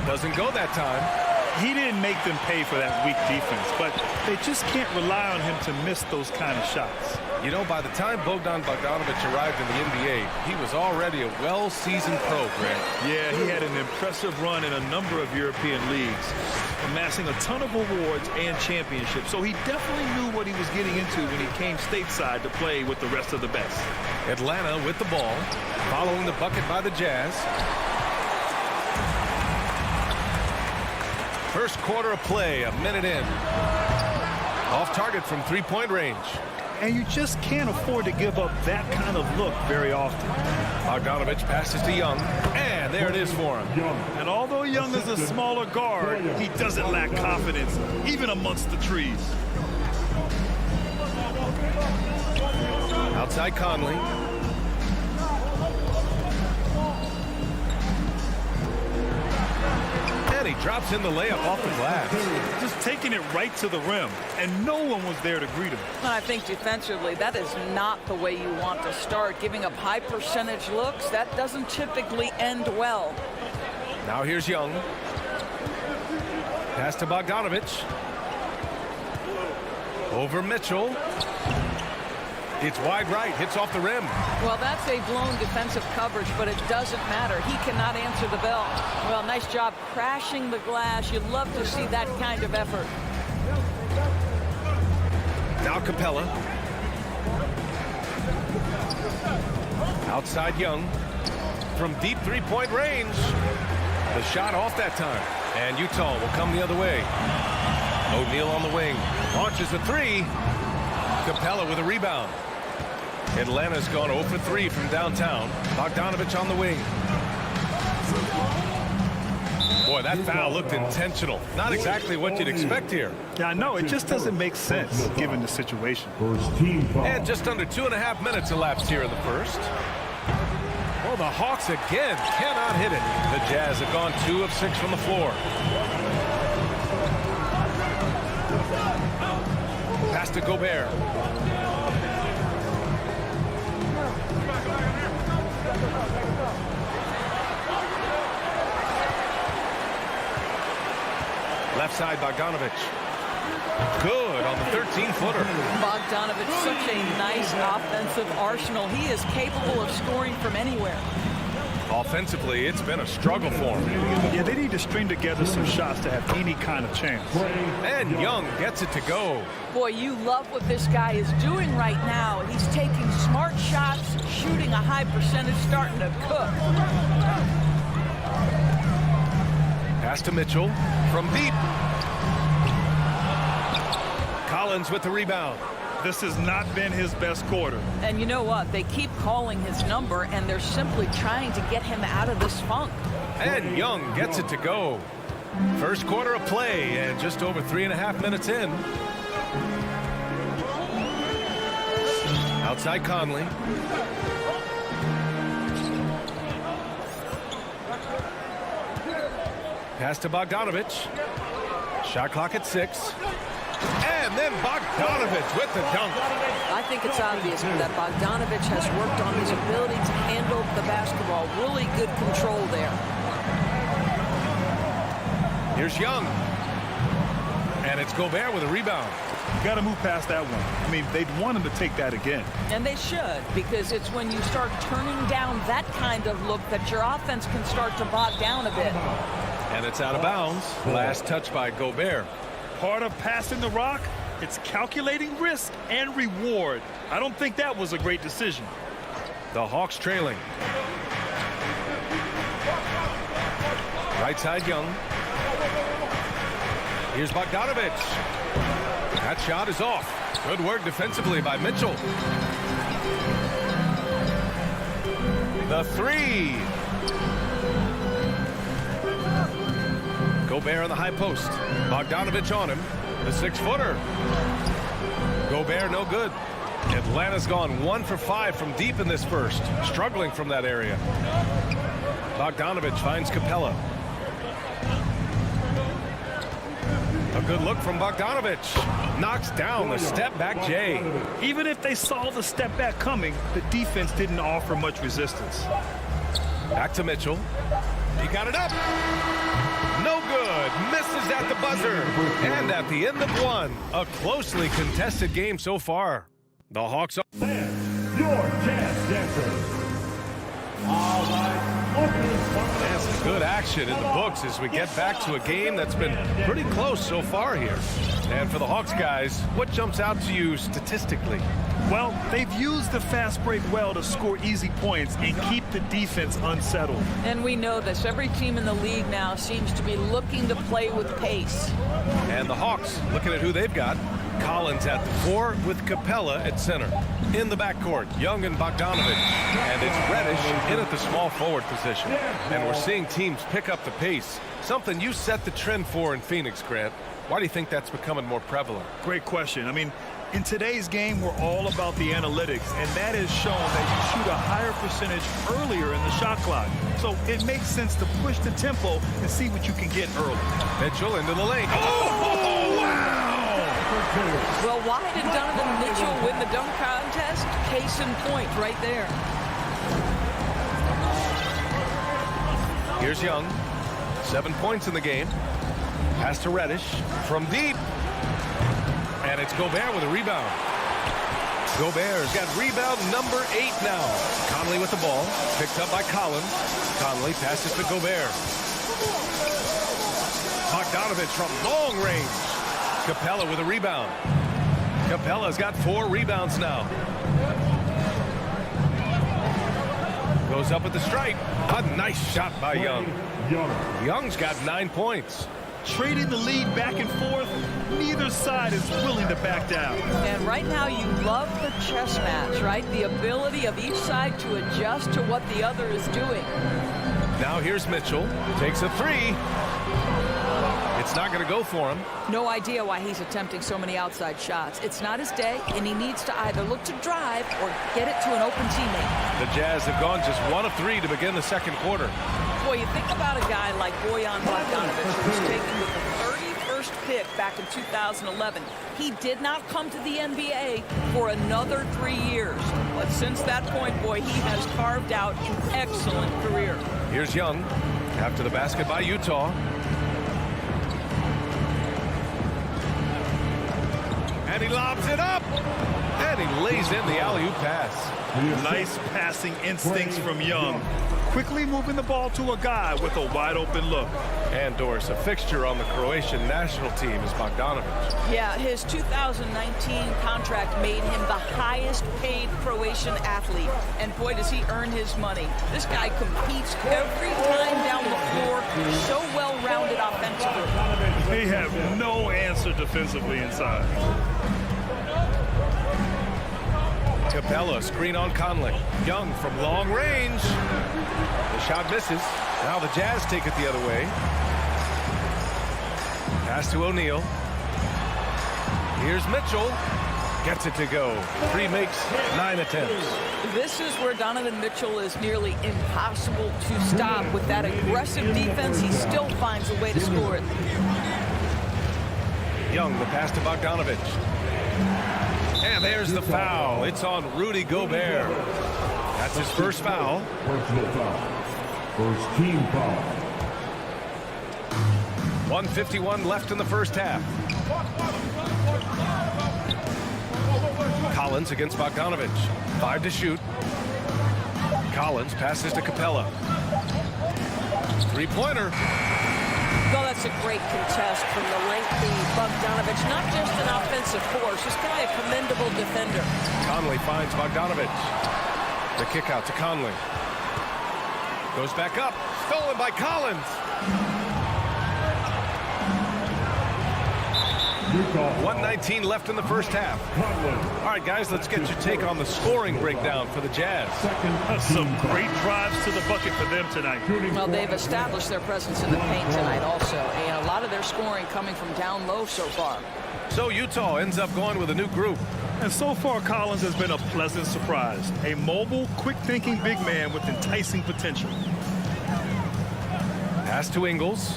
Doesn't go that time. He didn't make them pay for that weak defense, but they just can't rely on him to miss those kind of shots. You know, by the time Bogdanovich arrived in the NBA, he was already a well-seasoned pro, Greg. Yeah, he had an impressive run in a number of European leagues, amassing a ton of awards and championships. So he definitely knew what he was getting into when he came stateside to play with the rest of the best. Atlanta with the ball, following the bucket by the Jazz. First quarter of play, a minute in. Off target from three-point range. And you just can't afford to give up that kind of look very often. Bogdanovich passes to Young, and there it is for him. And although Young is a smaller guard, he doesn't lack confidence, even amongst the trees. Outside Conley. And he drops in the layup off the glass. Just taking it right to the rim, and no one was there to greet him. I think defensively, that is not the way you want to start. Giving up high percentage looks, that doesn't typically end well. Now here's Young. Pass to Bogdanovich. Over Mitchell. It's wide right, hits off the rim. Well, that's a blown defensive coverage, but it doesn't matter. He cannot answer the bell. Well, nice job crashing the glass. You'd love to see that kind of effort. Now Capella. Outside Young. From deep three-point range. The shot off that time. And Utah will come the other way. O'Neal on the wing. Launches a 3. Capella with a rebound. Atlanta's gone 0 for 3 from downtown. Bogdanovich on the wing. Boy, that foul looked intentional. Not exactly what you'd expect here. Yeah, I know. It just doesn't make sense given the situation. And just under 2.5 minutes elapsed here in the first. Well, the Hawks again cannot hit it. The Jazz have gone 2 of 6 from the floor. Pass to Gobert. Left side, Bogdanovich. Good on the 13-footer. Bogdanovich, such a nice offensive arsenal. He is capable of scoring from anywhere. Offensively, it's been a struggle for him. Yeah, they need to string together some shots to have any kind of chance. And Young gets it to go. Boy, you love what this guy is doing right now. He's taking smart shots, shooting a high percentage, starting to cook. Pass to Mitchell from deep. Collins with the rebound. This has not been his best quarter. And you know what? They keep calling his number, and they're simply trying to get him out of this funk. And Young gets it to go. First quarter of play, and just over 3.5 minutes in. Outside Conley. Pass to Bogdanovich. Shot clock at 6. And then Bogdanovich with the dunk. I think it's obvious that Bogdanovich has worked on his ability to handle the basketball. Really good control there. Here's Young. And it's Gobert with a rebound. You got to move past that one. I mean, they'd want him to take that again. And they should, because it's when you start turning down that kind of look that your offense can start to bog down a bit. And it's out of bounds. Last touch by Gobert. Part of passing the rock, it's calculating risk and reward. I don't think that was a great decision. The Hawks trailing. Right side Young. Here's Bogdanovich. That shot is off. Good work defensively by Mitchell. The 3. Gobert on the high post. Bogdanovich on him. The 6-footer. Gobert no good. Atlanta's gone 1 for 5 from deep in this first. Struggling from that area. Bogdanovich finds Capella. A good look from Bogdanovich. Knocks down the step-back J. Even if they saw the step back coming, the defense didn't offer much resistance. Back to Mitchell. He got it up. No good. Misses at the buzzer. And at the end of one, a closely contested game so far. The Hawks are... Your Jazz Dancers. All right. That's some good action in the books as we get back to a game that's been pretty close so far here. And for the Hawks guys, what jumps out to you statistically? Well, they've used the fast break well to score easy points and keep the defense unsettled. And we know this. Every team in the league now seems to be looking to play with pace. And the Hawks, looking at who they've got. Collins at the 4 with Capella at center. In the backcourt, Young and Bogdanovich. And it's Reddish in at the small forward position. And we're seeing teams pick up the pace. Something you set the trend for in Phoenix, Grant. Why do you think that's becoming more prevalent? Great question. I mean, in today's game, we're all about the analytics, and that has shown that you shoot a higher percentage earlier in the shot clock. So it makes sense to push the tempo and see what you can get early. Mitchell into the lane. Oh, wow! Well, why did Donovan Mitchell win the dunk contest? Case in point right there. Here's Young. 7 points in the game. Pass to Reddish from deep. And it's Gobert with a rebound. Gobert's got rebound number 8 now. Conley with the ball. Picked up by Collins. Conley passes to Gobert. Bogdanovich from long range. Capella with a rebound. Capella's got 4 rebounds now. Goes up with the stripe. A nice shot by Young. Young's got 9 points. Trading the lead back and forth, neither side is willing to back down. And right now you love the chess match, right? The ability of each side to adjust to what the other is doing. Now here's Mitchell. Takes a 3. It's not going to go for him. No idea why he's attempting so many outside shots. It's not his day, and he needs to either look to drive or get it to an open teammate. The Jazz have gone just 1 of 3 to begin the second quarter. Boy, you think about a guy like Bojan Bogdanovich, who was taken with the 31st pick back in 2011. He did not come to the NBA for another 3 years. But since that point, boy, he has carved out an excellent career. Here's Young after the basket by Utah. And he lobs it up. And he lays in the alley-oop pass. Nice passing instincts from Young. Quickly moving the ball to a guy with a wide open look. And Doris, a fixture on the Croatian national team is Bogdanovich. Yeah, his 2019 contract made him the highest paid Croatian athlete. And boy, does he earn his money. This guy competes every time down the floor. So well-rounded offensively. They have no answer defensively inside. Capella, screen on Conley. Young from long range. The shot misses. Now the Jazz take it the other way. Pass to O'Neal. Here's Mitchell. Gets it to go. 3 makes, 9 attempts. This is where Donovan Mitchell is nearly impossible to stop. With that aggressive defense, he still finds a way to score it. Young, the pass to Bogdanovich. And there's the foul. It's on Rudy Gobert. That's his first foul. Personal foul. First team foul. 1:51 left in the first half. Collins against Bogdanovich. 5 to shoot. Collins passes to Capella. 3-pointer. Well, that's a great contest from the lengthy Bogdanovich. Not just an offensive force, this guy a commendable defender. Conley finds Bogdanovich. The kick out to Conley. Goes back up. Stolen by Collins. 1:19 left in the first half. All right, guys, let's get your take on the scoring breakdown for the Jazz. Some great drives to the bucket for them tonight. Well, they've established their presence in the paint tonight also, and a lot of their scoring coming from down low so far. So Utah ends up going with a new group. And so far, Collins has been a pleasant surprise. A mobile, quick-thinking big man with enticing potential. Pass to Ingles.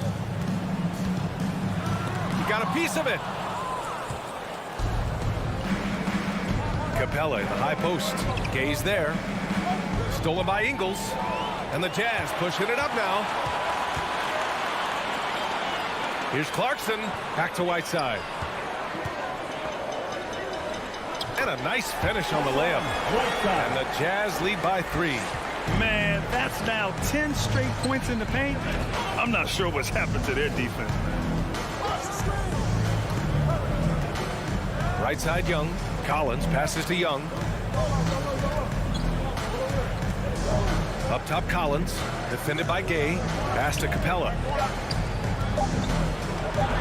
He got a piece of it. Capella in the high post. Gay's there. Stolen by Ingles. And the Jazz pushing it up now. Here's Clarkson. Back to Whiteside. And a nice finish on the layup. And the Jazz lead by 3. Man, that's now 10 straight points in the paint. I'm not sure what's happened to their defense. Right side, Young. Collins passes to Young. Up top, Collins. Defended by Gay. Pass to Capella.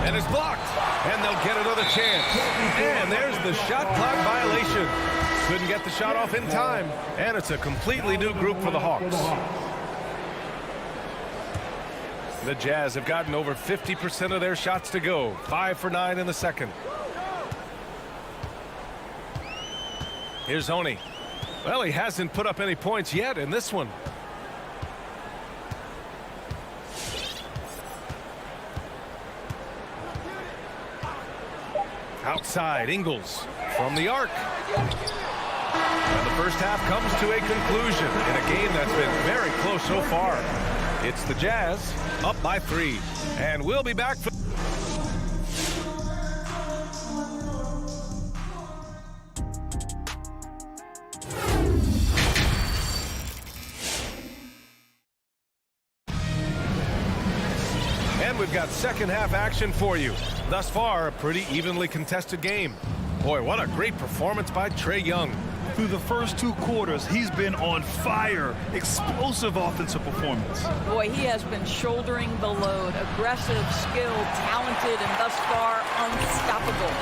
And it's blocked. And they'll get another chance. And there's the shot clock violation. Couldn't get the shot off in time. And it's a completely new group for the Hawks. The Jazz have gotten over 50% of their shots to go. 5 for 9 in the second. Here's Oni. Well, he hasn't put up any points yet in this one. Outside, Ingles from the arc. And the first half comes to a conclusion in a game that's been very close so far. It's the Jazz up by 3. And we'll be back for... And we've got second half action for you. Thus far, a pretty evenly contested game. Boy, what a great performance by Trae Young. Through the first 2 quarters, he's been on fire. Explosive offensive performance. Boy, he has been shouldering the load. Aggressive, skilled, talented, and thus far unstoppable.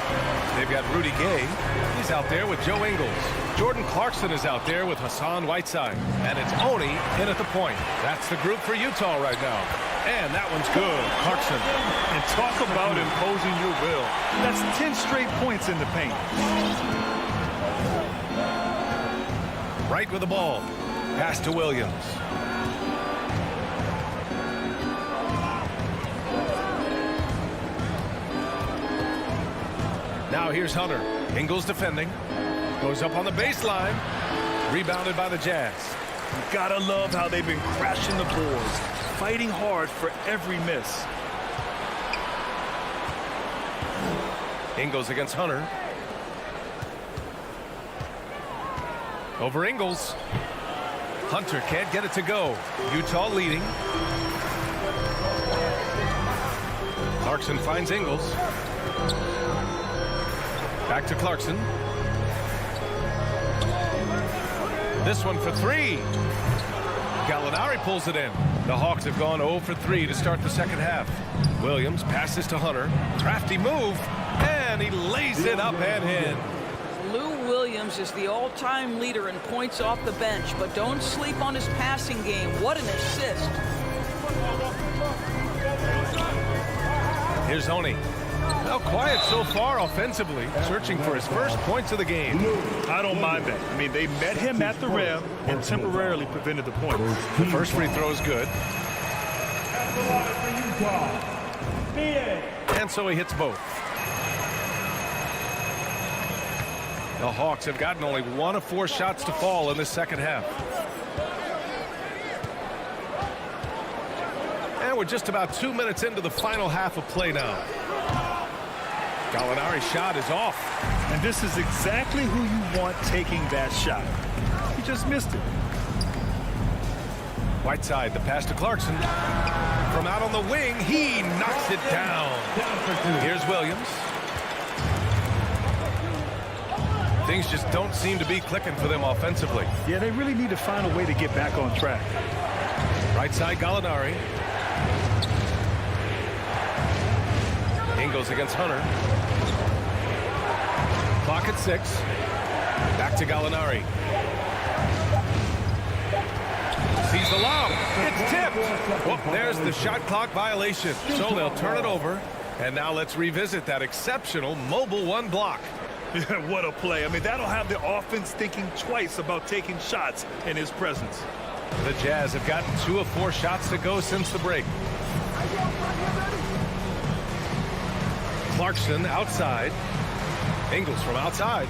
They've got Rudy Gay. He's out there with Joe Ingles. Jordan Clarkson is out there with Hassan Whiteside. And it's Oni in at the point. That's the group for Utah right now. And that one's good. Clarkson. And talk about imposing your will. That's 10 straight points in the paint. Right with the ball. Pass to Williams. Now here's Hunter. Ingles defending. Goes up on the baseline. Rebounded by the Jazz. You gotta love how they've been crashing the boards. Fighting hard for every miss. Ingles against Hunter. Over Ingles. Hunter can't get it to go. Utah leading. Clarkson finds Ingles. Back to Clarkson. This one for 3. Gallinari pulls it in. The Hawks have gone 0 for 3 to start the second half. Williams passes to Hunter. Crafty move. And he lays it up and in. Lou Williams is the all-time leader in points off the bench, but don't sleep on his passing game. What an assist. Here's Oni. Now quiet so far offensively, searching for his first points of the game. I don't mind that. I mean, they met him at the rim and temporarily prevented the point. The first free throw is good. And so he hits both. The Hawks have gotten only 1 of 4 shots to fall in this second half. And we're just about 2 minutes into the final half of play now. Gallinari's shot is off. And this is exactly who you want taking that shot. He just missed it. Whiteside, the pass to Clarkson. From out on the wing, he knocks it down. Here's Williams. Things just don't seem to be clicking for them offensively. Yeah, they really need to find a way to get back on track. Right side, Gallinari. Ingles against Hunter. Clock at 6. Back to Gallinari. Sees the lob. It's tipped. Well, there's the shot clock violation. So they'll turn it over. And now let's revisit that exceptional mobile one block. What a play. I mean, that'll have the offense thinking twice about taking shots in his presence. The Jazz have gotten 2 of 4 shots to go since the break. Clarkson outside. Ingles from outside.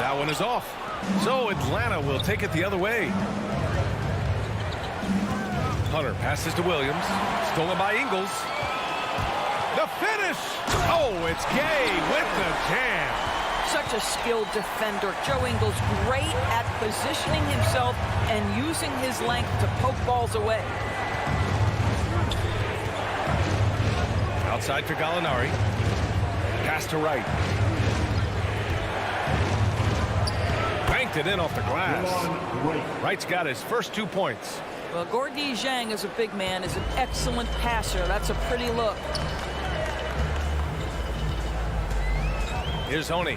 That one is off. So Atlanta will take it the other way. Hunter passes to Williams. Stolen by Ingles. The finish! Oh, it's Gay with the jam. Such a skilled defender. Joe Ingles great at positioning himself and using his length to poke balls away. Outside for Gallinari. Pass to Wright. Banked it in off the glass. Wright's got his first 2 points. Well, Gorgui Dieng is a big man, is an excellent passer. That's a pretty look. Here's Honey.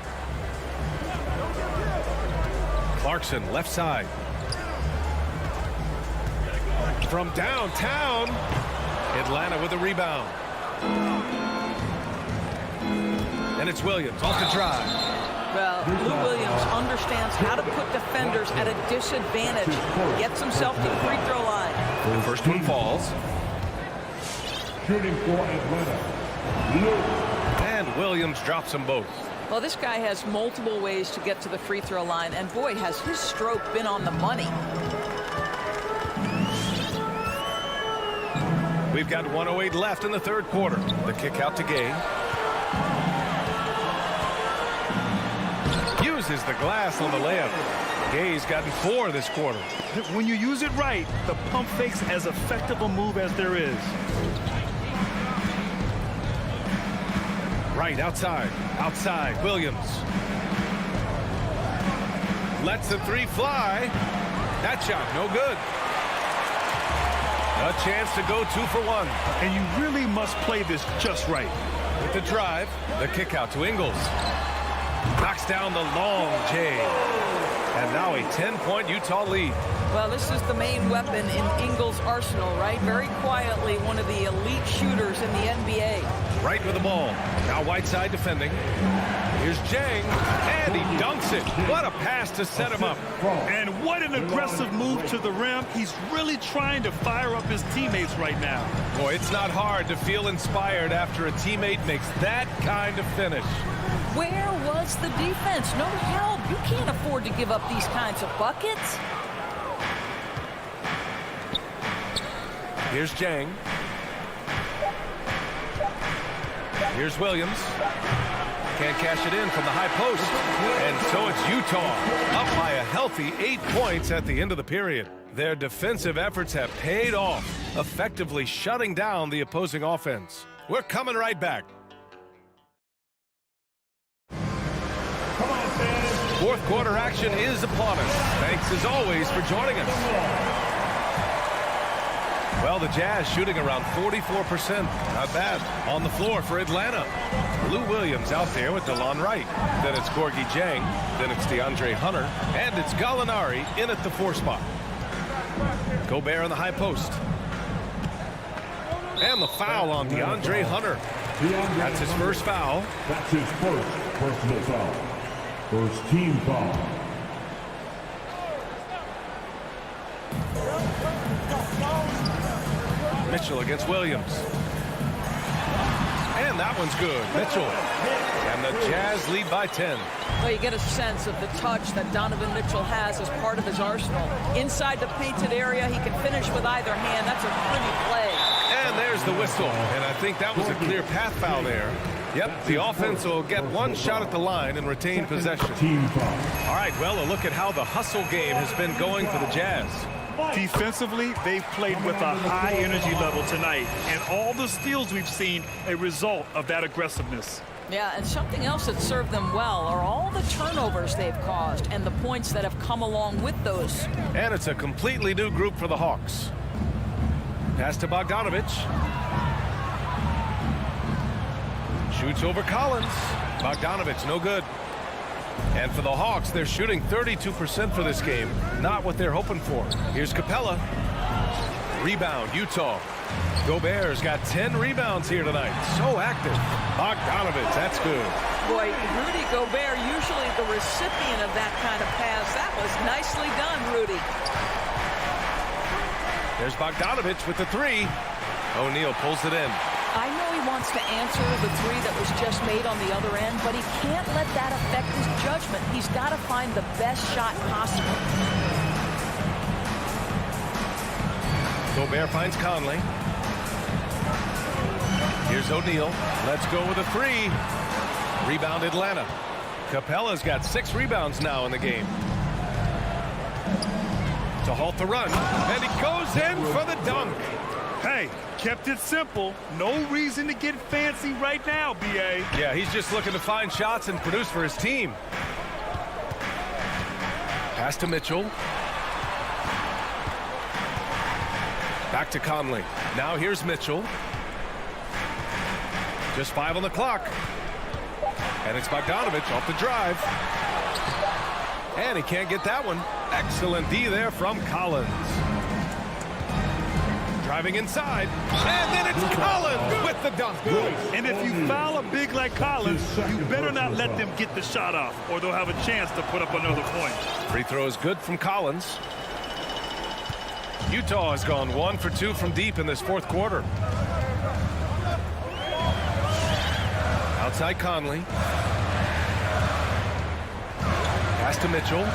Clarkson, left side. From downtown, Atlanta with a rebound. And it's Williams off the drive. Well, Lou Williams understands how to put defenders at a disadvantage. Gets himself to the free throw line. The first one falls. Shooting for Atlanta. And Williams drops them both. Well, this guy has multiple ways to get to the free throw line, and boy, has his stroke been on the money. We've got 1:08 left in the third quarter. The kick out to Gay. Uses the glass on the layup. Gay's gotten 4 this quarter. When you use it right, the pump fake's as effective a move as there is. Right outside. Outside. Williams. Lets the 3 fly. That shot no good. A chance to go 2 for 1. And you really must play this just right. With the drive, the kick out to Ingles. Knocks down the long J. And now a 10-point Utah lead. Well, this is the main weapon in Ingles' arsenal, right? Very quietly, one of the elite shooters in the NBA. Right with the ball. Now Whiteside defending. Here's Jang, and he dunks it. What a pass to set him up. And what an aggressive move to the rim. He's really trying to fire up his teammates right now. Boy, it's not hard to feel inspired after a teammate makes that kind of finish. Where was the defense? No help. You can't afford to give up these kinds of buckets. Here's Jang. Here's Williams. Can't cash it in from the high post. And so it's Utah up by a healthy 8 points at the end of the period. Their defensive efforts have paid off, effectively shutting down the opposing offense. We're coming right back. Fourth quarter action is upon us. Thanks as always for joining us. Well, the Jazz shooting around 44%. Not bad. On the floor for Atlanta. Lou Williams out there with DeLon Wright. Then it's Gorgui Dieng. Then it's DeAndre Hunter. And it's Gallinari in at the 4 spot. Gobert on the high post. And the foul on DeAndre Hunter. That's his first foul. That's his first personal foul. First team foul. Mitchell against Williams. And that one's good. Mitchell. And the Jazz lead by 10. Well, you get a sense of the touch that Donovan Mitchell has as part of his arsenal. Inside the painted area, he can finish with either hand. That's a pretty play. And there's the whistle. And I think that was a clear path foul there. Yep, the offense will get 1 shot at the line and retain possession. All right, well, a look at how the hustle game has been going for the Jazz. Defensively, they've played with a high energy level tonight, and all the steals we've seen a result of that aggressiveness. Yeah, and something else that served them well are all the turnovers they've caused and the points that have come along with those. And it's a completely new group for the Hawks. Pass to Bogdanovich. Shoots over Collins. Bogdanovich, no good. And for the Hawks, they're shooting 32% for this game. Not what they're hoping for. Here's Capella. Rebound, Utah. Gobert's got 10 rebounds here tonight. So active. Bogdanovich, that's good. Boy, Rudy Gobert, usually the recipient of that kind of pass. That was nicely done, Rudy. There's Bogdanovich with the three. O'Neal pulls it in. I know he wants to answer the three that was just made on the other end, but he can't let that affect his judgment. He's got to find the best shot possible. Gobert finds Conley. Here's O'Neal. Let's go with a three. Rebound Atlanta. Capella's got 6 rebounds now in the game. To halt the run. And he goes in for the dunk. Hey, kept it simple. No reason to get fancy right now, B.A. Yeah, he's just looking to find shots and produce for his team. Pass to Mitchell. Back to Conley. Now here's Mitchell. Just 5 on the clock. And it's Bogdanovich off the drive. And he can't get that one. Excellent D there from Collins. Driving inside. And then it's Collins with the dunk. And if you foul a big like Collins, you better not let them get the shot off, or they'll have a chance to put up another point. Free throw is good from Collins. Utah has gone 1 for 2 from deep in this fourth quarter. Outside Conley. Pass to Mitchell.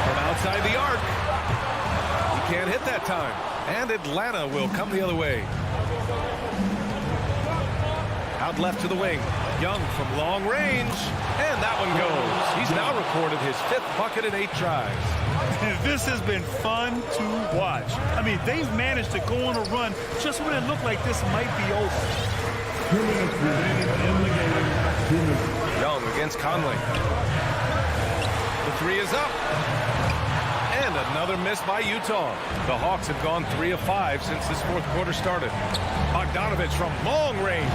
From outside the arc. He can't hit that time. And Atlanta will come the other way. Out left to the wing. Young from long range. And that one goes. He's now recorded his 5th bucket in 8 tries. This has been fun to watch. I mean, they've managed to go on a run just when it looked like this might be over. 2 minutes remaining in the game. 2 minutes. Young against Conley. The three is up. And another miss by Utah. The Hawks have gone 3 of 5 since this fourth quarter started. Bogdanovich from long range.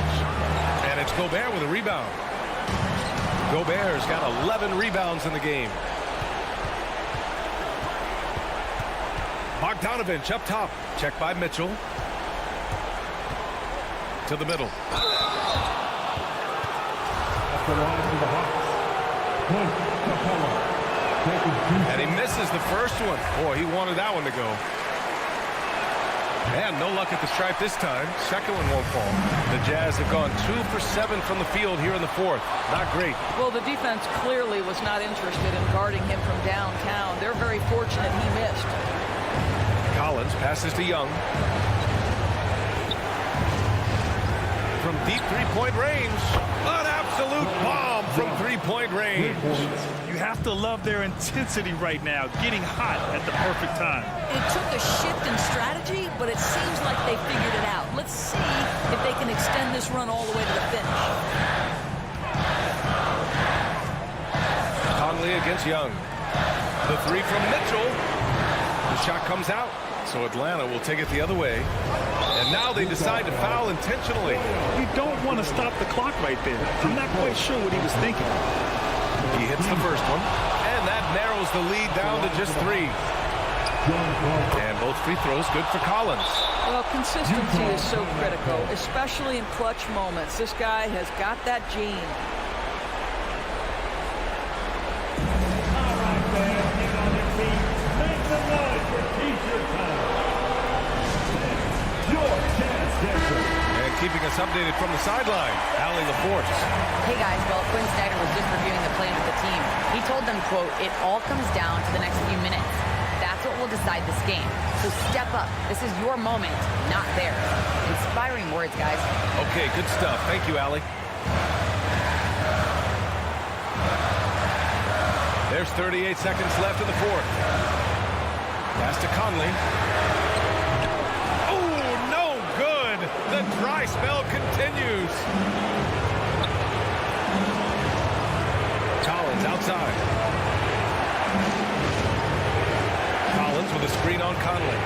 And it's Gobert with a rebound. Gobert's got 11 rebounds in the game. Bogdanovich up top. Checked by Mitchell. To the middle. That's the line for the Hawks. Point, Capella. And he misses the first one. Boy, he wanted that one to go. And no luck at the stripe this time. Second one won't fall. The Jazz have gone 2 for 7 from the field here in the fourth. Not great. Well, the defense clearly was not interested in guarding him from downtown. They're very fortunate he missed. Collins passes to Young. From deep three-point range. An absolute bomb from three-point range. You have to love their intensity right now, getting hot at the perfect time. It took a shift in strategy, but it seems like they figured it out. Let's see if they can extend this run all the way to the finish. Conley against Young. The three from Mitchell. The shot comes out, so Atlanta will take it the other way. And now they decide to foul intentionally. You don't want to stop the clock right there. I'm not quite sure what he was thinking. He hits the first one, and that narrows the lead down to just 3. And both free throws good for Collins. Well, consistency is so critical, especially in clutch moments. This guy has got that gene. All right, fans, get on your feet. Make some noise for T-shirt time. Your chance, Denver. And keeping us updated from the sideline, Allie LaForce. Hey guys, well, Quinn Snyder was just reviewing the plan with the team. He told them, quote, "It all comes down to the next few minutes. That's what will decide this game. So step up. This is your moment, not theirs." Inspiring words, guys. Okay, good stuff. Thank you, Allie. There's 38 seconds left in the fourth. Pass to Conley. Oh, no good. The dry spell continues. Collins outside. Collins with with a screen on Conley.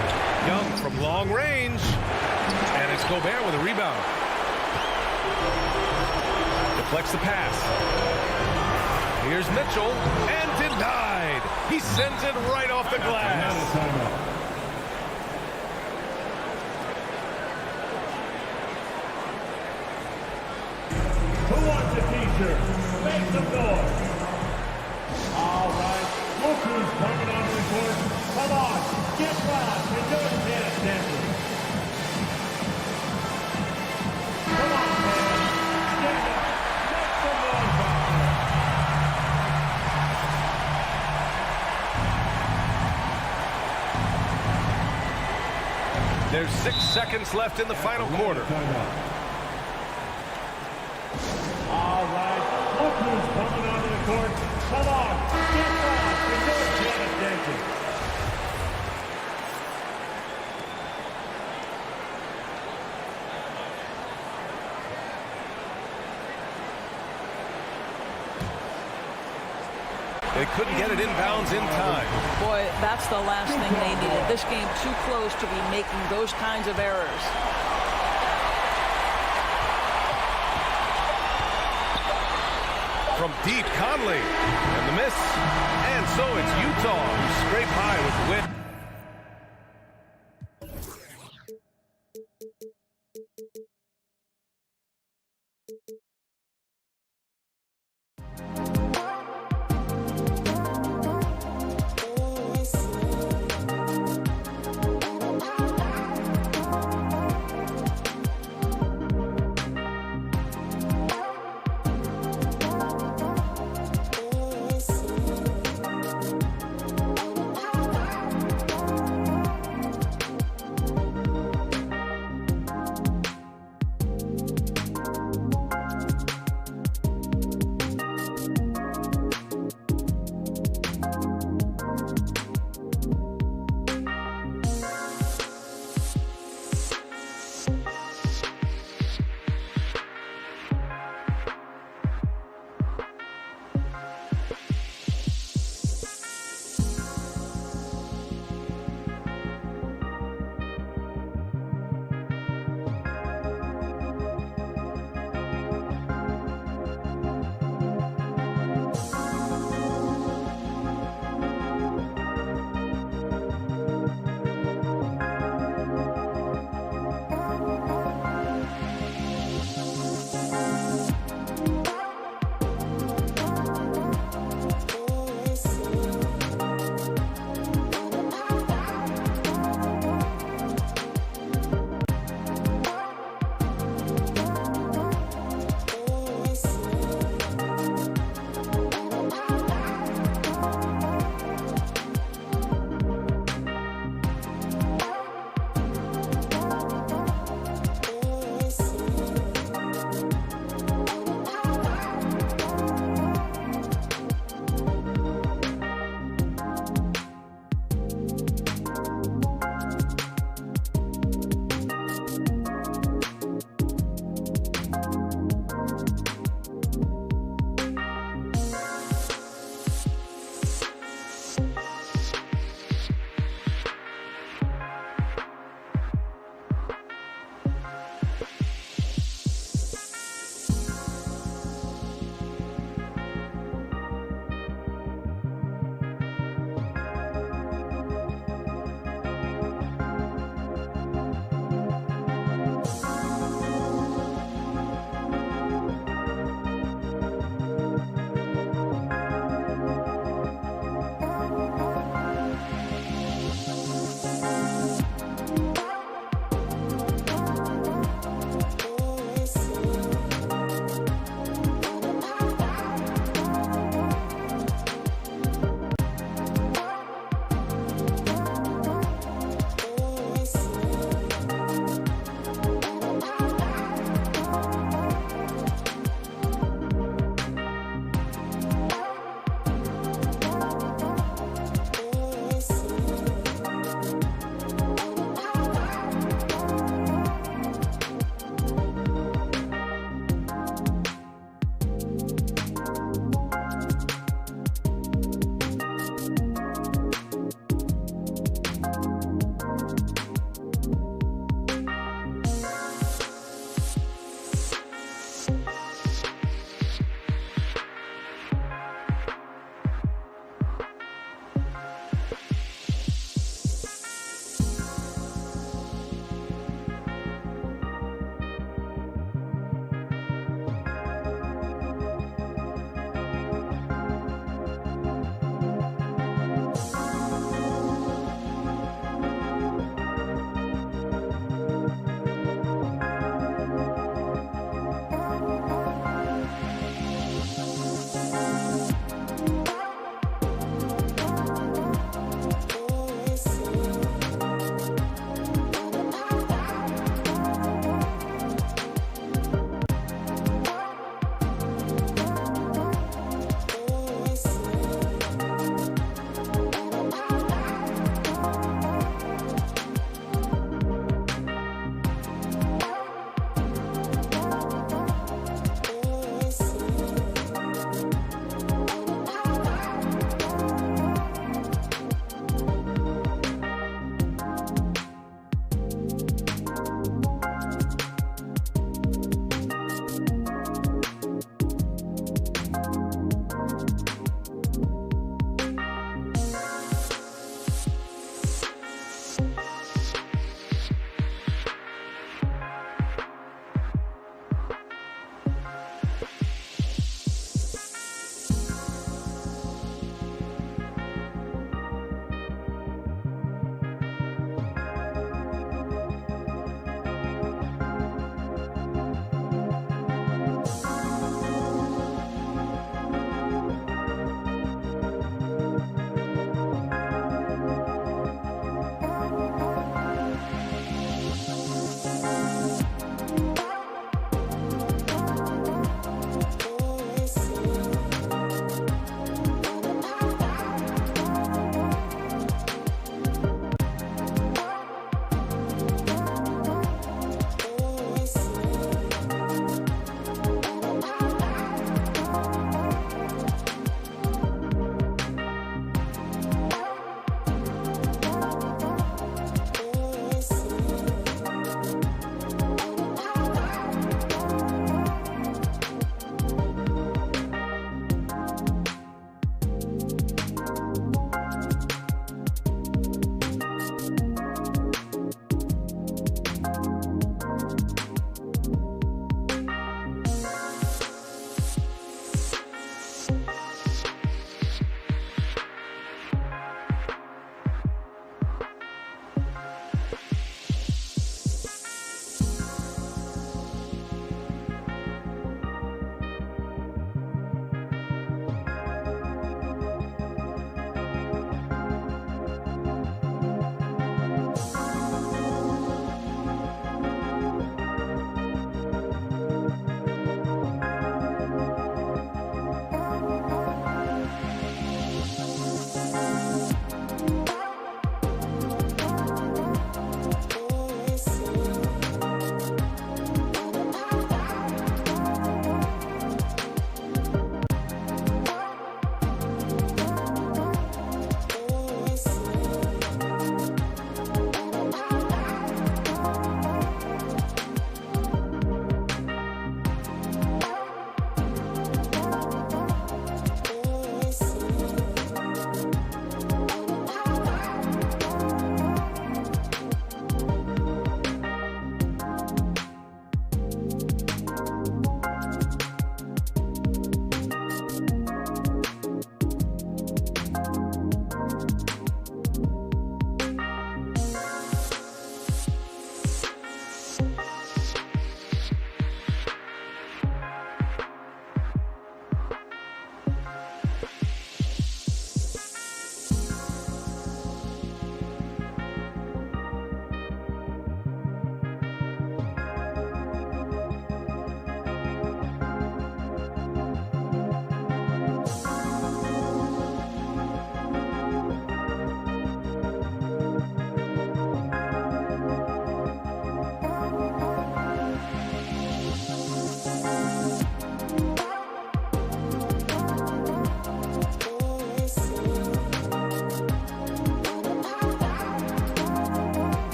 Young from long range. And it's Gobert with a rebound. Deflects the pass. Here's Mitchell, and denied. He sends it right off the glass. Who wants a t-shirt? Make some noise. All right, look who's coming on the court. Come on, get loud and don't dance dancing. Come on, man. Stand up. Make some noise out there. There's 6 seconds left in the final quarter. All right, look who's coming onto the court. Come on, get loud and don't dance dancing. They couldn't get it inbounds in time. Boy, that's the last thing they needed. This game too close to be making those kinds of errors. From deep, Conley. And the miss. And so it's Utah who scrape by with the win.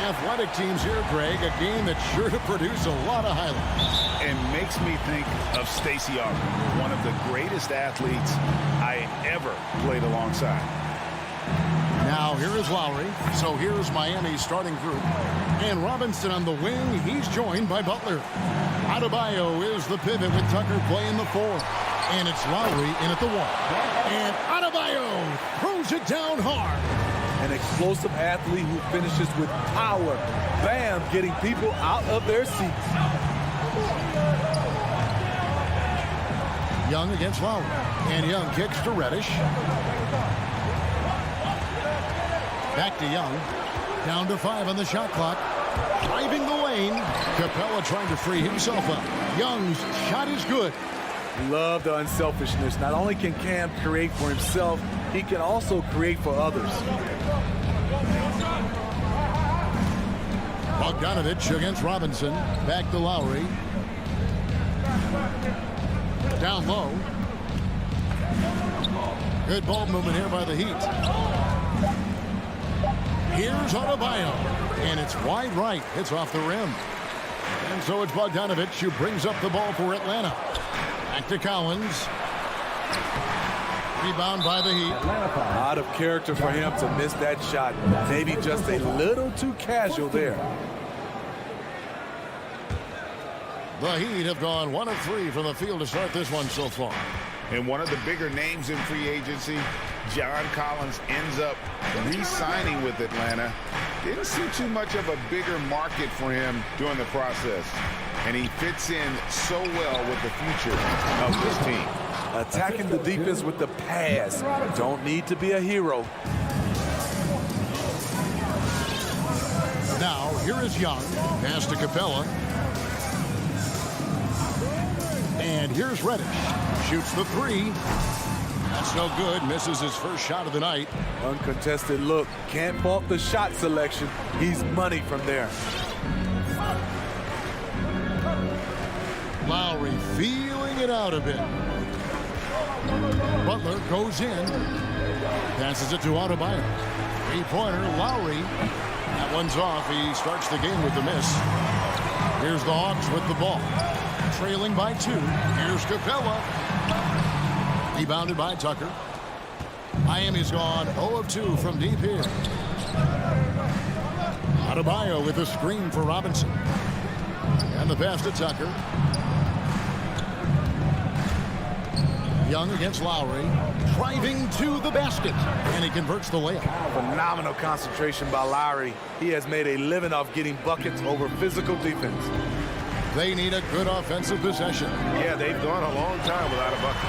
athletic teams here, Greg. A game that's sure to produce a lot of highlights. And makes me think of Stacey Augmon, one of the greatest athletes I ever played alongside. Now here is Lowry. So here's Miami's starting group. And Robinson on the wing. He's joined by Butler. Adebayo is the pivot with Tucker playing the 4. And it's Lowry in at the 1. And Adebayo throws it down hard. An explosive athlete who finishes with power. Bam, getting people out of their seats. Young against Lowry. And Young kicks to Reddish. Back to Young. Down to 5 on the shot clock. Driving the lane. Capella trying to free himself up. Young's shot is good. Love the unselfishness. Not only can Cam create for himself, he can also create for others. Bogdanovich against Robinson. Back to Lowry. Down low. Good ball movement here by the Heat. Here's Adebayo. And it's wide right. It's off the rim. And so it's Bogdanovich who brings up the ball for Atlanta. Back to Collins. Rebound by the Heat. Out of character for him to miss that shot. Maybe just a little too casual there. The Heat have gone 1 of 3 from the field to start this one so far. And one of the bigger names in free agency, John Collins, ends up re-signing with Atlanta. Didn't see too much of a bigger market for him during the process. And he fits in so well with the future of this team. Attacking the defense with the pass. Don't need to be a hero. Now, here is Young. Pass to Capella. And here's Reddish. Shoots the 3. That's no good. Misses his first shot of the night. Uncontested look. Can't fault the shot selection. He's money from there. Lowry feeling it out a bit. Butler goes in. Passes it to Adebayo. 3-pointer, Lowry. That one's off. He starts the game with the miss. Here's the Hawks with the ball. Trailing by 2. Here's Capella. Rebounded by Tucker. Miami's gone 0 of 2 from deep here. Adebayo with a screen for Robinson. And the pass to Tucker. Young against Lowry. Driving to the basket. And he converts the layup. Phenomenal concentration by Lowry. He has made a living off getting buckets over physical defense. They need a good offensive possession. Yeah, they've gone a long time without a bucket.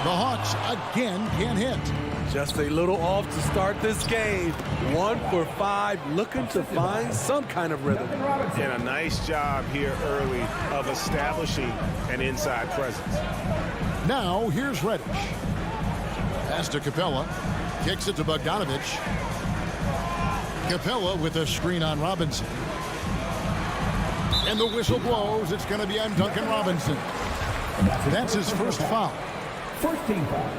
The Hawks again can't hit. Just a little off to start this game. 1 for 5, looking to find some kind of rhythm. And a nice job here early of establishing an inside presence. Now here's Reddish. Pass to Capella. Kicks it to Bogdanovich. Capella with a screen on Robinson. And the whistle blows. It's going to be on Duncan Robinson. That's his first foul. First team foul.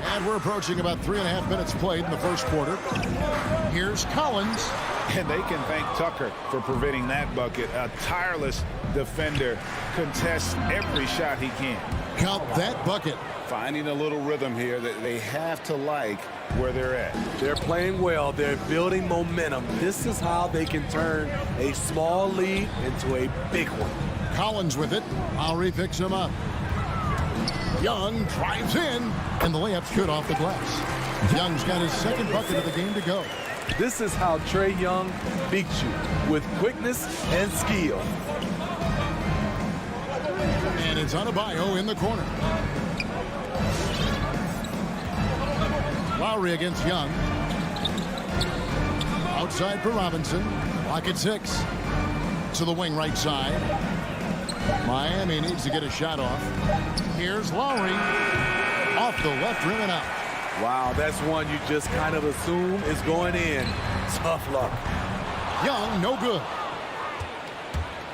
And we're approaching about 3.5 minutes played in the first quarter. Here's Collins. And they can thank Tucker for preventing that bucket. A tireless defender contests every shot he can. Count that bucket. Finding a little rhythm here that they have to like where they're at. They're playing well. They're building momentum. This is how they can turn a small lead into a big one. Collins with it. Lowry picks him up. Young drives in, and the layup's good off the glass. Young's got his second bucket of the game to go. This is how Trae Young beats you, with quickness and skill. And it's Adebayo in the corner. Lowry against Young. Outside for Robinson. Lock at 6. To the wing right side. Miami needs to get a shot off. Here's Lowry. Off the left rim and out. Wow, that's one you just kind of assume is going in. Tough luck. Young, no good.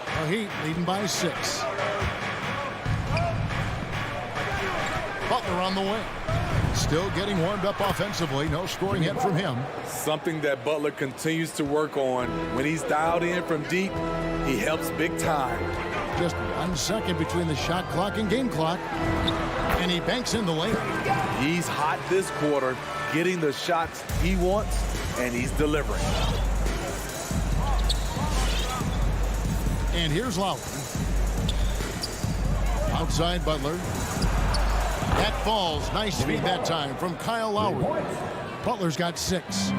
The Heat leading by 6. Butler on the wing. Still getting warmed up offensively. No scoring hit from him. Something that Butler continues to work on. When he's dialed in from deep, he helps big time. Just 1 second between the shot clock and game clock. And he banks in the lane. He's hot this quarter, getting the shots he wants, and he's delivering. And here's Lowry. Outside Butler. That falls. Nice speed that time from Kyle Lowry. Butler's got 6.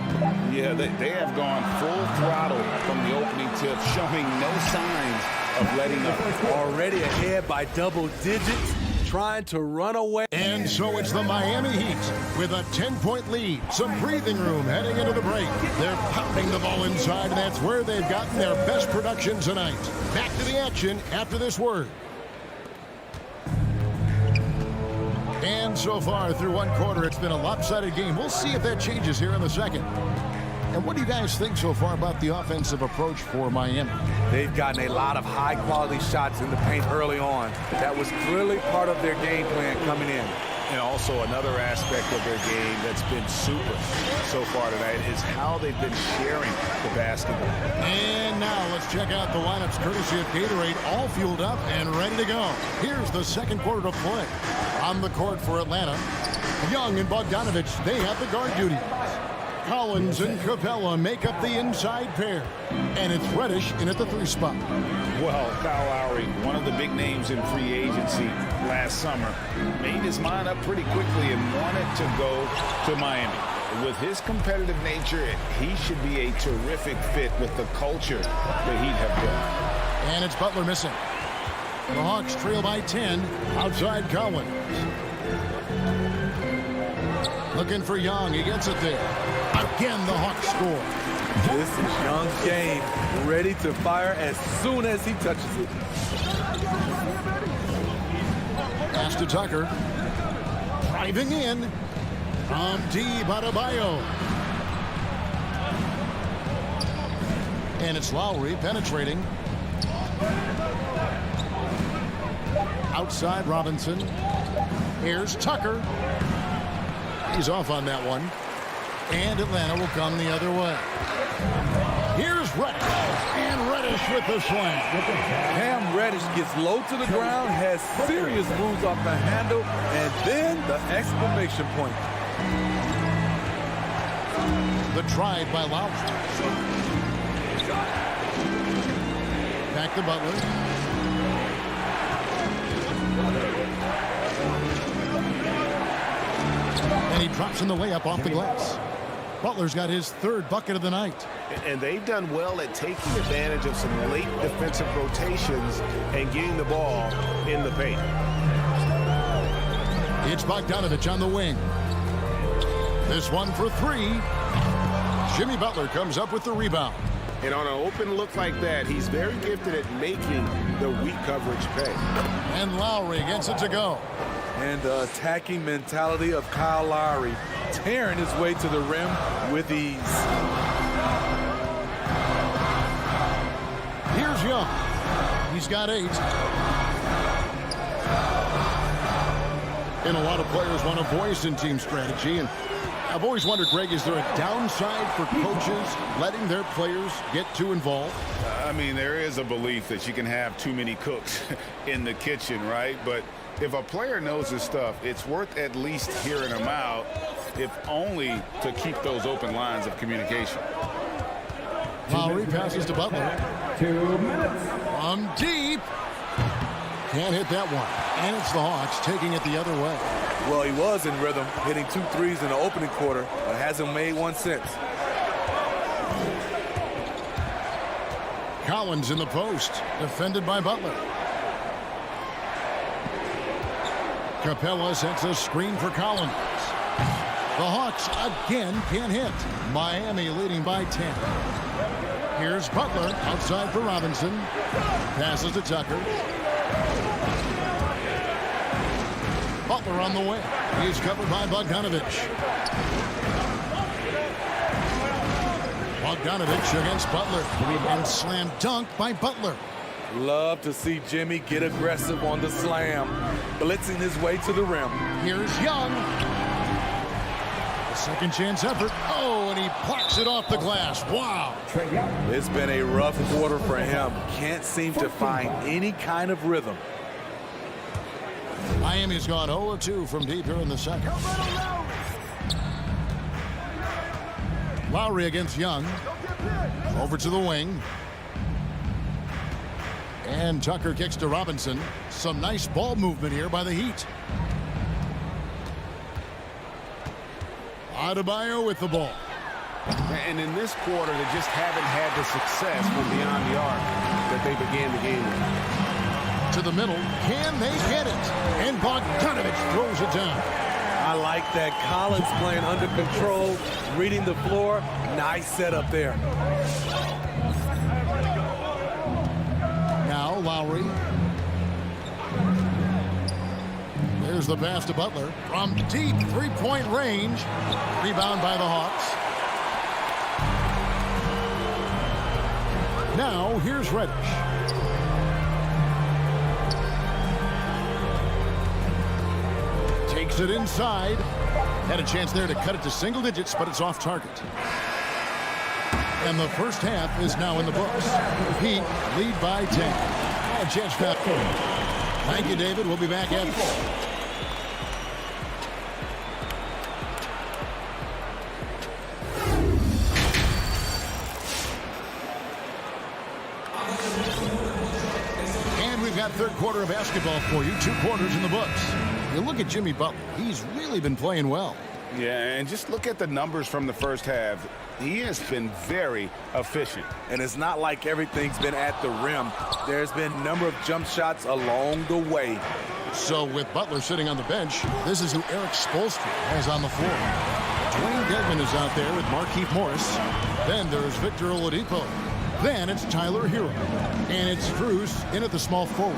Yeah, they have gone full throttle from the opening tip, showing no signs of letting up. Already ahead by double digits, trying to run away. And so it's the Miami Heat with a 10-point lead. Some breathing room heading into the break. They're pounding the ball inside, and that's where they've gotten their best production tonight. Back to the action after this word. And so far through 1 quarter, it's been a lopsided game. We'll see if that changes here in the second. And what do you guys think so far about the offensive approach for Miami? They've gotten a lot of high-quality shots in the paint early on. That was clearly part of their game plan coming in. And also another aspect of their game that's been super so far tonight is how they've been sharing the basketball. And now let's check out the lineups courtesy of Gatorade, all fueled up and ready to go. Here's the second quarter to play. On the court for Atlanta, Young and Bogdanovich, they have the guard duties. Collins and Capella make up the inside pair. And it's Reddish in at the 3 spot. Well, Kyle Lowry, one of the big names in free agency last summer, made his mind up pretty quickly and wanted to go to Miami. With his competitive nature, he should be a terrific fit with the culture that he'd have built. And it's Butler missing. The Hawks trail by 10 outside Collins. Looking for Young. He gets it there. Again, the Hawks score. This is Young's game, ready to fire as soon as he touches it. Pass to Tucker. Driving in. From deep, Adebayo. And it's Lowry penetrating. Outside Robinson. Here's Tucker. He's off on that one. And Atlanta will come the other way. Here's Reddish. And Reddish with the slam. Cam Reddish gets low to the ground, has serious moves off the handle, and then the exclamation point. The drive by Lowry. Back to Butler. And he drops in the layup off the glass. Butler's got his 3rd bucket of the night. And they've done well at taking advantage of some late defensive rotations and getting the ball in the paint. It's Bogdanovich on the wing. This one for 3. Jimmy Butler comes up with the rebound. And on an open look like that, he's very gifted at making the weak coverage pay. And Lowry gets it to go. And the attacking mentality of Kyle Lowry, tearing his way to the rim with ease. Here's Young. He's got 8. And a lot of players want a voice in team strategy. And I've always wondered, Greg, is there a downside for coaches letting their players get too involved? I mean, there is a belief that you can have too many cooks in the kitchen, right? But if a player knows his stuff, it's worth at least hearing him out, if only to keep those open lines of communication. Lowry passes to Butler. 2 minutes. From deep. Can't hit that one. And it's the Hawks taking it the other way. Well, he was in rhythm, hitting 2 threes in the opening quarter, but hasn't made one since. Collins in the post, defended by Butler. Capella sets a screen for Collins. The Hawks again can't hit. Miami leading by 10. Here's Butler outside for Robinson. Passes to Tucker. Butler on the way. He's covered by Bogdanovich. Bogdanovich against Butler. And slam dunk by Butler. Love to see Jimmy get aggressive on the slam, blitzing his way to the rim. Here's Young. Second chance effort. Oh, and he plucks it off the glass. Wow. It's been a rough quarter for him. Can't seem to find any kind of rhythm. Miami's gone 0-2 from deep here in the second. Lowry against Young. Over to the wing. And Tucker kicks to Robinson. Some nice ball movement here by the Heat. Adebayo with the ball. And in this quarter, they just haven't had the success from beyond the arc that they began the game with. To the middle. Can they get it? And Bogdanovich throws it down. I like that. Collins playing under control, reading the floor. Nice setup there. Now Lowry. There's the pass to Butler. From deep three-point range. Rebound by the Hawks. Now here's Reddish. Takes it inside. Had a chance there to cut it to single digits, but it's off target. And the first half is now in the books. Heat lead by 10. A chance back. Thank you, David. We'll be back after. And we've got third quarter of basketball for you. 2 quarters in the books. You look at Jimmy Butler. He's really been playing well. Yeah, and just look at the numbers from the first half. He has been very efficient. And it's not like everything's been at the rim. There's been a number of jump shots along the way. So with Butler sitting on the bench, this is who Eric Spoelstra has on the floor. Dwayne Dedmon is out there with Markieff Morris. Then there's Victor Oladipo. Then it's Tyler Hero. And it's Cruz in at the small forward.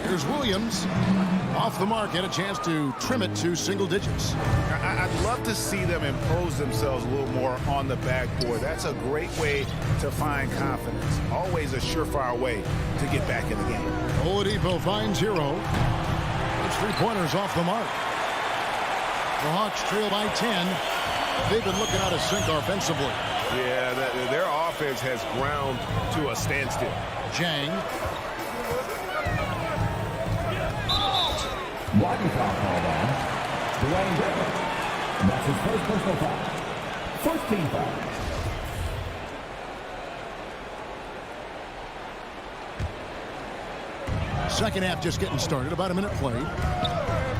Here's Williams. Off the mark, had a chance to trim it to single digits. I'd love to see them impose themselves a little more on the backboard. That's a great way to find confidence. Always a surefire way to get back in the game. Oladipo finds Hero. It's 3-pointers off the mark. The Hawks trail by 10. They've been looking out of sync offensively. Yeah, their offense has ground to a standstill. Jang. Blocking foul called on Dwayne Dedmon. That's his first personal foul. First team foul. Second half just getting started. About a minute played.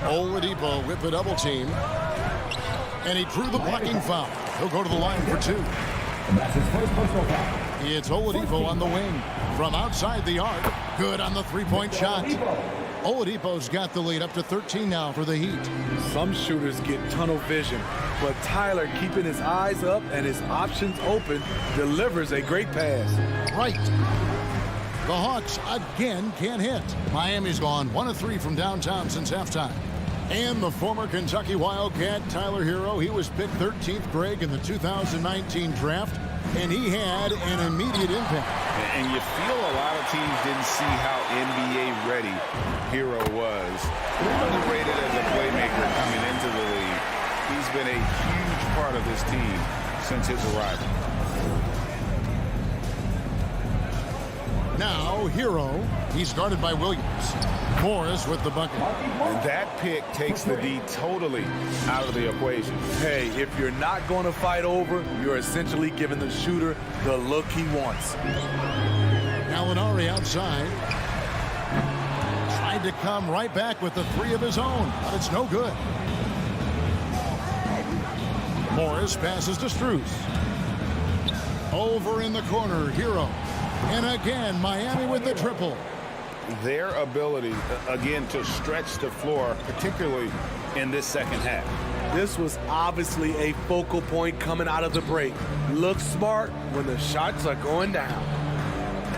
Oladipo with the double team. And he drew the blocking foul. He'll go to the line for 2. And that's his first personal foul. It's Oladipo on the wing. From outside the arc. Good on the 3-point shot. Oladipo's got the lead up to 13 now for the Heat. Some shooters get tunnel vision, but Tyler, keeping his eyes up and his options open, delivers a great pass. Right. The Hawks again can't hit. Miami's gone 1 of 3 from downtown since halftime. And the former Kentucky Wildcat, Tyler Hero, he was picked 13th, Greg, in the 2019 draft, and he had an immediate impact. And you feel a lot of teams didn't see how NBA ready Hero was. Underrated as a playmaker coming into the league. He's been a huge part of this team since his arrival. Now Hero, he's guarded by Williams. Morris with the bucket. And that pick takes the D totally out of the equation. Hey, if you're not going to fight over, you're essentially giving the shooter the look he wants. Gallinari outside. Tried to come right back with the 3 of his own, but it's no good. Morris passes to Strus. Over in the corner, Hero. And again, Miami with the triple. Their ability, again, to stretch the floor, particularly in this second half. This was obviously a focal point coming out of the break. Look smart when the shots are going down.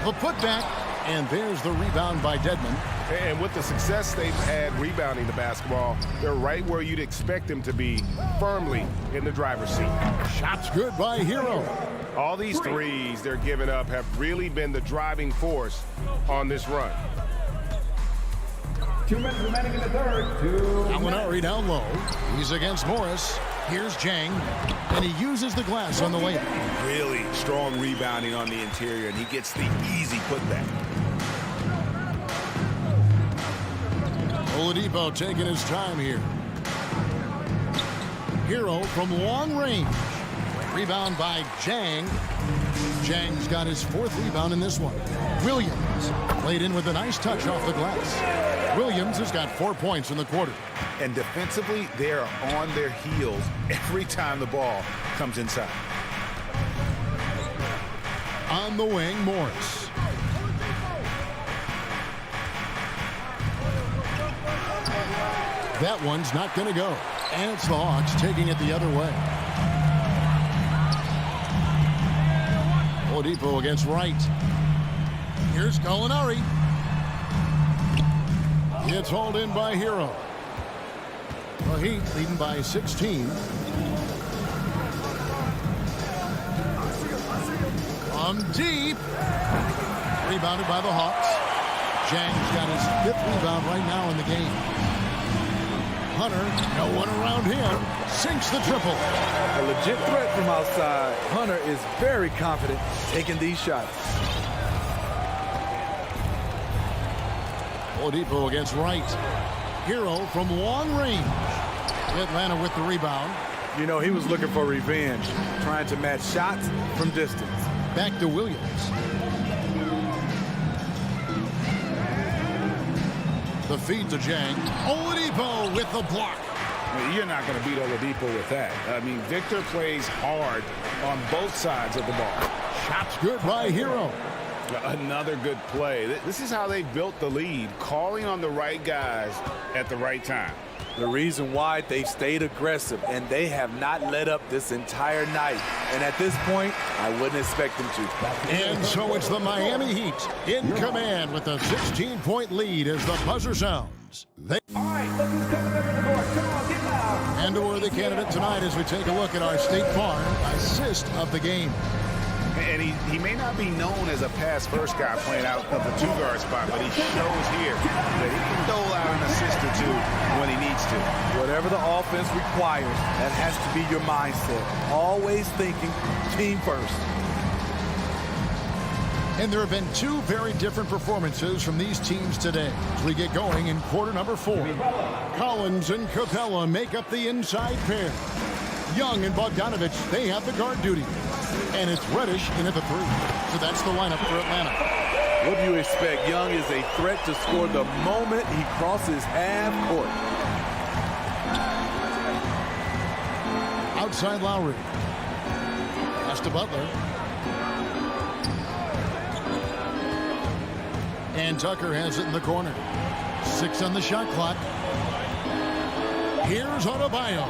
The putback, and there's the rebound by Dedmon. And with the success they've had rebounding the basketball, they're right where you'd expect them to be, firmly in the driver's seat. Shots good by Hero. All these threes they're giving up have really been the driving force on this run. 2 minutes remaining in the third. Gallinari down low. He's against Morris. Here's Jang, and he uses the glass on the layup. Really strong rebounding on the interior, and he gets the easy putback. Oladipo taking his time here. Hero from long range. Rebound by Jang. Jang's got his 4th rebound in this one. Williams laid in with a nice touch off the glass. Williams has got 4 points in the quarter. And defensively, they are on their heels every time the ball comes inside. On the wing, Morris. That one's not going to go. And it's the Hawks taking it the other way. Oladipo against Wright. Here's Gallinari. It's hauled in by Hero. The Heat leading by 16. Deep. Rebounded by the Hawks. Jang's got his 5th rebound right now in the game. Hunter, no one around him, sinks the triple. A legit threat from outside. Hunter is very confident taking these shots. Oladipo against Wright. Hero from long range. Atlanta with the rebound. You know, he was looking for revenge, trying to match shots from distance. Back to Williams. The feed to Jang. Oladipo with the block. You're not going to beat Oladipo with that. I mean, Victor plays hard on both sides of the ball. Shots good by Hero. Another good play. This is how they built the lead, calling on the right guys at the right time. The reason why they've stayed aggressive, and they have not let up this entire night. And at this point, I wouldn't expect them to. And so it's the Miami Heat in command with a 16-point lead as the buzzer sounds. All right, look who's coming up in the court. Come on, get loud. And a worthy candidate tonight as we take a look at our State Farm assist of the game. And he may not be known as a pass-first guy playing out of the 2-guard spot, but he shows here that he can dole out an assist or 2 when he needs to. Whatever the offense requires, that has to be your mindset. Always thinking team first. And there have been 2 very different performances from these teams today as we get going in quarter number 4. Collins and Capella make up the inside pair. Young and Bogdanovich, they have the guard duty. And it's Reddish in at the 3. So that's the lineup for Atlanta. What do you expect? Young is a threat to score the moment he crosses half court. Outside Lowry. Pass to Butler. And Tucker has it in the corner. 6 on the shot clock. Here's Adebayo.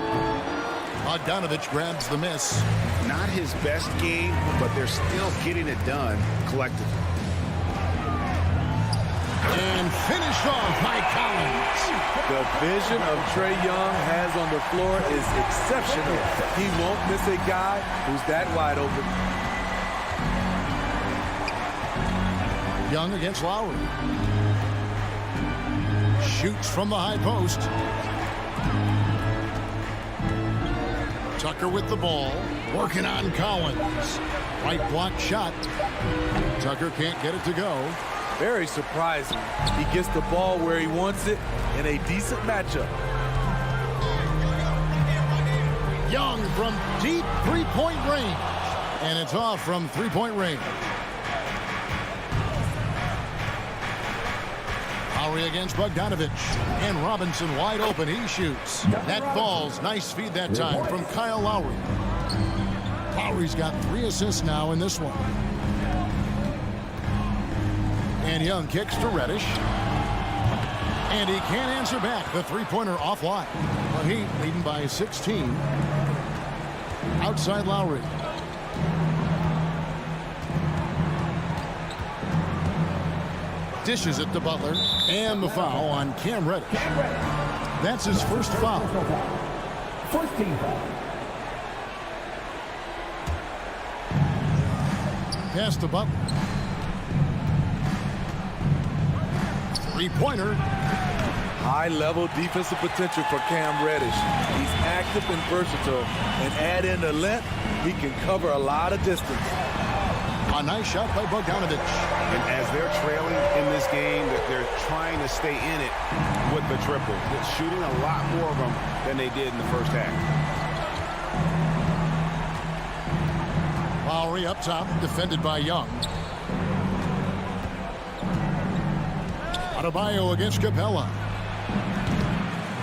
Bogdanovich grabs the miss. Not his best game, but they're still getting it done collectively. And finished off by Collins. The vision of Trae Young has on the floor is exceptional. He won't miss a guy who's that wide open. Young against Lowry. Shoots from the high post. Tucker with the ball, working on Collins. Right block shot. Tucker can't get it to go. Very surprising. He gets the ball where he wants it in a decent matchup. Young from deep three-point range. And it's off from three-point range. Lowry against Bogdanovich. And Robinson wide open. He shoots. That falls. Nice feed that time from Kyle Lowry. Lowry's got 3 assists now in this one. And Young kicks to Reddish. And he can't answer back. The three-pointer offline. The Heat leading by 16. Outside Lowry. Dishes it to Butler. And the foul on Cam Reddish. That's his first foul. First team foul. Pass to Butler. Three-pointer. High-level defensive potential for Cam Reddish. He's active and versatile, and add in the length, he can cover a lot of distance. A nice shot by Bogdanovich. And as they're trailing in this game, they're trying to stay in it with the triple. They're shooting a lot more of them than they did in the first half. Lowry up top, defended by Young. Adebayo against Capella.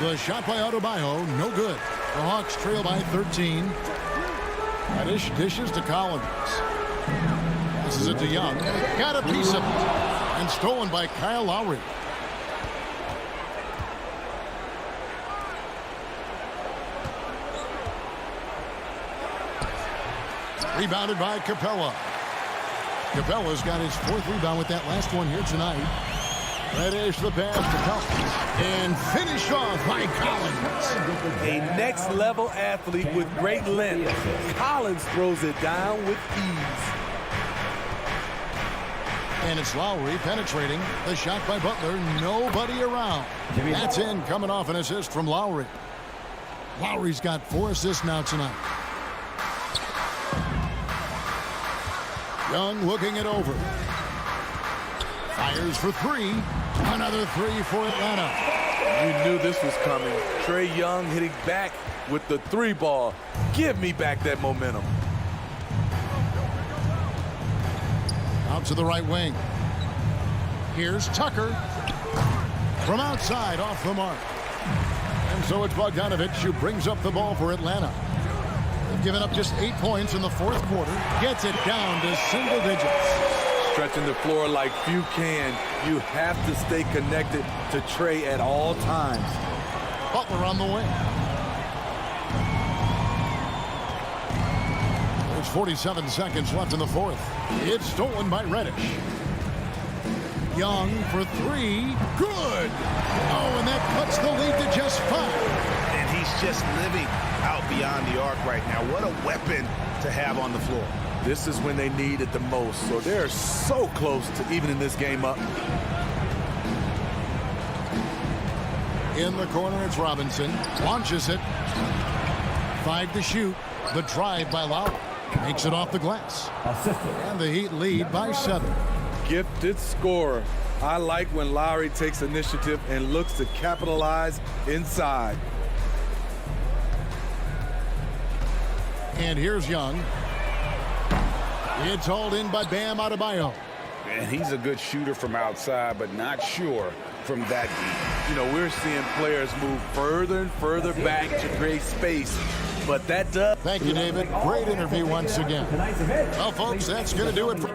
The shot by Adebayo, no good. The Hawks trail by 13. Reddish dishes to Collins. Passes it to Young. Got a piece of it. And stolen by Kyle Lowry. Rebounded by Capella. Capella's got his 4th rebound with that last one here tonight. Reddish the pass to Collins. And finished off by Collins. A next-level athlete with great length. Collins throws it down with ease. And it's Lowry penetrating. The shot by Butler. Nobody around. That's in, coming off an assist from Lowry. Lowry's got 4 assists now tonight. Young looking it over. Fires for 3. Another 3 for Atlanta. You knew this was coming. Trae Young hitting back with the 3 ball. Give me back that momentum. Out to the right wing. Here's Tucker. From outside, off the mark. And so it's Bogdanovich who brings up the ball for Atlanta. They've given up just 8 points in the 4th quarter. Gets it down to single digits. Stretching the floor like few can. You have to stay connected to Trae at all times. Butler on the wing. There's 47 seconds left in the 4th. It's stolen by Reddish. Young for 3. Good. Oh, and that cuts the lead to just 5. And he's just living out beyond the arc right now. What a weapon to have on the floor. This is when they need it the most, so they're so close to evening this game up. In the corner, it's Robinson. Launches it. 5 to shoot. The drive by Lowry. Makes it off the glass. And the Heat lead by 7. Gifted scorer. I like when Lowry takes initiative and looks to capitalize inside. And here's Young. It's hauled in by Bam Adebayo. And he's a good shooter from outside, but not sure from that deep. You know, we're seeing players move further and further back to create space. But that does. Thank you, David. Great interview once again. Well, folks, that's going to do it for